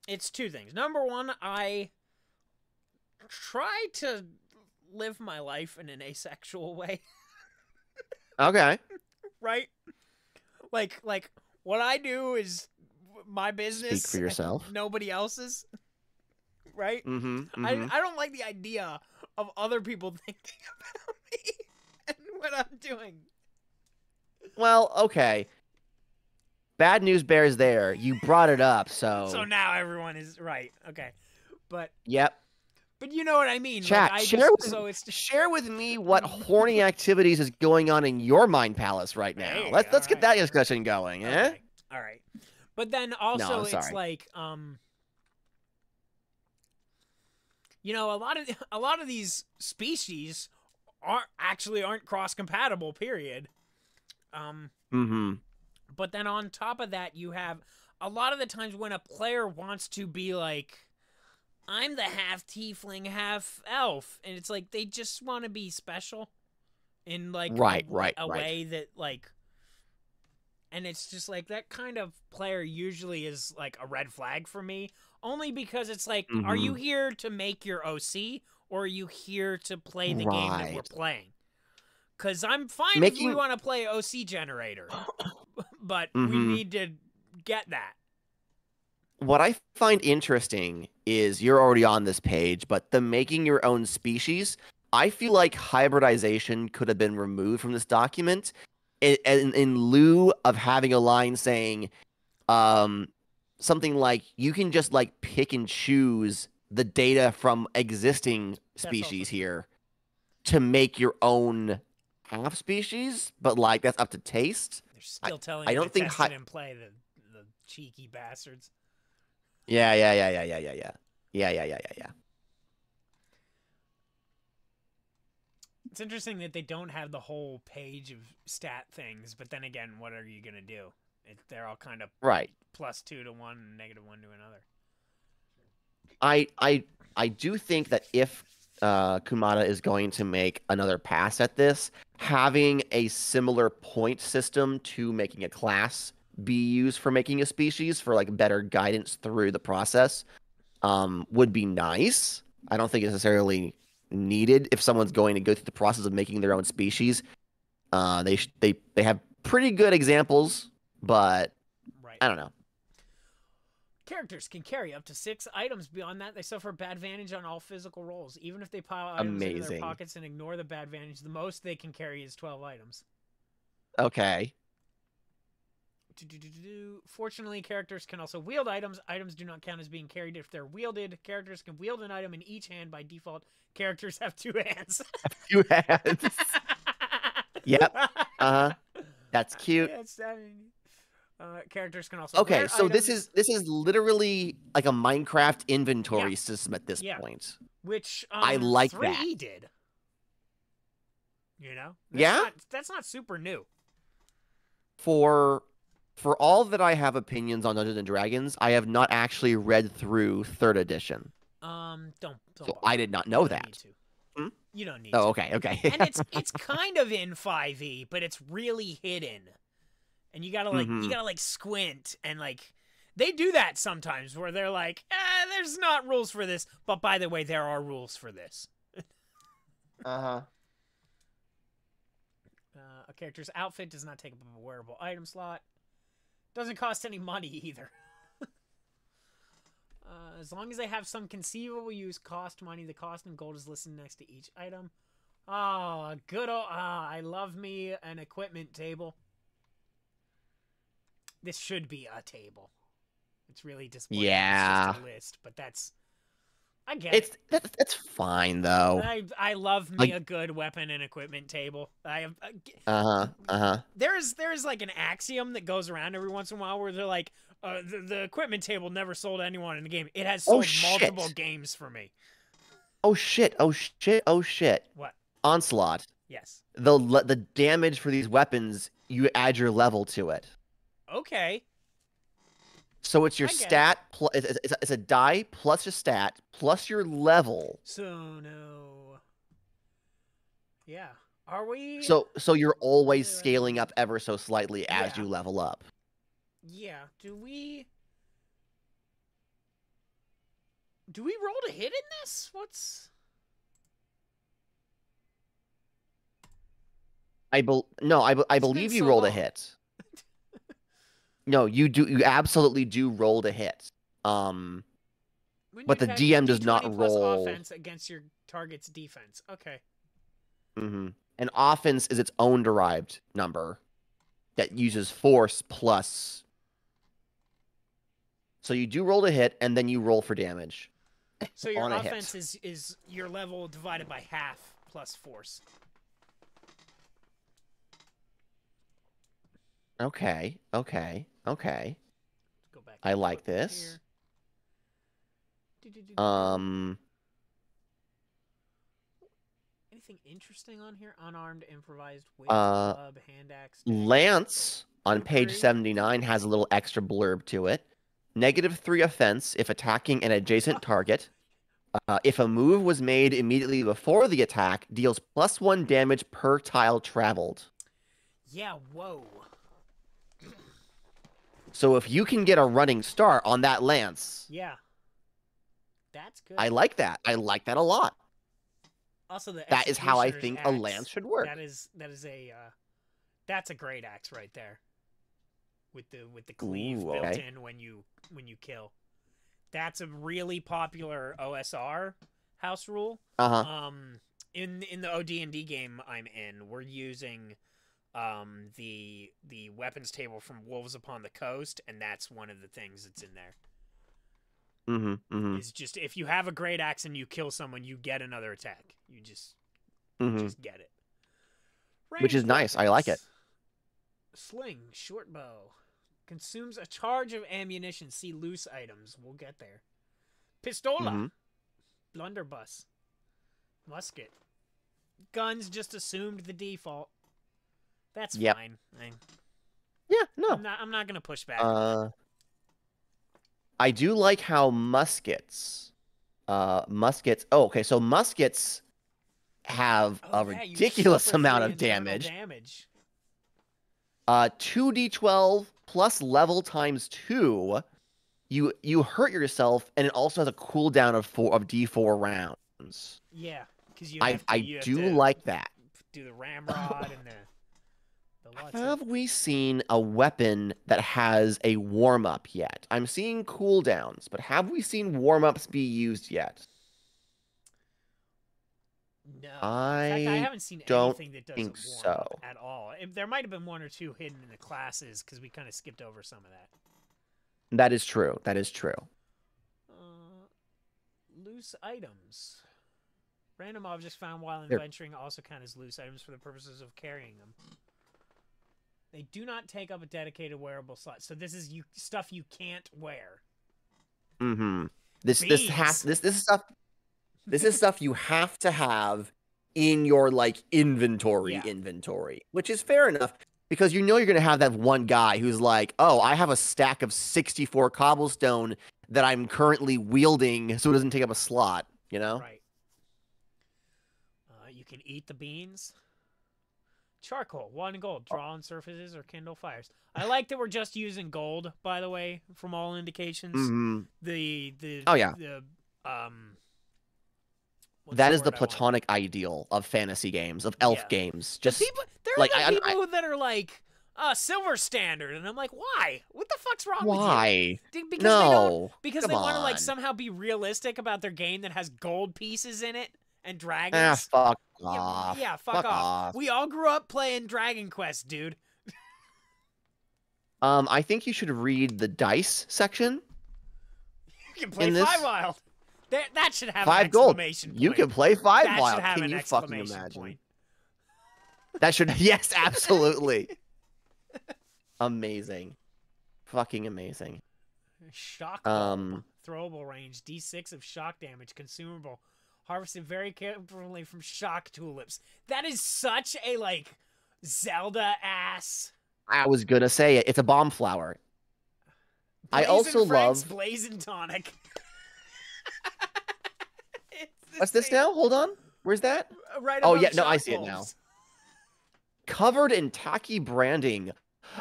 Speaker 1: It's two things. Number one, I try to live my life in an asexual way.
Speaker 2: Okay.
Speaker 1: Right? Like what I do is my business.
Speaker 2: Speak for yourself.
Speaker 1: Nobody else's. Right?
Speaker 2: I
Speaker 1: don't like the idea of other people thinking about me and what I'm doing.
Speaker 2: Well, okay. Bad news bears there. You brought it up, so...
Speaker 1: So now everyone is right. Okay. But...
Speaker 2: Yep.
Speaker 1: But you know what I mean.
Speaker 2: Chat,
Speaker 1: like,
Speaker 2: share with me what horny activities is going on in your mind palace right now.
Speaker 1: Hey,
Speaker 2: let's get that discussion going, eh?
Speaker 1: All right. But then also it's like, you know, a lot of these species aren't cross-compatible, period. But then on top of that, you have a lot of the times when a player wants to be like, I'm the half tiefling, half elf, and it's like they just want to be special in like a way that like, and it's just like that kind of player usually is like a red flag for me, only because it's like, are you here to make your OC, or are you here to play the game that we're playing? Because I'm fine if we want to play OC generator, but we need to get that.
Speaker 2: What I find interesting is you're already on this page, but the making your own species, I feel like hybridization could have been removed from this document in lieu of having a line saying something like you can just like pick and choose the data from existing species here to make your own half species, but like that's up to taste.
Speaker 1: They're still telling
Speaker 2: I
Speaker 1: you
Speaker 2: don't
Speaker 1: to
Speaker 2: think
Speaker 1: test it and play, the cheeky bastards.
Speaker 2: Yeah.
Speaker 1: It's interesting that they don't have the whole page of stat things, but then again, what are you gonna do? They're all kind of
Speaker 2: right.
Speaker 1: +2 to one and -1 to another.
Speaker 2: I do think that if Kumada is going to make another pass at this, having a similar point system to making a class be used for making a species for like better guidance through the process would be nice. I don't think it's necessarily needed if someone's going to go through the process of making their own species. They have pretty good examples, but
Speaker 1: right.
Speaker 2: I don't know.
Speaker 1: Characters can carry up to 6 items. Beyond that, they suffer bad advantage on all physical rolls. Even if they pile items into their pockets and ignore the bad advantage, the most they can carry is 12 items.
Speaker 2: Okay.
Speaker 1: Fortunately, characters can also wield items. Items do not count as being carried if they're wielded. Characters can wield an item in each hand by default. Characters have 2 hands.
Speaker 2: 2 hands. Yep. That's cute.
Speaker 1: Characters can also wear
Speaker 2: so
Speaker 1: items.
Speaker 2: this is literally like a Minecraft inventory system at this point.
Speaker 1: Which
Speaker 2: I like
Speaker 1: 3E
Speaker 2: that.
Speaker 1: did. You know? That's not super new.
Speaker 2: For all that I have opinions on Dungeons and Dragons, I have not actually read through 3rd edition.
Speaker 1: Don't
Speaker 2: so I did not know that.
Speaker 1: You don't need
Speaker 2: to.
Speaker 1: to.
Speaker 2: Okay.
Speaker 1: And it's kind of in 5e, but it's really hidden. And you gotta like squint and like they do that sometimes where they're like, there's not rules for this, but by the way, there are rules for this.
Speaker 2: Uh-huh.
Speaker 1: A character's outfit does not take up a wearable item slot. Doesn't cost any money either. As long as they have some conceivable use, cost money, the cost in gold is listed next to each item. Oh, good old... I love me an equipment table. This should be a table. It's really disappointing.
Speaker 2: Yeah.
Speaker 1: It's just a list, but that's... I get it.
Speaker 2: That's fine, though.
Speaker 1: I love me a good weapon and equipment table. I have... There's like an axiom that goes around every once in a while where they're like, the equipment table never sold anyone in the game. It has sold multiple games for me.
Speaker 2: Oh shit!
Speaker 1: What?
Speaker 2: Onslaught.
Speaker 1: Yes.
Speaker 2: The damage for these weapons, you add your level to it.
Speaker 1: Okay.
Speaker 2: So it's your stat plus it's a die plus your stat plus your level.
Speaker 1: So no. Yeah. Are we?
Speaker 2: So you're always scaling up ever so slightly as you level up.
Speaker 1: Yeah. Do we roll to hit in this? What's...
Speaker 2: I believe you roll to hit. No, you do. You absolutely do roll to hit. But the DM does not roll.
Speaker 1: Offense against your target's defense. Okay.
Speaker 2: And offense is its own derived number that uses force plus. So you do roll to hit, and then you roll for damage.
Speaker 1: So your offense is your level divided by half plus force.
Speaker 2: Okay.
Speaker 1: Go back
Speaker 2: I like this.
Speaker 1: Anything interesting on here? Unarmed, improvised, whip, club, hand axe.
Speaker 2: Lance on page 79 has a little extra blurb to it. -3 offense if attacking an adjacent target. If a move was made immediately before the attack, deals +1 damage per tile traveled.
Speaker 1: Yeah, whoa.
Speaker 2: So if you can get a running start on that lance,
Speaker 1: yeah, that's good.
Speaker 2: I like that. I like that a lot.
Speaker 1: Also,
Speaker 2: that is how I think a lance should work.
Speaker 1: That's a great axe right there. With the cleave built in when you kill. That's a really popular OSR house rule. In the OD&D game I'm in, we're using the weapons table from Wolves Upon the Coast, and that's one of the things that's in there. Is just if you have a great axe and you kill someone, you get another attack. You just get it.
Speaker 2: Which is nice. I like it.
Speaker 1: Sling, short bow. Consumes a charge of ammunition. See loose items. We'll get there. Pistola. Blunderbuss. Musket. Guns just assumed the default. That's fine.
Speaker 2: Yeah, no.
Speaker 1: I'm not gonna push back.
Speaker 2: I do like how muskets. Oh, okay. So muskets have a ridiculous amount of damage. 2d12 plus level times 2. You hurt yourself, and it also has a cooldown of d4 rounds.
Speaker 1: Yeah, because
Speaker 2: I do like that.
Speaker 1: Do the ramrod and the
Speaker 2: have we seen a weapon that has a warm-up yet? I'm seeing cooldowns, but have we seen warm-ups be used yet?
Speaker 1: No. In fact, I haven't seen anything that doesn't warm
Speaker 2: so.
Speaker 1: Up at all. There might have been one or two hidden in the classes because we kind of skipped over some of that.
Speaker 2: That is true. That is true.
Speaker 1: Loose items. Random objects found while adventuring also count as loose items for the purposes of carrying them. They do not take up a dedicated wearable slot. So this is stuff you can't wear.
Speaker 2: This is stuff you have to have in your inventory, which is fair enough because you're going to have that one guy who's like, "Oh, I have a stack of 64 cobblestone that I'm currently wielding so it doesn't take up a slot," you know?
Speaker 1: Right. You can eat the beans. Charcoal, 1 gold. Draw on surfaces or kindle fires. I like that we're just using gold, by the way, from all indications.
Speaker 2: That is the platonic ideal of fantasy games, of elf games. Just
Speaker 1: there are people that are like, silver standard, and I'm like, why? What the fuck's wrong with you?
Speaker 2: Why?
Speaker 1: Because they want to somehow be realistic about their game that has gold pieces in it. And dragons.
Speaker 2: Fuck off.
Speaker 1: Yeah, fuck off. We all grew up playing Dragon Quest, dude.
Speaker 2: I think you should read the dice section.
Speaker 1: You can play Fivewild. That should have
Speaker 2: 5
Speaker 1: an exclamation
Speaker 2: gold.
Speaker 1: point.
Speaker 2: You can play Fivewild.
Speaker 1: That should have
Speaker 2: can
Speaker 1: an
Speaker 2: you fucking imagine?
Speaker 1: Point.
Speaker 2: That should yes, absolutely. Amazing. Fucking amazing.
Speaker 1: Shock bulb. Throwable range. D6 of shock damage. Consumable. Harvested very carefully from shock tulips. That is such a, Zelda-ass...
Speaker 2: I was gonna say it. It's a bomb flower. I also love...
Speaker 1: Blazing Tonic.
Speaker 2: What's this now? Hold on. Where's that?
Speaker 1: Right
Speaker 2: oh, yeah. No, I see it now. Covered in tacky branding.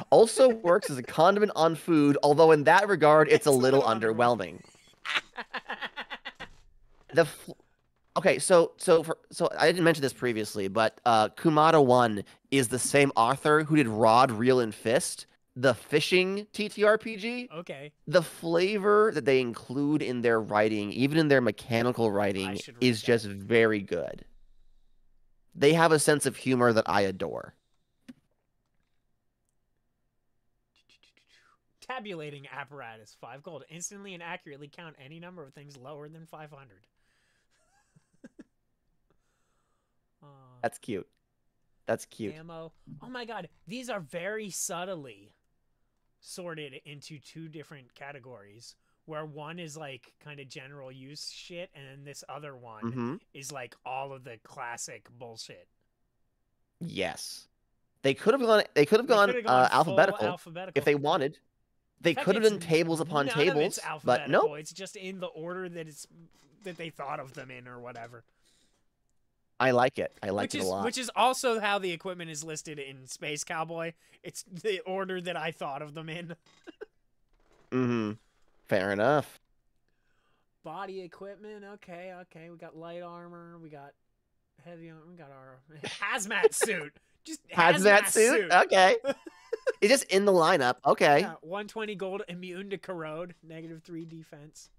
Speaker 2: Also works as a condiment on food, although in that regard, it's a little underwhelming. Okay, so I didn't mention this previously, but Kumada 1 is the same author who did Rod, Reel, and Fist, the fishing TTRPG.
Speaker 1: Okay.
Speaker 2: The flavor that they include in their writing, even in their mechanical writing, is just very good. They have a sense of humor that I adore.
Speaker 1: Tabulating apparatus, 5 gold. Instantly and accurately count any number of things lower than 500.
Speaker 2: That's cute. That's cute.
Speaker 1: Ammo. Oh my god, these are very subtly sorted into 2 different categories, where one is kind of general use shit, and then this other one is all of the classic bullshit.
Speaker 2: Yes, they could have gone. They could have gone alphabetical if they wanted. They could have done tables upon tables, but no.
Speaker 1: It's just in the order that they thought of them in, or whatever.
Speaker 2: I like it. I like it a lot.
Speaker 1: Which is also how the equipment is listed in Space Cowboy. It's the order that I thought of them in.
Speaker 2: Fair enough.
Speaker 1: Body equipment. Okay. We got light armor. We got heavy armor. We got our hazmat suit. Just hazmat suit.
Speaker 2: Okay. It's just in the lineup. Okay.
Speaker 1: Yeah, 120 gold, immune to corrode, -3 defense.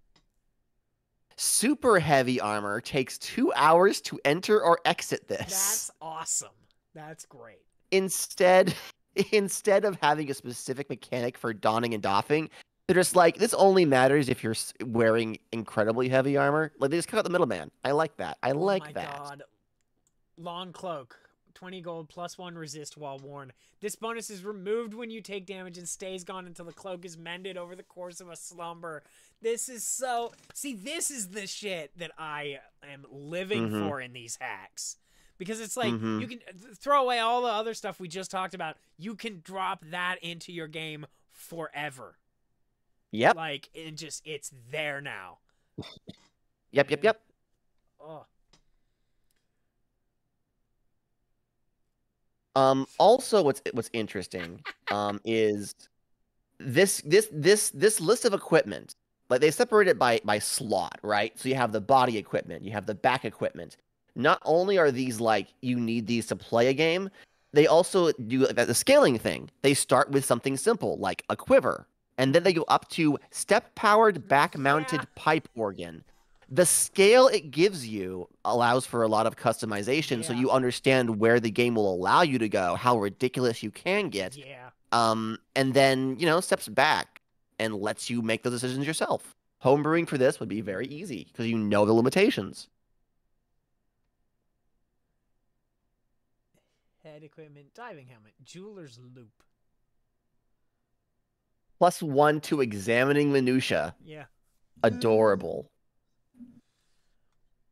Speaker 2: Super heavy armor takes 2 hours to enter or exit this.
Speaker 1: That's awesome. That's great.
Speaker 2: instead instead of having a specific mechanic for donning and doffing, they're just like, this only matters if you're wearing incredibly heavy armor. Like, they just cut out the middleman. I like that. I like that.
Speaker 1: Oh my god. Long cloak. 20 gold plus 1 resist while worn. This bonus is removed when you take damage and stays gone until the cloak is mended over the course of a slumber. This is so... See, this is the shit that I am living for in these hacks. Because it's like, you can throw away all the other stuff we just talked about. You can drop that into your game forever.
Speaker 2: Yep.
Speaker 1: Like, it's there now.
Speaker 2: Yep.
Speaker 1: Oh.
Speaker 2: Also, what's interesting, is this list of equipment. Like, they separate it by slot, right? So you have the body equipment, you have the back equipment. Not only are these like, you need these to play a game, they also do the scaling thing. They start with something simple like a quiver, and then they go up to step-powered back-mounted pipe organ. The scale it gives you allows for a lot of customization, so you understand where the game will allow you to go, how ridiculous you can get. And then, steps back and lets you make those decisions yourself. Homebrewing for this would be very easy because you know the limitations.
Speaker 1: Head equipment, diving helmet, jeweler's loop.
Speaker 2: +1 to examining minutia.
Speaker 1: Yeah.
Speaker 2: Adorable.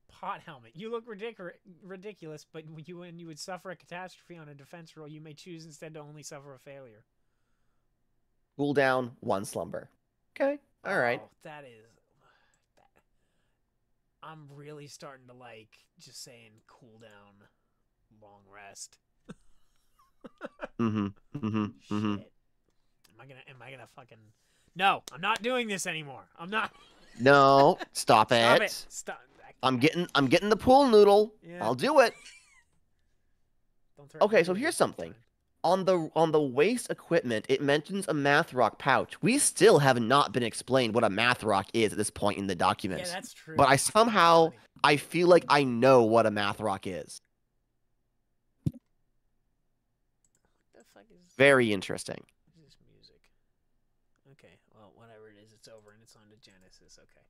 Speaker 1: Pot helmet. You look ridiculous, but when you would suffer a catastrophe on a defense roll, you may choose instead to only suffer a failure.
Speaker 2: Cooldown, 1 slumber. Okay. All right.
Speaker 1: Oh, that is... I'm really starting to like just saying cooldown, long rest. Shit. Am I gonna fucking... No, I'm not doing this anymore. I'm not.
Speaker 2: No, stop it.
Speaker 1: Stop.
Speaker 2: I'm getting the pool noodle. Yeah. I'll do it. Okay, so here's something. On the waste equipment, it mentions a math rock pouch. We still have not been explained what a math rock is at this point in the document.
Speaker 1: Yeah, that's true.
Speaker 2: But I feel like I know what a math rock is.
Speaker 1: What the fuck is...
Speaker 2: Very interesting.
Speaker 1: What is this music? Okay, well, whatever it is, it's over and it's on to Genesis. Okay.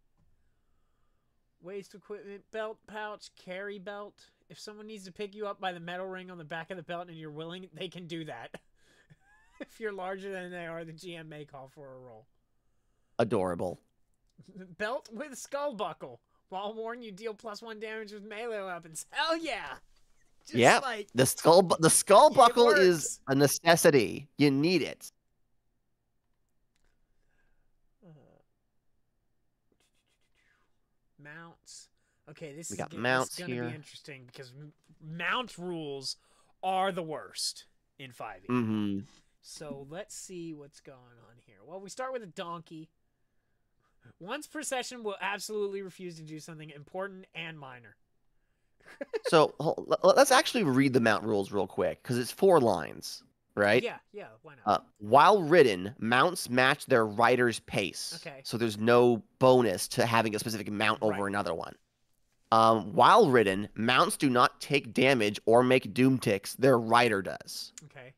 Speaker 1: Waste equipment, belt pouch, carry belt. If someone needs to pick you up by the metal ring on the back of the belt and you're willing, they can do that. If you're larger than they are, the GM may call for a roll.
Speaker 2: Adorable.
Speaker 1: Belt with skull buckle. While worn, you deal +1 damage with melee weapons. Hell yeah!
Speaker 2: Yeah, like, the skull buckle is a necessity. You need it.
Speaker 1: Mounts. Okay, this
Speaker 2: is
Speaker 1: going to be interesting because mount rules are the worst in 5e. So let's see what's going on here. Well, we start with a donkey. Once per session, will absolutely refuse to do something important and minor.
Speaker 2: So let's actually read the mount rules real quick because it's 4 lines, right?
Speaker 1: Yeah, why not?
Speaker 2: While ridden, mounts match their rider's pace.
Speaker 1: Okay.
Speaker 2: So there's no bonus to having a specific mount over another one. While ridden, mounts do not take damage or make doom ticks. Their rider does.
Speaker 1: Okay.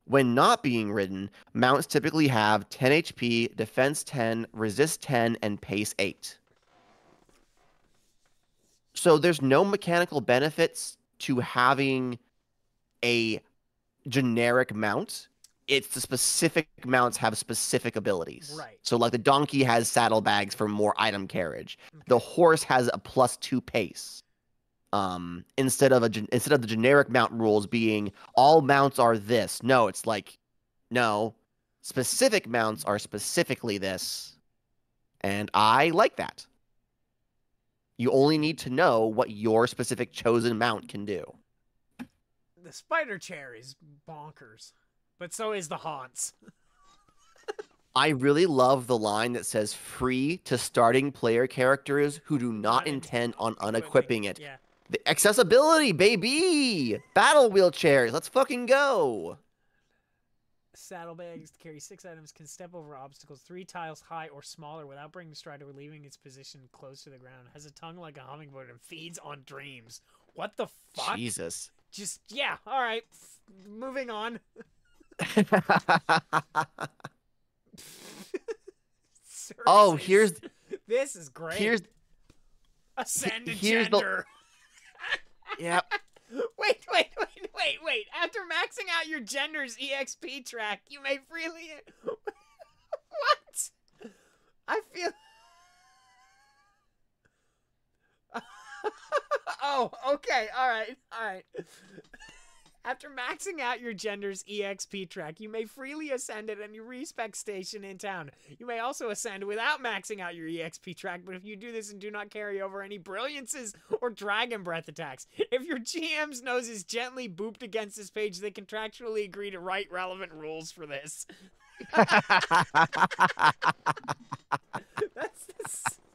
Speaker 2: When not being ridden, mounts typically have 10 HP, defense 10, resist 10, and pace 8. So there's no mechanical benefits to having a generic mount. It's the specific mounts have specific abilities.
Speaker 1: Right.
Speaker 2: So like the donkey has saddlebags for more item carriage. Okay. The horse has a +2 pace. Instead of the generic mount rules being all mounts are this. No, it's like, no, specific mounts are specifically this. And I like that. You only need to know what your specific chosen mount can do.
Speaker 1: The spider chair is bonkers, but so is the haunts.
Speaker 2: I really love the line that says free to starting player characters who do not intend on unequipping it.
Speaker 1: Yeah.
Speaker 2: The accessibility, baby! Battle wheelchairs, let's fucking go!
Speaker 1: Saddlebags carry 6 items, can step over obstacles 3 tiles high or smaller without bringing the strider or leaving its position close to the ground. Has a tongue like a hummingbird and feeds on dreams. What the fuck?
Speaker 2: Jesus.
Speaker 1: Just, yeah, all right. Moving on.
Speaker 2: Oh, here's...
Speaker 1: This is great.
Speaker 2: Here's...
Speaker 1: Ascend to
Speaker 2: here's
Speaker 1: gender.
Speaker 2: Yep.
Speaker 1: Wait. After maxing out your gender's EXP track, you may freely... What? I feel... Oh, okay. All right. After maxing out your gender's EXP track, you may freely ascend at any respec station in town. You may also ascend without maxing out your EXP track, but if you do this and do not carry over any brilliances or dragon breath attacks, if your GM's nose is gently booped against this page, they contractually agree to write relevant rules for this. That's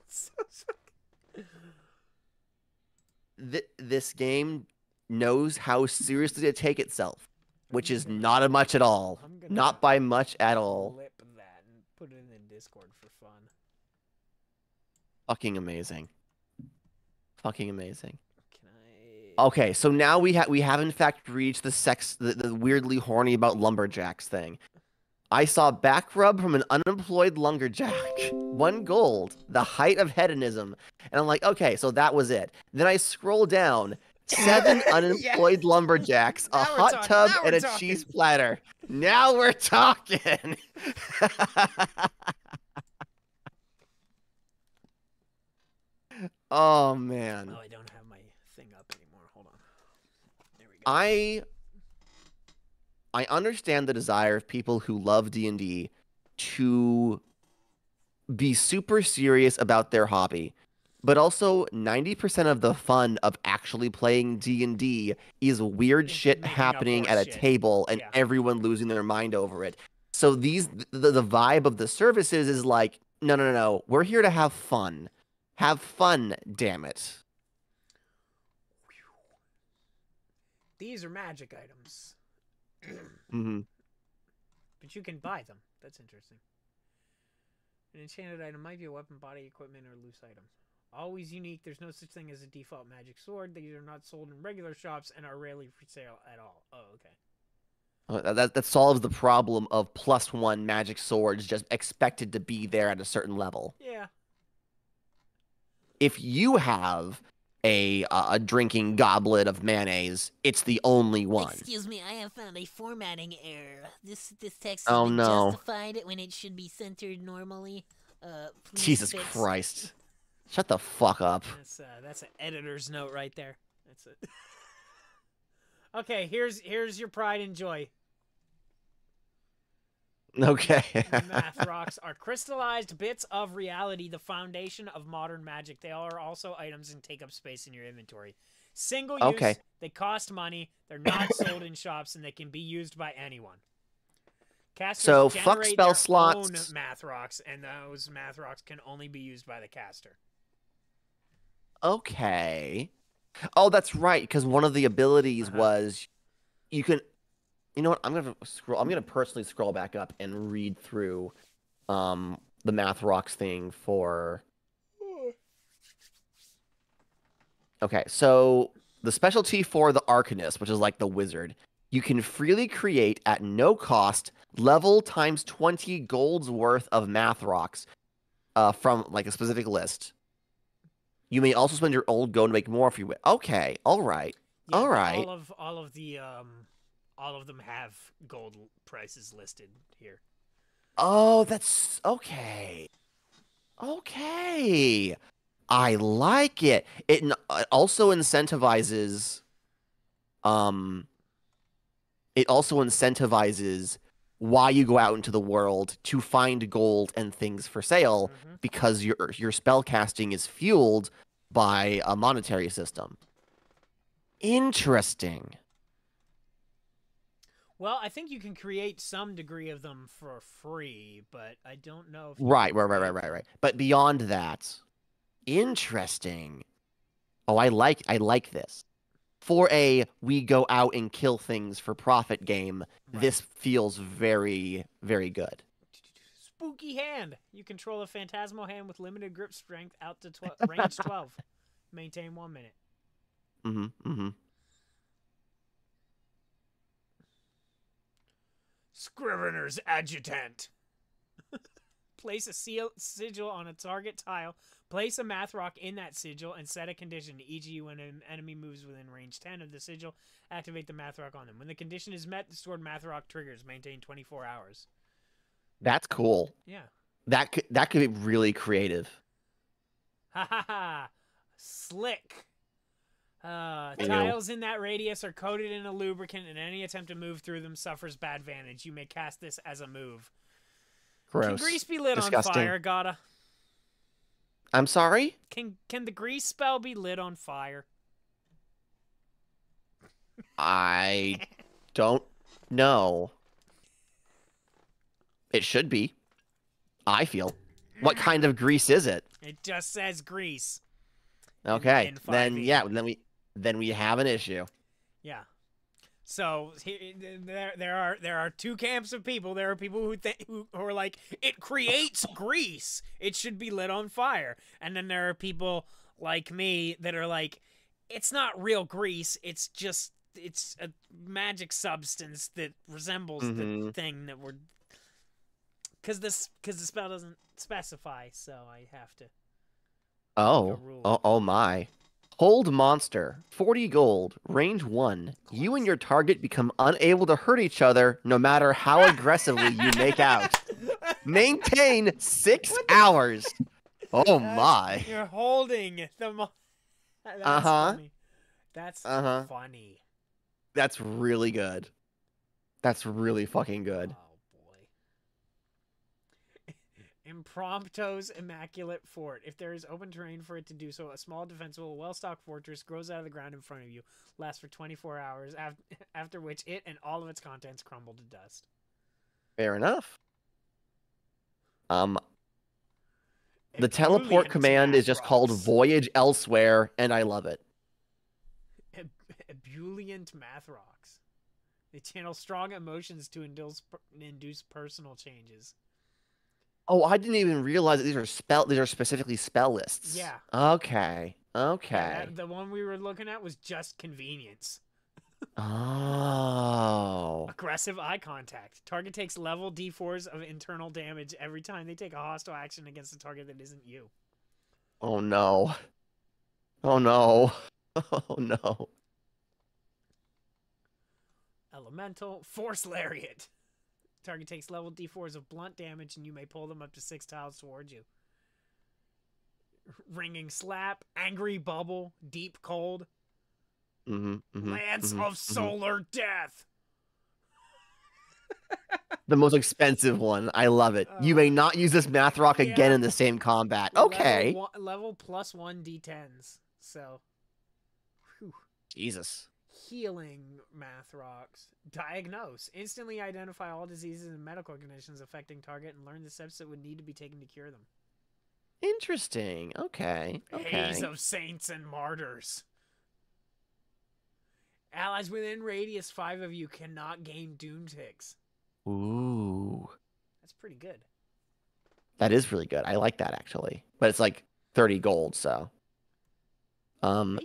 Speaker 1: so...
Speaker 2: This game knows how seriously to take itself, which is not much at all. Not by much at all.
Speaker 1: Clip that and put it in the Discord for fun.
Speaker 2: Fucking amazing. Fucking amazing.
Speaker 1: Can I...
Speaker 2: Okay, so now we have in fact reached the weirdly horny about lumberjacks thing. I saw back rub from an unemployed lumberjack. 1 gold. The height of hedonism. And I'm like, okay, so that was it. Then I scroll down. 7 unemployed lumberjacks, a hot tub, and a cheese platter. Now we're talking. Oh, man.
Speaker 1: Oh, I don't have my thing up anymore. Hold on. There we go.
Speaker 2: I understand the desire of people who love D&D to be super serious about their hobby. But also, 90% of the fun of actually playing D&D is weird shit happening at a table and everyone losing their mind over it. So the vibe of the services is like, no. We're here to have fun. Have fun, damn it.
Speaker 1: These are magic items.
Speaker 2: Mm-hmm.
Speaker 1: But you can buy them. That's interesting. An enchanted item might be a weapon, body, equipment, or loose item. Always unique. There's no such thing as a default magic sword. These are not sold in regular shops and are rarely for sale at all. Oh, okay.
Speaker 2: That solves the problem of +1 magic swords just expected to be there at a certain level.
Speaker 1: Yeah.
Speaker 2: If you have a drinking goblet of mayonnaise, it's the only one.
Speaker 3: Excuse me, I have found a formatting error. This text has been justified when it should be centered normally.
Speaker 2: Jesus Christ. Shut the fuck up.
Speaker 1: That's an editor's note right there. That's it. Okay, here's your pride and joy.
Speaker 2: Okay.
Speaker 1: Math rocks are crystallized bits of reality, the foundation of modern magic. They are also items and take up space in your inventory. Single use, they cost money, they're not sold in shops, and they can be used by anyone. Casters
Speaker 2: fuck spell slots.
Speaker 1: Own math rocks, and those math rocks can only be used by the caster.
Speaker 2: Okay. Oh, that's right, because one of the abilities was you can... You know what? I'm gonna personally scroll back up and read through the math rocks thing for... Okay, so the specialty for the Arcanist, which is like the wizard, you can freely create at no cost level times 20 gold's worth of math rocks from like a specific list. You may also spend your old gold to make more if you wish. Okay, all right,
Speaker 1: yeah,
Speaker 2: all right.
Speaker 1: All of them have gold prices listed here.
Speaker 2: Oh, that's okay. Okay. I like it. It also incentivizes why you go out into the world to find gold and things for sale because your spell casting is fueled by a monetary system. Interesting.
Speaker 1: Well, I think you can create some degree of them for free, but I don't know if
Speaker 2: Right. But beyond that, interesting. Oh, I like this. For a we go out and kill things for profit game, this feels very, very good.
Speaker 1: Spooky hand. You control a phantasmal hand with limited grip strength out to range 12. Maintain 1 minute. Scrivener's Adjutant. Place a sigil on a target tile. Place a math rock in that sigil and set a condition, e.g. when an enemy moves within range 10 of the sigil, activate the math rock on them. When the condition is met, the stored math rock triggers. Maintain 24 hours.
Speaker 2: That's cool.
Speaker 1: Yeah.
Speaker 2: That could be really creative.
Speaker 1: Ha ha ha. Slick. Tiles in that radius are coated in a lubricant, and any attempt to move through them suffers bad advantage. You may cast this as a move.
Speaker 2: Gross.
Speaker 1: Can grease be lit
Speaker 2: Disgusting.
Speaker 1: on fire, Gadda?
Speaker 2: I'm sorry?
Speaker 1: Can the grease spell be lit on fire?
Speaker 2: I don't know. It should be. I feel. What kind of grease is it?
Speaker 1: It just says grease.
Speaker 2: Okay.
Speaker 1: In
Speaker 2: Then
Speaker 1: 5e.
Speaker 2: yeah, then we have an issue.
Speaker 1: Yeah. So there are two camps of people. There are people who are like, it creates grease, it should be lit on fire. And then there are people like me that are like, it's not real grease, it's a magic substance that resembles the thing that we're, because the spell doesn't specify, so I have to.
Speaker 2: Oh my. Hold monster, 40 gold, range 1. You and your target become unable to hurt each other no matter how aggressively you make out. Maintain 6 hours. Oh my.
Speaker 1: You're holding the That's funny. That's funny.
Speaker 2: That's really good. That's really fucking good.
Speaker 1: Impromptu's Immaculate Fort. If there is open terrain for it to do so, a small defensible, well-stocked fortress grows out of the ground in front of you, lasts for 24 hours, after which it and all of its contents crumble to dust.
Speaker 2: Fair enough. The teleport command is just called Voyage Elsewhere, and I love it.
Speaker 1: Ebullient math rocks. They channel strong emotions to induce personal changes.
Speaker 2: Oh, I didn't even realize that these are specifically spell lists.
Speaker 1: Yeah.
Speaker 2: Okay.
Speaker 1: Yeah, the one we were looking at was just convenience.
Speaker 2: Oh.
Speaker 1: Aggressive eye contact. Target takes level D4s of internal damage every time they take a hostile action against a target that isn't you.
Speaker 2: Oh no. Oh no. Oh no.
Speaker 1: Elemental Force Lariat. Target takes level D4s of blunt damage, and you may pull them up to 6 tiles towards you. Ringing Slap, Angry Bubble, Deep Cold, Lance of Solar Death.
Speaker 2: The most expensive one. I love it. You may not use this math rock again in the same combat. Okay.
Speaker 1: Level +1 D10s. So. Whew.
Speaker 2: Jesus.
Speaker 1: Healing math rocks. Diagnose. Instantly identify all diseases and medical conditions affecting target and learn the steps that would need to be taken to cure them.
Speaker 2: Interesting. Okay.
Speaker 1: Haze of Saints and Martyrs. Allies within radius 5 of you cannot gain Doom ticks.
Speaker 2: Ooh.
Speaker 1: That's pretty good.
Speaker 2: That is really good. I like that, actually. But it's like 30 gold, so.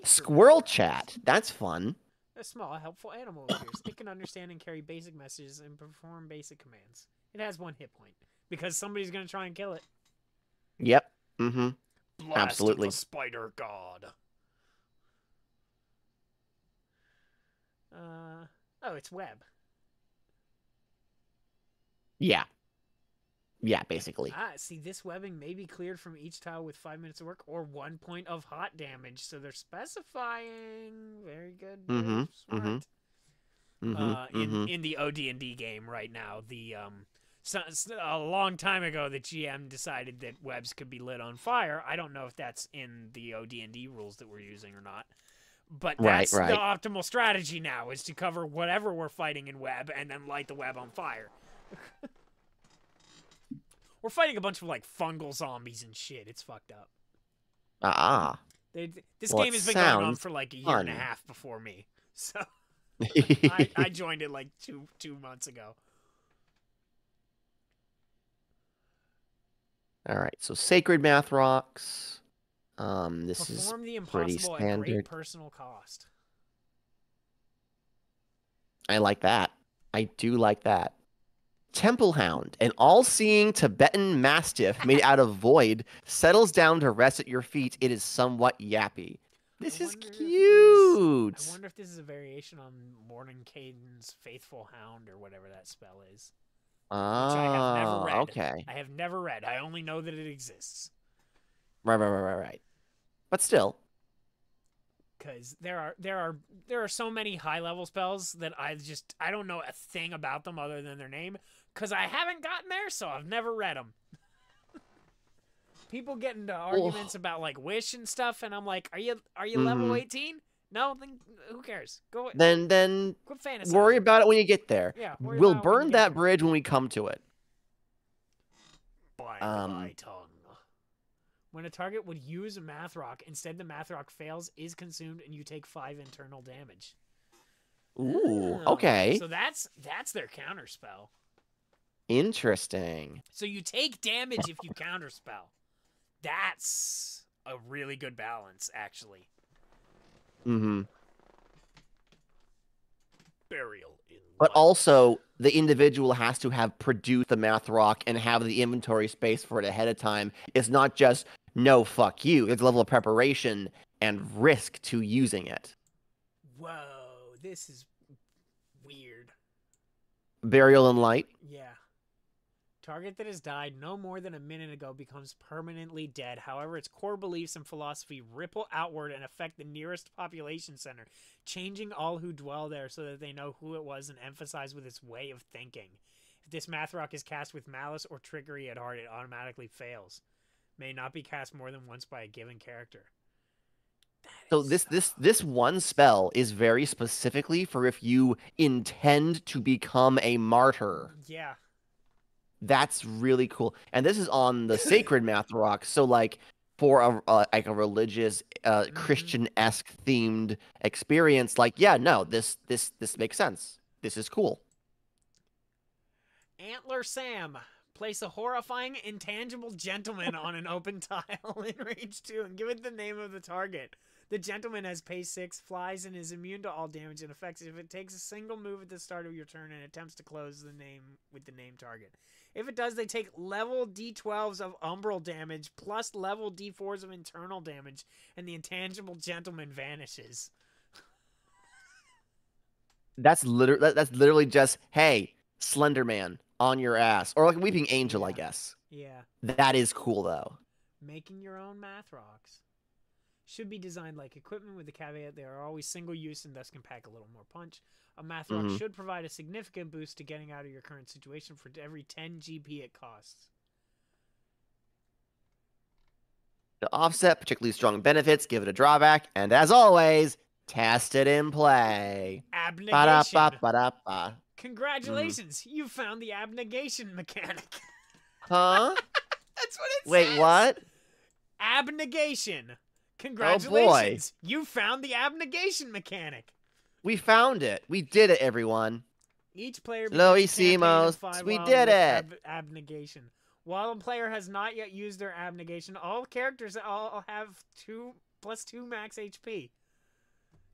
Speaker 2: Squirrel chat. That's fun.
Speaker 1: A small, helpful animal appears. It can understand and carry basic messages and perform basic commands. It has 1 hit point because somebody's going to try and kill it.
Speaker 2: Yep.
Speaker 1: Blast
Speaker 2: Absolutely.
Speaker 1: of the Spider God. Oh, it's web.
Speaker 2: Yeah. Yeah, basically.
Speaker 1: See, this webbing may be cleared from each tile with 5 minutes of work or 1 point of hot damage. So they're specifying. Very good. Smart. In the OD&D game right now, a long time ago, the GM decided that webs could be lit on fire. I don't know if that's in the OD&D rules that we're using or not. But that's the optimal strategy now, is to cover whatever we're fighting in web and then light the web on fire. We're fighting a bunch of, like, fungal zombies and shit. It's fucked up. This game has been going on for, like, a year and a half before me. So, I joined it, like, two months ago.
Speaker 2: All right, so Sacred Math Rocks. This
Speaker 1: Perform the
Speaker 2: is pretty
Speaker 1: impossible at
Speaker 2: standard.
Speaker 1: great personal cost.
Speaker 2: I like that. I do like that. Temple Hound, an all-seeing Tibetan Mastiff made out of void, settles down to rest at your feet. It is somewhat yappy. This is cute.
Speaker 1: I wonder if this is a variation on Mordenkainen's Faithful Hound or whatever that spell is. Which I have never read.
Speaker 2: Okay.
Speaker 1: I have never read. I only know that it exists.
Speaker 2: Right. But still.
Speaker 1: Because there are so many high-level spells that I don't know a thing about them other than their name. Because I haven't gotten there, so I've never read them. People get into arguments about like Wish and stuff, and I'm like, are you level 18? No, then who cares? Go.
Speaker 2: Then
Speaker 1: quit fantasizing.
Speaker 2: Worry about it when you get there.
Speaker 1: Yeah,
Speaker 2: we'll burn that bridge when we come to it.
Speaker 1: By my tongue. When a target would use a math rock, instead the math rock fails, is consumed, and you take 5 internal damage.
Speaker 2: Ooh, okay.
Speaker 1: So that's their counter spell.
Speaker 2: Interesting.
Speaker 1: So you take damage if you counter spell. That's a really good balance, actually.
Speaker 2: Mm-hmm.
Speaker 1: Burial in
Speaker 2: But also, the individual has to have produced the math rock and have the inventory space for it ahead of time. It's not just, no, fuck you. There's a level of preparation and risk to using it.
Speaker 1: Whoa, this is weird.
Speaker 2: Burial in Light?
Speaker 1: Yeah. Target that has died no more than a minute ago becomes permanently dead. However, its core beliefs and philosophy ripple outward and affect the nearest population center, changing all who dwell there so that they know who it was and emphasize with its way of thinking. If this math rock is cast with malice or trickery at heart, it automatically fails. May not be cast more than once by a given character.
Speaker 2: So this one spell is very specifically for if you intend to become a martyr.
Speaker 1: Yeah.
Speaker 2: That's really cool. And this is on the sacred math rock. So like for a religious Christian-esque themed experience, like, yeah, no, this makes sense. This is cool.
Speaker 1: Antler Sam. Place a horrifying intangible gentleman on an open tile in range 2 and give it the name of the target. The gentleman has pace 6, flies, and is immune to all damage and effects if it takes a single move at the start of your turn and attempts to close the name with the name target. If it does, they take level D12s of umbral damage plus level D4s of internal damage, and the intangible gentleman vanishes.
Speaker 2: That's literally just, hey, Slender Man on your ass, or like a Weeping Angel, I guess.
Speaker 1: Yeah.
Speaker 2: That is cool though.
Speaker 1: Making your own math rocks. Should be designed like equipment with the caveat they are always single use and thus can pack a little more punch. A math rock should provide a significant boost to getting out of your current situation for every 10 GP it costs.
Speaker 2: To offset particularly strong benefits, give it a drawback, and as always, test it in play.
Speaker 1: Abnegation.
Speaker 2: Ba-da-ba-ba-da-ba.
Speaker 1: Congratulations, you found the abnegation mechanic.
Speaker 2: Huh?
Speaker 1: That's what it says.
Speaker 2: Wait, what?
Speaker 1: Abnegation. Congratulations, you found the abnegation mechanic.
Speaker 2: We found it. We did it, everyone.
Speaker 1: Each player
Speaker 2: Loisimos, we did it.
Speaker 1: Abnegation. While a player has not yet used their abnegation, all characters all have 2+2 max HP.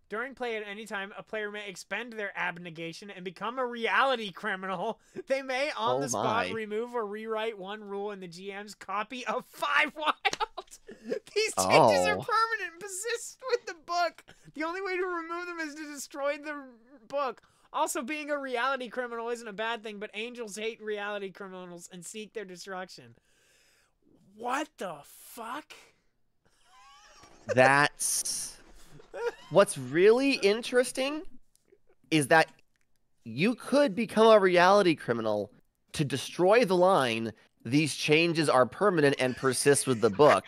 Speaker 1: During play at any time, a player may expend their abnegation and become a reality criminal. They may, on the spot, remove or rewrite one rule in the GM's copy of Fivewild. These changes are permanent and persist with the book. The only way to remove them is to destroy the book. Also, being a reality criminal isn't a bad thing, but angels hate reality criminals and seek their destruction. What the fuck?
Speaker 2: That's... What's really interesting is that you could become a reality criminal to destroy the line, these changes are permanent and persist with the book,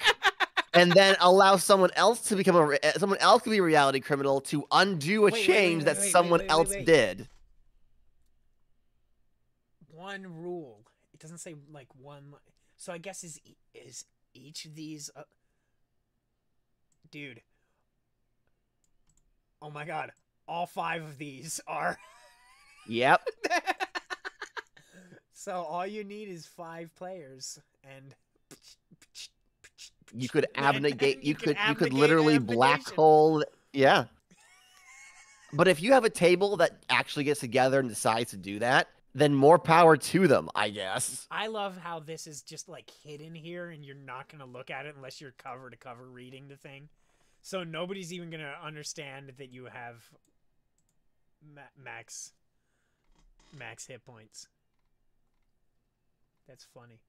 Speaker 2: and then allow someone else to become someone else to be a reality criminal to undo a change that someone else did.
Speaker 1: One rule. It doesn't say like one. So I guess is each of these dude. Oh my god. All 5 of these are
Speaker 2: Yep.
Speaker 1: So all you need is 5 players and
Speaker 2: you could abnegate, you could literally black hole, yeah. But if you have a table that actually gets together and decides to do that, then more power to them, I guess.
Speaker 1: I love how this is just like hidden here, and you're not gonna look at it unless you're cover to cover reading the thing. So nobody's even gonna understand that you have max hit points. That's funny.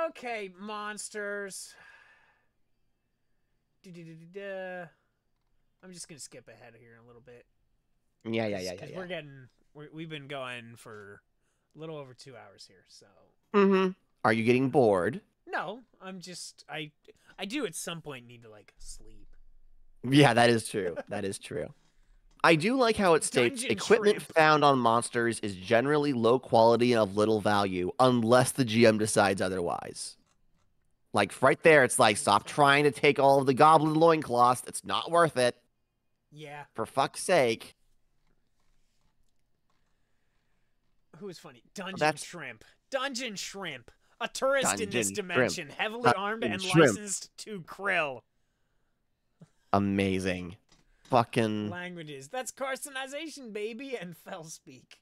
Speaker 1: Okay, monsters. I'm just gonna skip ahead here a little bit.
Speaker 2: Yeah.
Speaker 1: Because we've been going for a little over 2 hours here, so.
Speaker 2: Are you getting bored?
Speaker 1: No, I'm just I do at some point need to like sleep.
Speaker 2: Yeah, that is true. That is true. I do like how it states equipment found on monsters is generally low quality and of little value unless the GM decides otherwise. Like right there, it's like, stop trying to take all of the goblin loincloths. It's not worth it.
Speaker 1: Yeah.
Speaker 2: For fuck's sake.
Speaker 1: Who's funny? Dungeon Shrimp. Dungeon Shrimp. A tourist in this dimension, heavily armed and licensed to krill.
Speaker 2: Amazing. Fucking
Speaker 1: languages. That's carcinization, baby, and fell speak.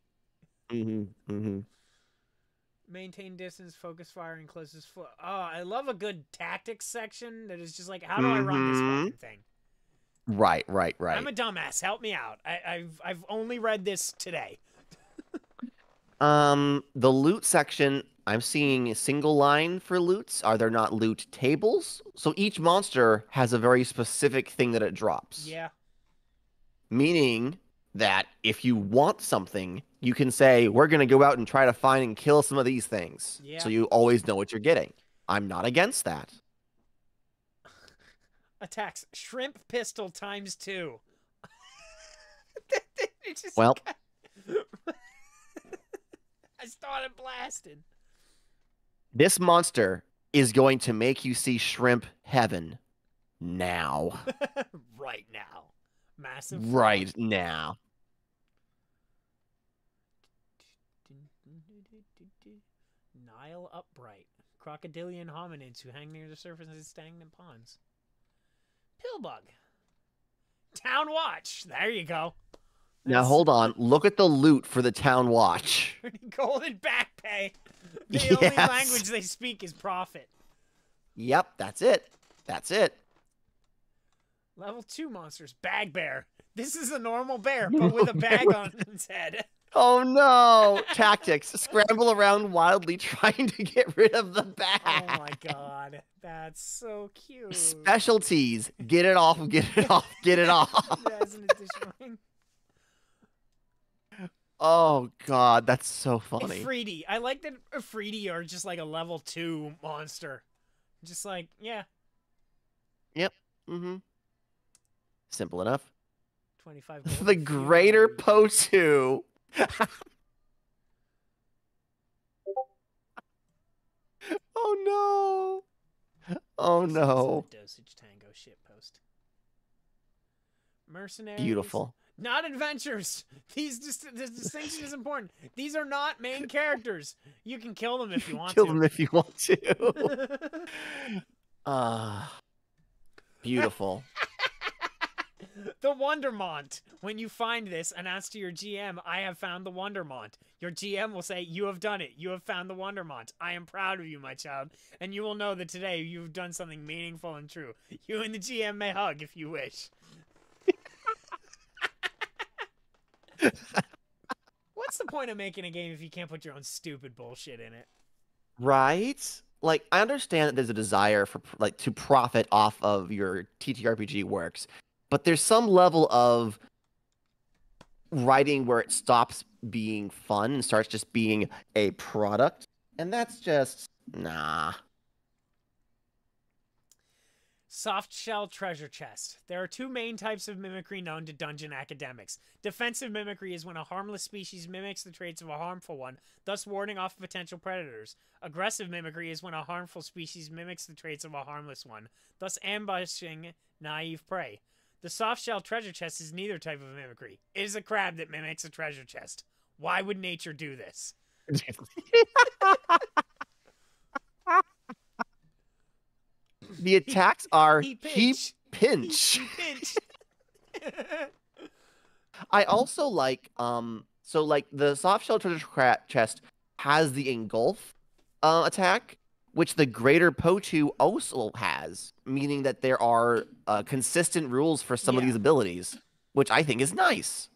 Speaker 1: Maintain distance, focus fire, and closest foot. Oh, I love a good tactics section that is just like, how do I run this fucking thing?
Speaker 2: Right.
Speaker 1: I'm a dumbass. Help me out. I've only read this today.
Speaker 2: The loot section, I'm seeing a single line for loots. Are there not loot tables? So each monster has a very specific thing that it drops.
Speaker 1: Yeah.
Speaker 2: Meaning that if you want something, you can say, we're going to go out and try to find and kill some of these things.
Speaker 1: Yeah.
Speaker 2: So you always know what you're getting. I'm not against that.
Speaker 1: Attacks. Shrimp pistol ×2.
Speaker 2: Well.
Speaker 1: I started blasting.
Speaker 2: This monster is going to make you see shrimp heaven now.
Speaker 1: Right now. Massive.
Speaker 2: Right now.
Speaker 1: Nile upright. Crocodilian hominids who hang near the surface of stagnant ponds. Pillbug. Town watch. There you go.
Speaker 2: Now hold on. Look at the loot for the town watch.
Speaker 1: Golden back pay. The only language they speak is profit.
Speaker 2: Yep, that's it. That's it.
Speaker 1: Level 2 monsters. Bag bear. This is a normal bear, but with a bag on its head.
Speaker 2: Oh no! Tactics. Scramble around wildly trying to get rid of the bag.
Speaker 1: Oh my god. That's so cute.
Speaker 2: Specialties. Get it off, get it off, get it off.
Speaker 1: That's an additional thing.
Speaker 2: Oh god, that's so funny.
Speaker 1: Ifriti. I like that Ifriti are just like a level 2 monster. Just like, yeah.
Speaker 2: Yep. Simple enough.
Speaker 1: 25
Speaker 2: The Greater Potu. Oh no. Oh no.
Speaker 1: Dosage Tango shitpost. Mercenaries.
Speaker 2: Beautiful.
Speaker 1: Not adventures. This distinction is important. These are not main characters. You can kill them if you want to.
Speaker 2: Kill them if you want to. Beautiful.
Speaker 1: The Wondermont. When you find this, announce to your GM, I have found the Wondermont. Your GM will say, you have done it. You have found the Wondermont. I am proud of you, my child. And you will know that today you've done something meaningful and true. You and the GM may hug if you wish. What's the point of making a game if you can't put your own stupid bullshit in it?
Speaker 2: Right? Like, I understand that there's a desire for like to profit off of your TTRPG works, but there's some level of writing where it stops being fun and starts just being a product, and that's just nah.
Speaker 1: Soft shell treasure chest. There are two main types of mimicry known to dungeon academics. Defensive mimicry is when a harmless species mimics the traits of a harmful one, thus warding off potential predators. Aggressive mimicry is when a harmful species mimics the traits of a harmless one, thus ambushing naive prey. The soft shell treasure chest is neither type of mimicry. It is a crab that mimics a treasure chest. Why would nature do this?
Speaker 2: The attacks are
Speaker 1: He pinch.
Speaker 2: I also like So like the soft shell treasure chest has the engulf attack, which the greater Potu also has, meaning that there are consistent rules for some of these abilities, which I think is nice.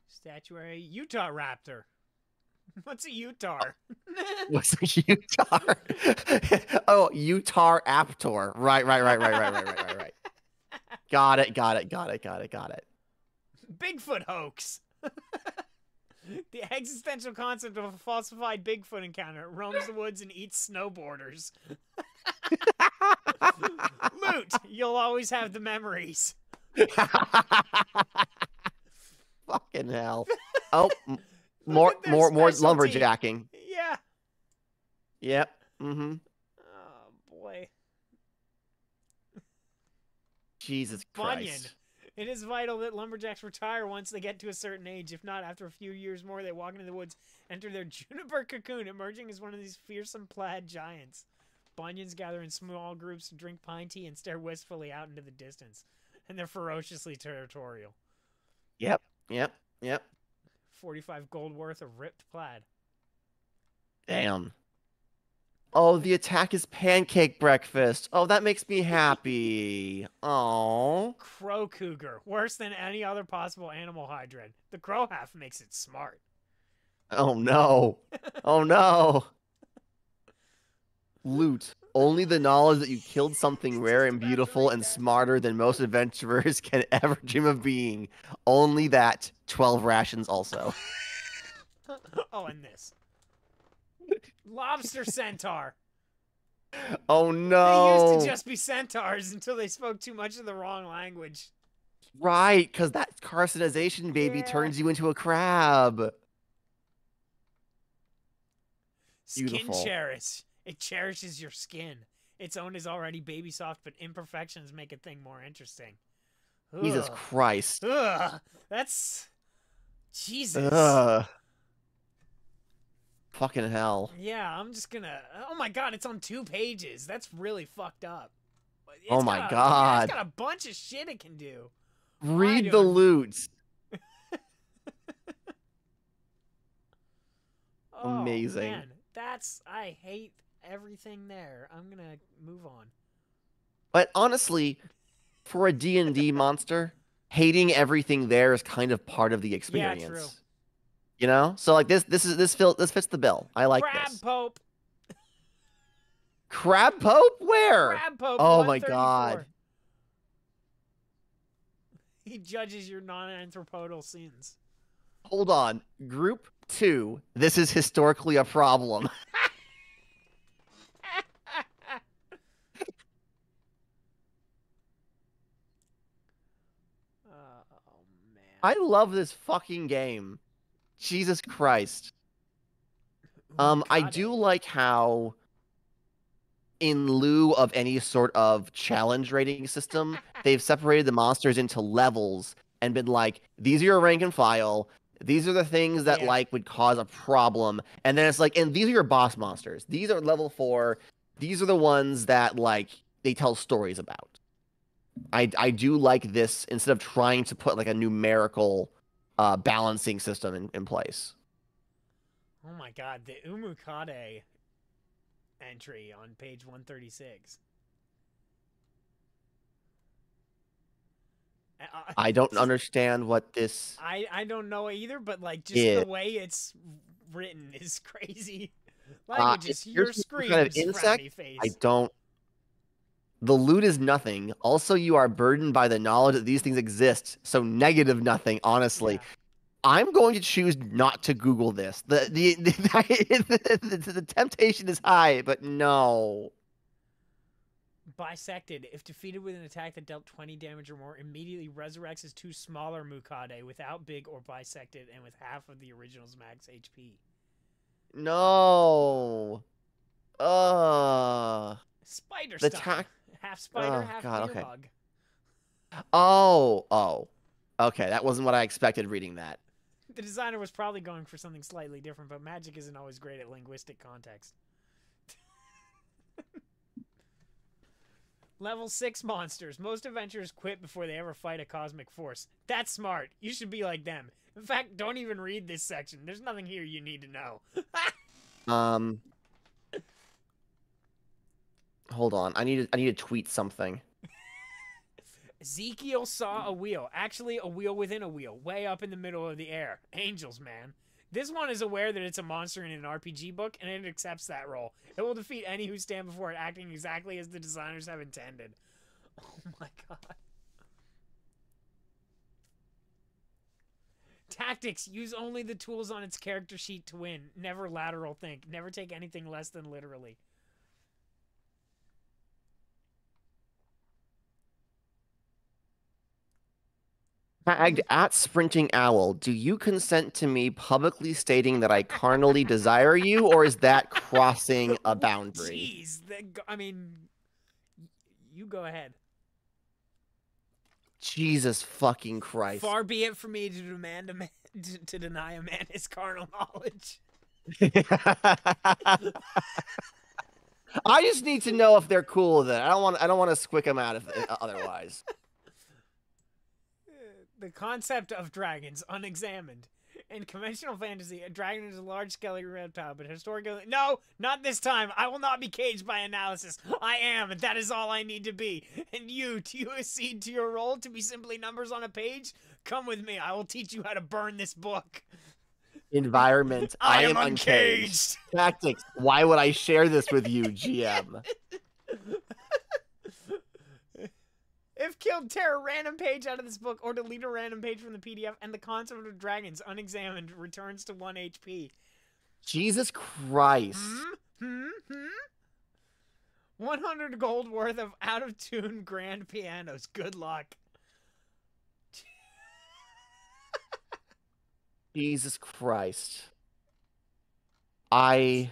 Speaker 1: Statuary Utah Raptor. What's a Utah?
Speaker 2: What's a Utah? Oh, Utah Aptor. Right. Got it.
Speaker 1: Bigfoot hoax. The existential concept of a falsified Bigfoot encounter roams the woods and eats snowboarders. Loot. You'll always have the memories.
Speaker 2: Fucking hell. Oh, more lumberjacking.
Speaker 1: Yeah.
Speaker 2: Yep. Mm-hmm.
Speaker 1: Oh, boy.
Speaker 2: Jesus
Speaker 1: Bunyan.
Speaker 2: Christ.
Speaker 1: It is vital that lumberjacks retire once they get to a certain age. If not, after a few years more, they walk into the woods, enter their juniper cocoon, emerging as one of these fearsome plaid giants. Bunyans gather in small groups to drink pine tea and stare wistfully out into the distance. And they're ferociously territorial.
Speaker 2: Yep.
Speaker 1: 45 gold worth of ripped plaid.
Speaker 2: Damn. Oh, the attack is pancake breakfast. Oh, that makes me happy. Oh.
Speaker 1: Crow cougar. Worse than any other possible animal hybrid. The crow half makes it smart.
Speaker 2: Oh, no. Oh, no. Loot. Only the knowledge that you killed something rare and beautiful and smarter than most adventurers can ever dream of being. Only that. 12 rations also.
Speaker 1: Oh, and this. Lobster centaur.
Speaker 2: Oh, no.
Speaker 1: They used to just be centaurs until they spoke too much of the wrong language.
Speaker 2: Right, because that carcinization baby turns you into a crab.
Speaker 1: Skin cherish. It cherishes your skin. Its own is already baby soft, but imperfections make a thing more interesting. Ugh.
Speaker 2: Jesus Christ.
Speaker 1: Ugh. That's... Jesus.
Speaker 2: Ugh. Fucking hell.
Speaker 1: Yeah, I'm just gonna... Oh my god, it's on 2 pages. That's really fucked up.
Speaker 2: Oh my god.
Speaker 1: It's got a bunch of shit it can do.
Speaker 2: Read the loot. Amazing.
Speaker 1: Man, I hate everything there. I'm gonna move on.
Speaker 2: But honestly, for a D&D monster, hating everything there is kind of part of the experience.
Speaker 1: Yeah, true.
Speaker 2: You know? So like this fits the bill. I like
Speaker 1: Crab
Speaker 2: this.
Speaker 1: Pope.
Speaker 2: Crab Pope? Where?
Speaker 1: Crab Pope.
Speaker 2: Oh my god.
Speaker 1: He judges your non-anthropodal sins.
Speaker 2: Hold on. Group 2. This is historically a problem.
Speaker 1: Oh man.
Speaker 2: I love this fucking game. Jesus Christ. I do like how in lieu of any sort of challenge rating system, they've separated the monsters into levels and been like, these are your rank and file. These are the things that like would cause a problem. And then it's like, and these are your boss monsters. These are level 4. These are the ones that like they tell stories about. I do like this instead of trying to put like a numerical balancing system in place.
Speaker 1: Oh my god, the Umukade entry on page 136.
Speaker 2: I don't understand what this...
Speaker 1: I don't know either, but like just the way it's written is crazy. Language is your screams, kind of insect, face.
Speaker 2: I don't... The loot is nothing. Also, you are burdened by the knowledge that these things exist. So negative nothing, honestly. Yeah. I'm going to choose not to Google this. The temptation is high, but no.
Speaker 1: Bisected. If defeated with an attack that dealt 20 damage or more, immediately resurrects as 2 smaller Mukade without big or bisected and with half of the original's max HP.
Speaker 2: No.
Speaker 1: Spider
Speaker 2: the
Speaker 1: stuff. Half spider, half beer bug.
Speaker 2: Oh. Okay, that wasn't what I expected reading that.
Speaker 1: The designer was probably going for something slightly different, but Magic isn't always great at linguistic context. Level 6 monsters. Most adventurers quit before they ever fight a cosmic force. That's smart. You should be like them. In fact, don't even read this section. There's nothing here you need to know.
Speaker 2: Hold on. I need to tweet something.
Speaker 1: Ezekiel saw a wheel. Actually, a wheel within a wheel. Way up in the middle of the air. Angels, man. This one is aware that it's a monster in an RPG book, and it accepts that role. It will defeat any who stand before it, acting exactly as the designers have intended. Oh my god. Tactics. Use only the tools on its character sheet to win. Never lateral think. Never take anything less than literally.
Speaker 2: Tagged at Sprinting Owl, do you consent to me publicly stating that I carnally desire you, or is that crossing a boundary?
Speaker 1: Jeez, I mean, you go ahead.
Speaker 2: Jesus fucking Christ.
Speaker 1: Far be it from me to demand to deny a man his carnal knowledge.
Speaker 2: I just need to know if they're cool with it. I don't want to squick them out if otherwise.
Speaker 1: The concept of dragons unexamined. In conventional fantasy, a dragon is a large scaly reptile, but historically, no, not this time. I will not be caged by analysis. I am, and that is all I need to be. And you, do you accede to your role to be simply numbers on a page? Come with me. I will teach you how to burn this book.
Speaker 2: Environment. I am uncaged. Tactics. Why would I share this with you, GM?
Speaker 1: If killed, tear a random page out of this book or delete a random page from the PDF, and the concept of dragons unexamined returns to 1 HP.
Speaker 2: Jesus Christ.
Speaker 1: 100 gold worth of out-of-tune grand pianos. Good luck.
Speaker 2: Jesus Christ.
Speaker 1: Nuts.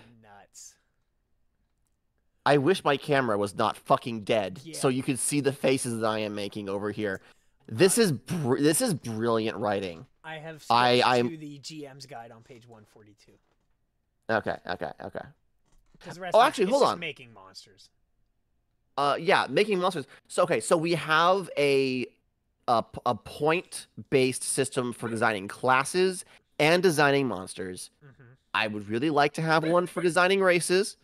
Speaker 2: I wish my camera was not fucking dead, so you could see the faces that I am making over here. This is brilliant writing.
Speaker 1: I have switched to the GM's guide on page 142.
Speaker 2: Okay.
Speaker 1: Because the rest
Speaker 2: actually, hold on.
Speaker 1: Making monsters.
Speaker 2: Yeah, making monsters. So we have a point-based system for designing classes and designing monsters. I would really like to have one for designing races,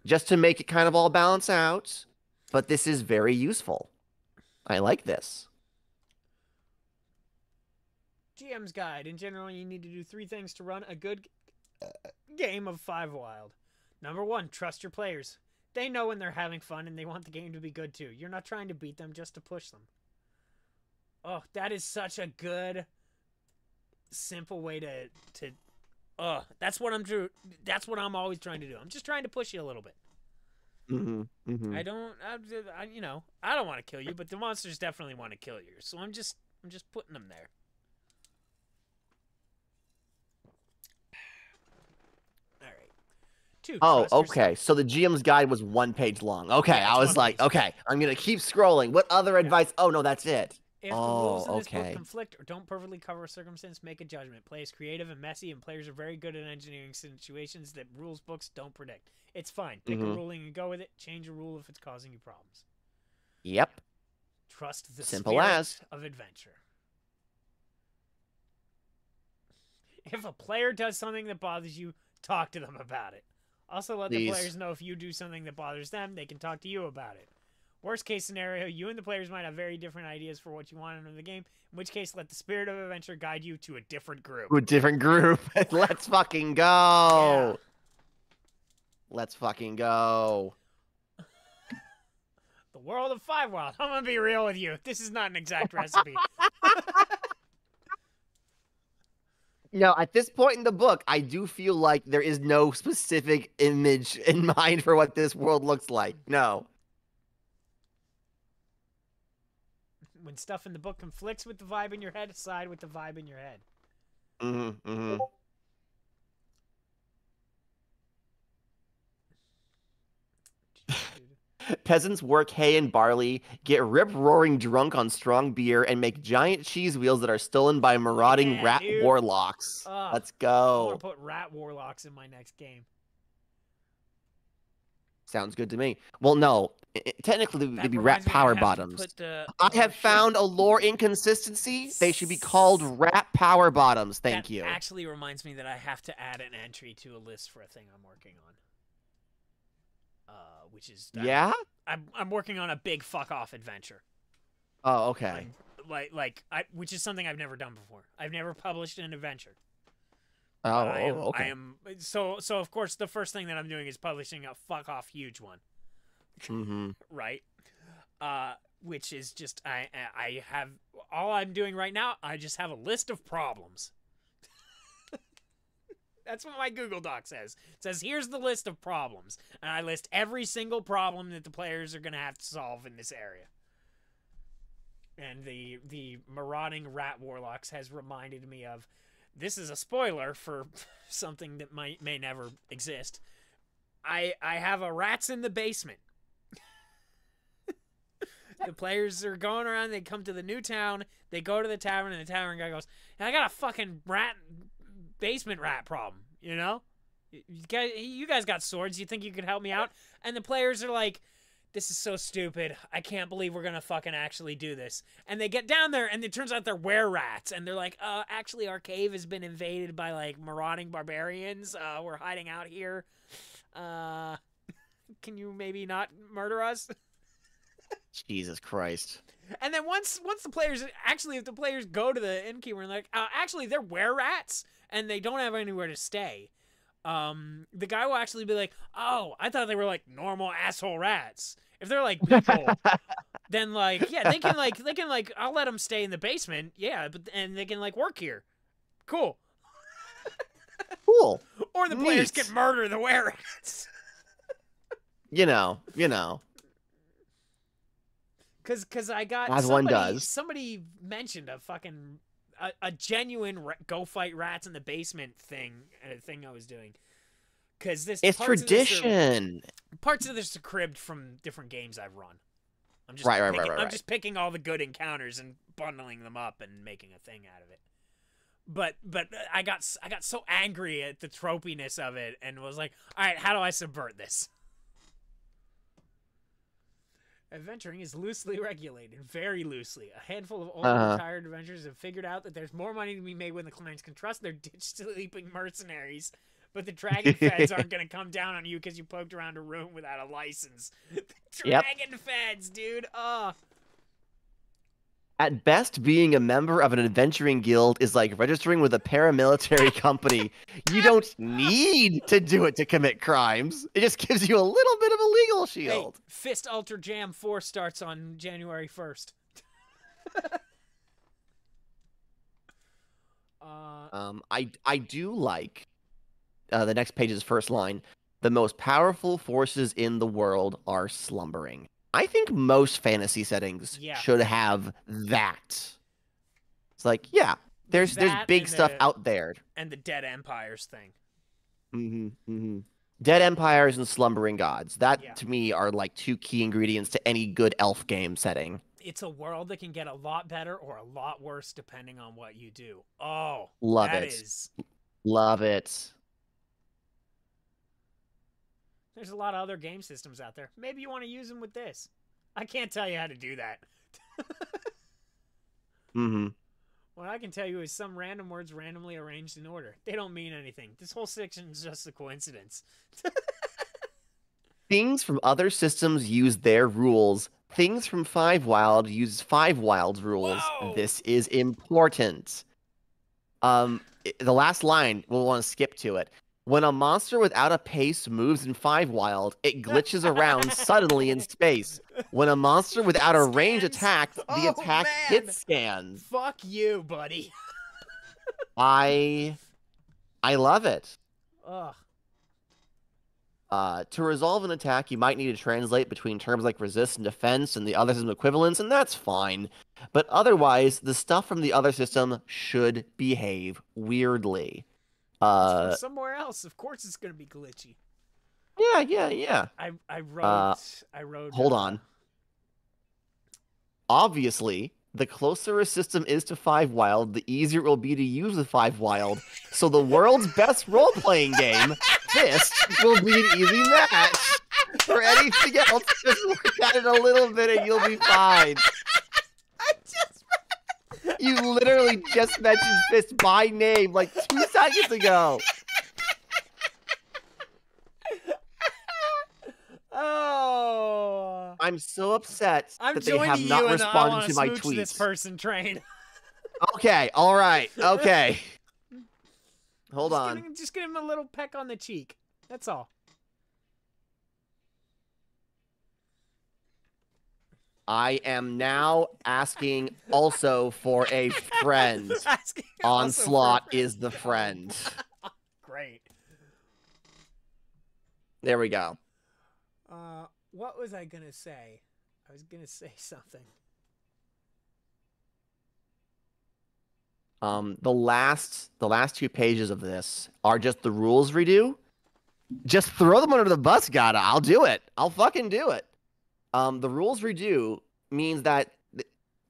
Speaker 2: just to make it kind of all balance out. But this is very useful. I like this.
Speaker 1: GM's guide. In general, you need to do 3 things to run a good game of Fivewild. Number 1, trust your players. They know when they're having fun and they want the game to be good too. You're not trying to beat them, just to push them. Oh, that is such a good, simple way to that's what I'm always trying to do. I'm just trying to push you a little bit. I don't want to kill you, but the monsters definitely want to kill you. So I'm just putting them there. All right. 2.
Speaker 2: Okay. So the GM's guide was 1 page long. Okay, yeah, I was like, okay, I'm gonna keep scrolling. What other advice? Oh no, that's it.
Speaker 1: If the rules in this book conflict or don't perfectly cover a circumstance, make a judgment. Play is creative and messy, and players are very good at engineering situations that rules books don't predict. It's fine. Pick a ruling and go with it. Change a rule if it's causing you problems.
Speaker 2: Yep.
Speaker 1: Trust the
Speaker 2: Simple
Speaker 1: spirit
Speaker 2: as.
Speaker 1: of adventure. If a player does something that bothers you, talk to them about it. Also let the players know if you do something that bothers them, they can talk to you about it. Worst case scenario, you and the players might have very different ideas for what you want in the game, in which case let the spirit of adventure guide you to a different group.
Speaker 2: Let's fucking go. Yeah. Let's fucking go.
Speaker 1: The world of Fivewild. I'm gonna be real with you. This is not an exact recipe.
Speaker 2: No, at this point in the book, I do feel like there is no specific image in mind for what this world looks like. No.
Speaker 1: When stuff in the book conflicts with the vibe in your head, side with the vibe in your head.
Speaker 2: Peasants work hay and barley, get rip-roaring drunk on strong beer, and make giant cheese wheels that are stolen by marauding rat warlocks. Let's go.
Speaker 1: I want to put rat warlocks in my next game.
Speaker 2: Sounds good to me. Well, no. Technically, they'd be rat power bottoms. I have found a lore inconsistency. They should be called rat power bottoms. Thank you.
Speaker 1: That actually reminds me that I have to add an entry to a list for a thing I'm working on. Which is I'm working on a big fuck off adventure.
Speaker 2: Oh, okay.
Speaker 1: Which is something I've never done before. I've never published an adventure.
Speaker 2: Okay.
Speaker 1: So of course the first thing that I'm doing is publishing a fuck off huge one. Right? Which is just I have all I'm doing right now, I just have a list of problems. That's what my Google Doc says. It says, here's the list of problems. And I list every single problem that the players are going to have to solve in this area. And the marauding rat warlocks has reminded me of, this is a spoiler for something that may never exist. I have a rats in the basement. The players are going around, they come to the new town, they go to the tavern, and the tavern guy goes, I got a fucking basement rat problem, you know? You guys got swords. You think you could help me out? And the players are like, this is so stupid. I can't believe we're gonna fucking actually do this. And they get down there, and it turns out they're were-rats. And they're like, actually, our cave has been invaded by, like, marauding barbarians. We're hiding out here. Can you maybe not murder us?
Speaker 2: Jesus Christ.
Speaker 1: And then once the players, actually, if the players go to the innkeeper and like, actually, they're were-rats, and they don't have anywhere to stay, the guy will actually be like, oh, I thought they were, like, normal asshole rats. If they're, like, people, then, like, yeah, they can, I'll let them stay in the basement, yeah, and they can, like, work here. Cool.
Speaker 2: Cool.
Speaker 1: Or the players can murder the were-rats.
Speaker 2: You know.
Speaker 1: Cause I got
Speaker 2: as one does.
Speaker 1: Somebody mentioned a fucking a genuine go fight rats in the basement thing I was doing. Cause it's
Speaker 2: tradition.
Speaker 1: Parts of this are cribbed from different games I've run. I'm just
Speaker 2: right.
Speaker 1: I'm just picking all the good encounters and bundling them up and making a thing out of it. But I got so angry at the tropiness of it and was like, all right, how do I subvert this? Adventuring is loosely regulated, very loosely. A handful of old retired adventurers have figured out that there's more money to be made when the clients can trust their ditch-sleeping mercenaries, but the dragon feds aren't going to come down on you because you poked around a room without a license. The dragon feds, dude.
Speaker 2: At best, being a member of an adventuring guild is like registering with a paramilitary company. You don't need to do it to commit crimes. It just gives you a little bit of a legal shield.
Speaker 1: Hey, Fist Ultra Jam 4 starts on January 1st.
Speaker 2: I do like the next page's first line. The most powerful forces in the world are slumbering. I think most fantasy settings should have that. It's like, yeah, there's big stuff out there.
Speaker 1: And the Dead Empires thing.
Speaker 2: Dead Empires and Slumbering Gods. That, to me, are like two key ingredients to any good elf game setting.
Speaker 1: It's a world that can get a lot better or a lot worse depending on what you do. Oh,
Speaker 2: love it.
Speaker 1: There's a lot of other game systems out there. Maybe you want to use them with this. I can't tell you how to do that. What I can tell you is some random words randomly arranged in order. They don't mean anything. This whole section is just a coincidence.
Speaker 2: Things from other systems use their rules. Things from Fivewild use Fivewild's rules.
Speaker 1: Whoa!
Speaker 2: This is important. The last line, we'll want to skip to it. When a monster without a pace moves in Fivewild, it glitches around suddenly in space. When a monster without a range attack, the attack hit scans.
Speaker 1: Fuck you, buddy.
Speaker 2: I love it.
Speaker 1: Ugh.
Speaker 2: To resolve an attack, you might need to translate between terms like resist and defense and the other system equivalents, and that's fine. But otherwise, the stuff from the other system should behave weirdly.
Speaker 1: From somewhere else, of course it's gonna be glitchy.
Speaker 2: Yeah.
Speaker 1: I wrote.
Speaker 2: Hold on. Obviously, the closer a system is to Fivewild, the easier it will be to use with Fivewild. So the world's best role-playing game, Fist, will be an easy match. For anything else, just look at it a little bit and you'll be fine. You literally just mentioned Fist by name like 2 seconds ago.
Speaker 1: Oh.
Speaker 2: I'm so upset
Speaker 1: I'm
Speaker 2: that they have not responded to my tweets.
Speaker 1: This person train.
Speaker 2: Okay, all right, okay. Hold on.
Speaker 1: Just give him a little peck on the cheek. That's all.
Speaker 2: I am now asking also for a friend. Onslaught is the friend.
Speaker 1: Great.
Speaker 2: There we go.
Speaker 1: What was I gonna say? I was gonna say something.
Speaker 2: The last 2 pages of this are just the rules redo. Just throw them under the bus, Gadda. I'll do it. I'll fucking do it. The rules redo means that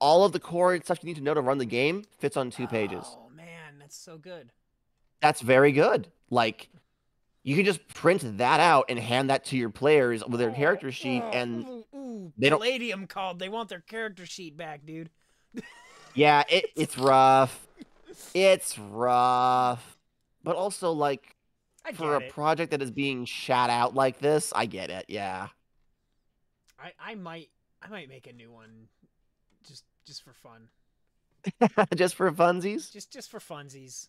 Speaker 2: all of the core stuff you need to know to run the game fits on 2 pages.
Speaker 1: Oh man, that's so good.
Speaker 2: That's very good. Like, you can just print that out and hand that to your players with their character sheet, and they don't.
Speaker 1: Palladium called. They want their character sheet back, dude.
Speaker 2: Yeah, it's rough. It's rough, but also like for a project that is being shat out like this, I get it. Yeah.
Speaker 1: I might make a new one, just for fun.
Speaker 2: Just for funsies.
Speaker 1: Just for funsies.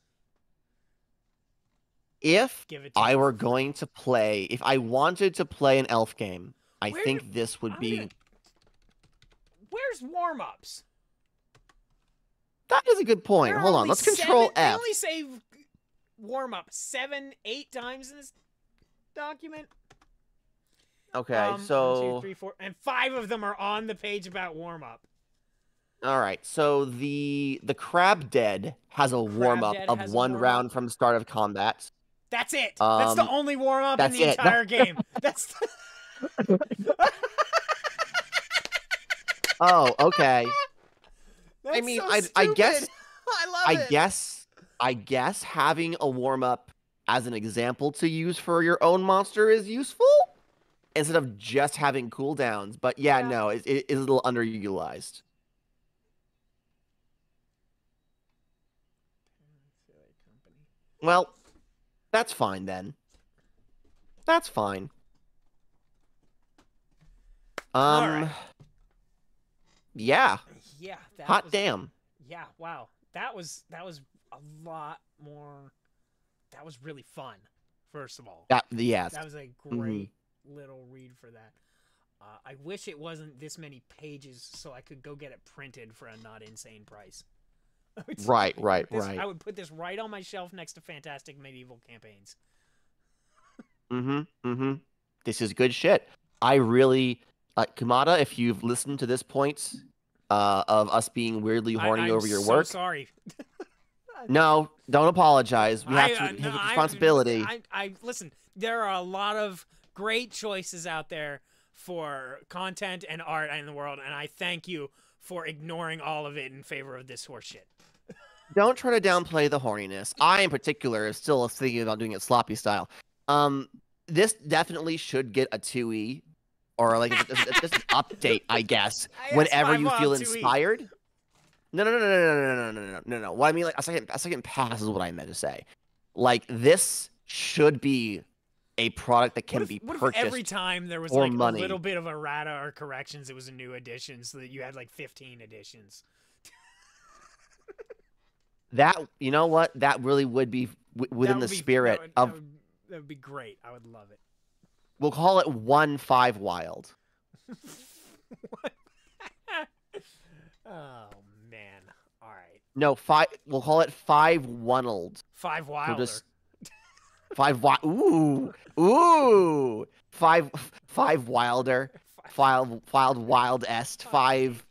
Speaker 2: If I were going to play, if I wanted to play an elf game, I think this would be.
Speaker 1: Where's warm-ups?
Speaker 2: That is a good point. Hold on, let's control F.
Speaker 1: They only say warm-up 7, 8 times in this document.
Speaker 2: Okay, so
Speaker 1: 1, 2, 3, 4, and 5 of them are on the page about warm-up.
Speaker 2: All right, so the Crab Dead has a warm-up of 1 round from start of combat.
Speaker 1: That's it. That's the only warm-up in the entire game. That's.
Speaker 2: Oh, okay.
Speaker 1: That's
Speaker 2: I mean,
Speaker 1: so
Speaker 2: I guess.
Speaker 1: stupid. I love it.
Speaker 2: I guess having a warm-up as an example to use for your own monster is useful instead of just having cooldowns. But yeah, no, it is a little underutilized. Well, that's fine then. That's fine.
Speaker 1: All right.
Speaker 2: Yeah.
Speaker 1: Yeah.
Speaker 2: Hot damn.
Speaker 1: Yeah. Wow. That was a lot more. That was really fun. First of all.
Speaker 2: Yes.
Speaker 1: That was a great little read for that. I wish it wasn't this many pages, so I could go get it printed for a not insane price.
Speaker 2: Right.
Speaker 1: I would put this right on my shelf next to Fantastic Medieval Campaigns.
Speaker 2: This is good shit. I really, Kamada, if you've listened to this point of us being weirdly horny over your work.
Speaker 1: I'm so sorry.
Speaker 2: No, don't apologize. We have to have responsibility.
Speaker 1: Listen, there are a lot of great choices out there for content and art in the world, and I thank you for ignoring all of it in favor of this horseshit.
Speaker 2: Don't try to downplay the horniness. I, in particular, am still thinking about doing it sloppy style. This definitely should get a 2E, or like just an update, I guess. Whenever you feel inspired. No. What I mean, like a second pass is what I meant to say. Like, this should be a product that can be purchased. What if
Speaker 1: every time there was like a little bit of errata or corrections, it was a new edition, so that you had like 15 editions?
Speaker 2: That, you know what? That really would be within the spirit of.
Speaker 1: That would be great. I would love it.
Speaker 2: We'll call it 1 Fivewild.
Speaker 1: Oh man! All right.
Speaker 2: No, we'll call it Five-Wunnled.
Speaker 1: Five-Wilder.
Speaker 2: Ooh. Five Wilder. Wild-Est. Five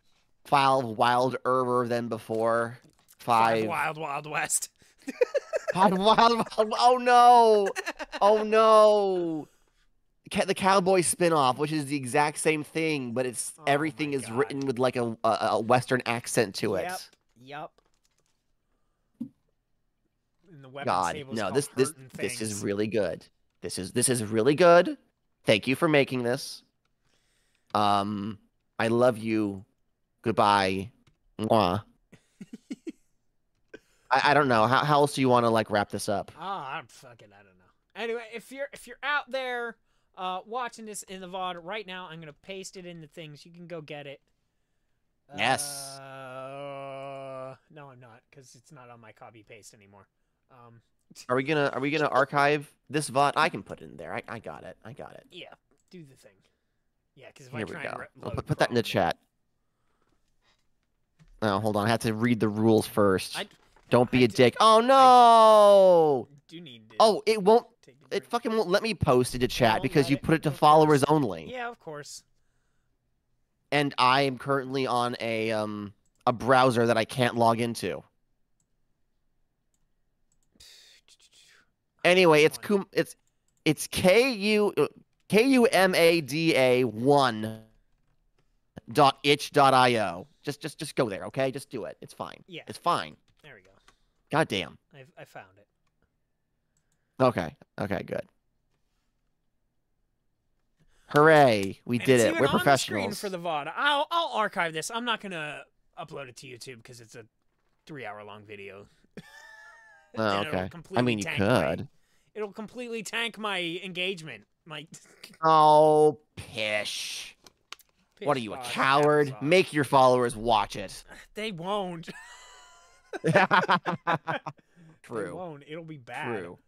Speaker 2: Wilder than before. Five
Speaker 1: Wild West.
Speaker 2: Wild. Oh no! Oh no! The cowboy spinoff, which is the exact same thing, but it's everything is written with like a Western accent to it.
Speaker 1: Yep. And the
Speaker 2: God, no! This is really good. This is really good. Thank you for making this. I love you. Goodbye. Mwah. I don't know. How else do you want to like wrap this up?
Speaker 1: I don't know. Anyway, if you're out there watching this in the VOD right now, I'm gonna paste it in the things. You can go get it.
Speaker 2: Yes.
Speaker 1: No, I'm not, because it's not on my copy paste anymore.
Speaker 2: Are we gonna archive this VOD? I can put it in there. I got it. I got it.
Speaker 1: Yeah, do the thing. Yeah, because if
Speaker 2: Here
Speaker 1: I
Speaker 2: we
Speaker 1: try
Speaker 2: go.
Speaker 1: and
Speaker 2: I'll
Speaker 1: load
Speaker 2: put that in the
Speaker 1: Chrome,
Speaker 2: chat. Oh, hold on. I have to read the rules first. Don't be a dick. Oh no!
Speaker 1: Do need to
Speaker 2: Oh, it won't.
Speaker 1: take a
Speaker 2: It
Speaker 1: break.
Speaker 2: fucking won't let me post it to chat
Speaker 1: Won't
Speaker 2: because
Speaker 1: let
Speaker 2: you
Speaker 1: it,
Speaker 2: put it to
Speaker 1: of
Speaker 2: followers
Speaker 1: course.
Speaker 2: only.
Speaker 1: Yeah, of course.
Speaker 2: And I am currently on a browser that I can't log into. Anyway, it's kumada1.itch.io. Just go there, okay? Just do it. It's fine.
Speaker 1: Yeah.
Speaker 2: It's fine.
Speaker 1: There we go.
Speaker 2: God damn.
Speaker 1: I found it.
Speaker 2: Okay. Okay, good. Hooray. We did it. We're
Speaker 1: on the screen
Speaker 2: professionals.
Speaker 1: for the VOD. I'll archive this. I'm not gonna upload it to YouTube because it's a 3-hour-long video.
Speaker 2: Oh, okay. I mean, you could.
Speaker 1: It'll completely tank my engagement.
Speaker 2: Oh, pish. What are you, a coward? Make your followers watch it.
Speaker 1: They won't.
Speaker 2: True.
Speaker 1: They won't. It'll be bad.
Speaker 2: True.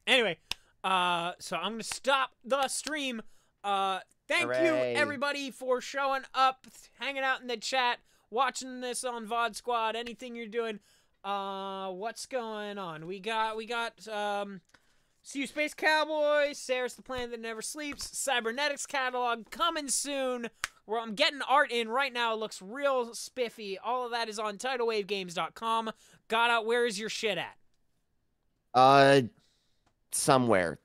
Speaker 1: Anyway, so I'm gonna stop the stream. Thank you everybody for showing up, hanging out in the chat, watching this on VOD Squad. Anything you're doing. What's going on? We got See You Space Cowboy, Sarah's the Planet That Never Sleeps, Cybernetics Catalog coming soon. Where I'm getting art in right now. It looks real spiffy. All of that is on TidalWaveGames.com. Gadda, where is your shit at?
Speaker 2: Somewhere.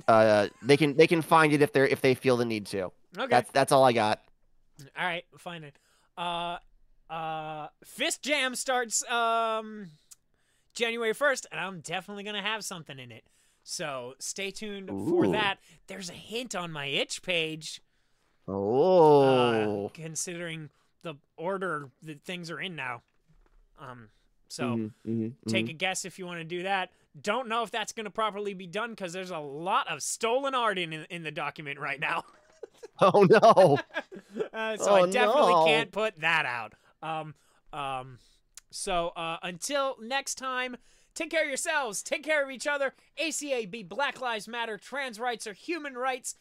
Speaker 2: They can find it if they feel the need to.
Speaker 1: Okay.
Speaker 2: That's all I got.
Speaker 1: All right, find it. Fist Jam starts January 1st, and I'm definitely gonna have something in it. So stay tuned for that. There's a hint on my itch page.
Speaker 2: Oh.
Speaker 1: Considering the order that things are in now. So take a guess if you want to do that. Don't know if that's going to properly be done because there's a lot of stolen art in the document right now.
Speaker 2: Oh no.
Speaker 1: So I definitely can't put that out. So until next time, take care of yourselves, take care of each other. ACAB, Black Lives Matter, trans rights are human rights.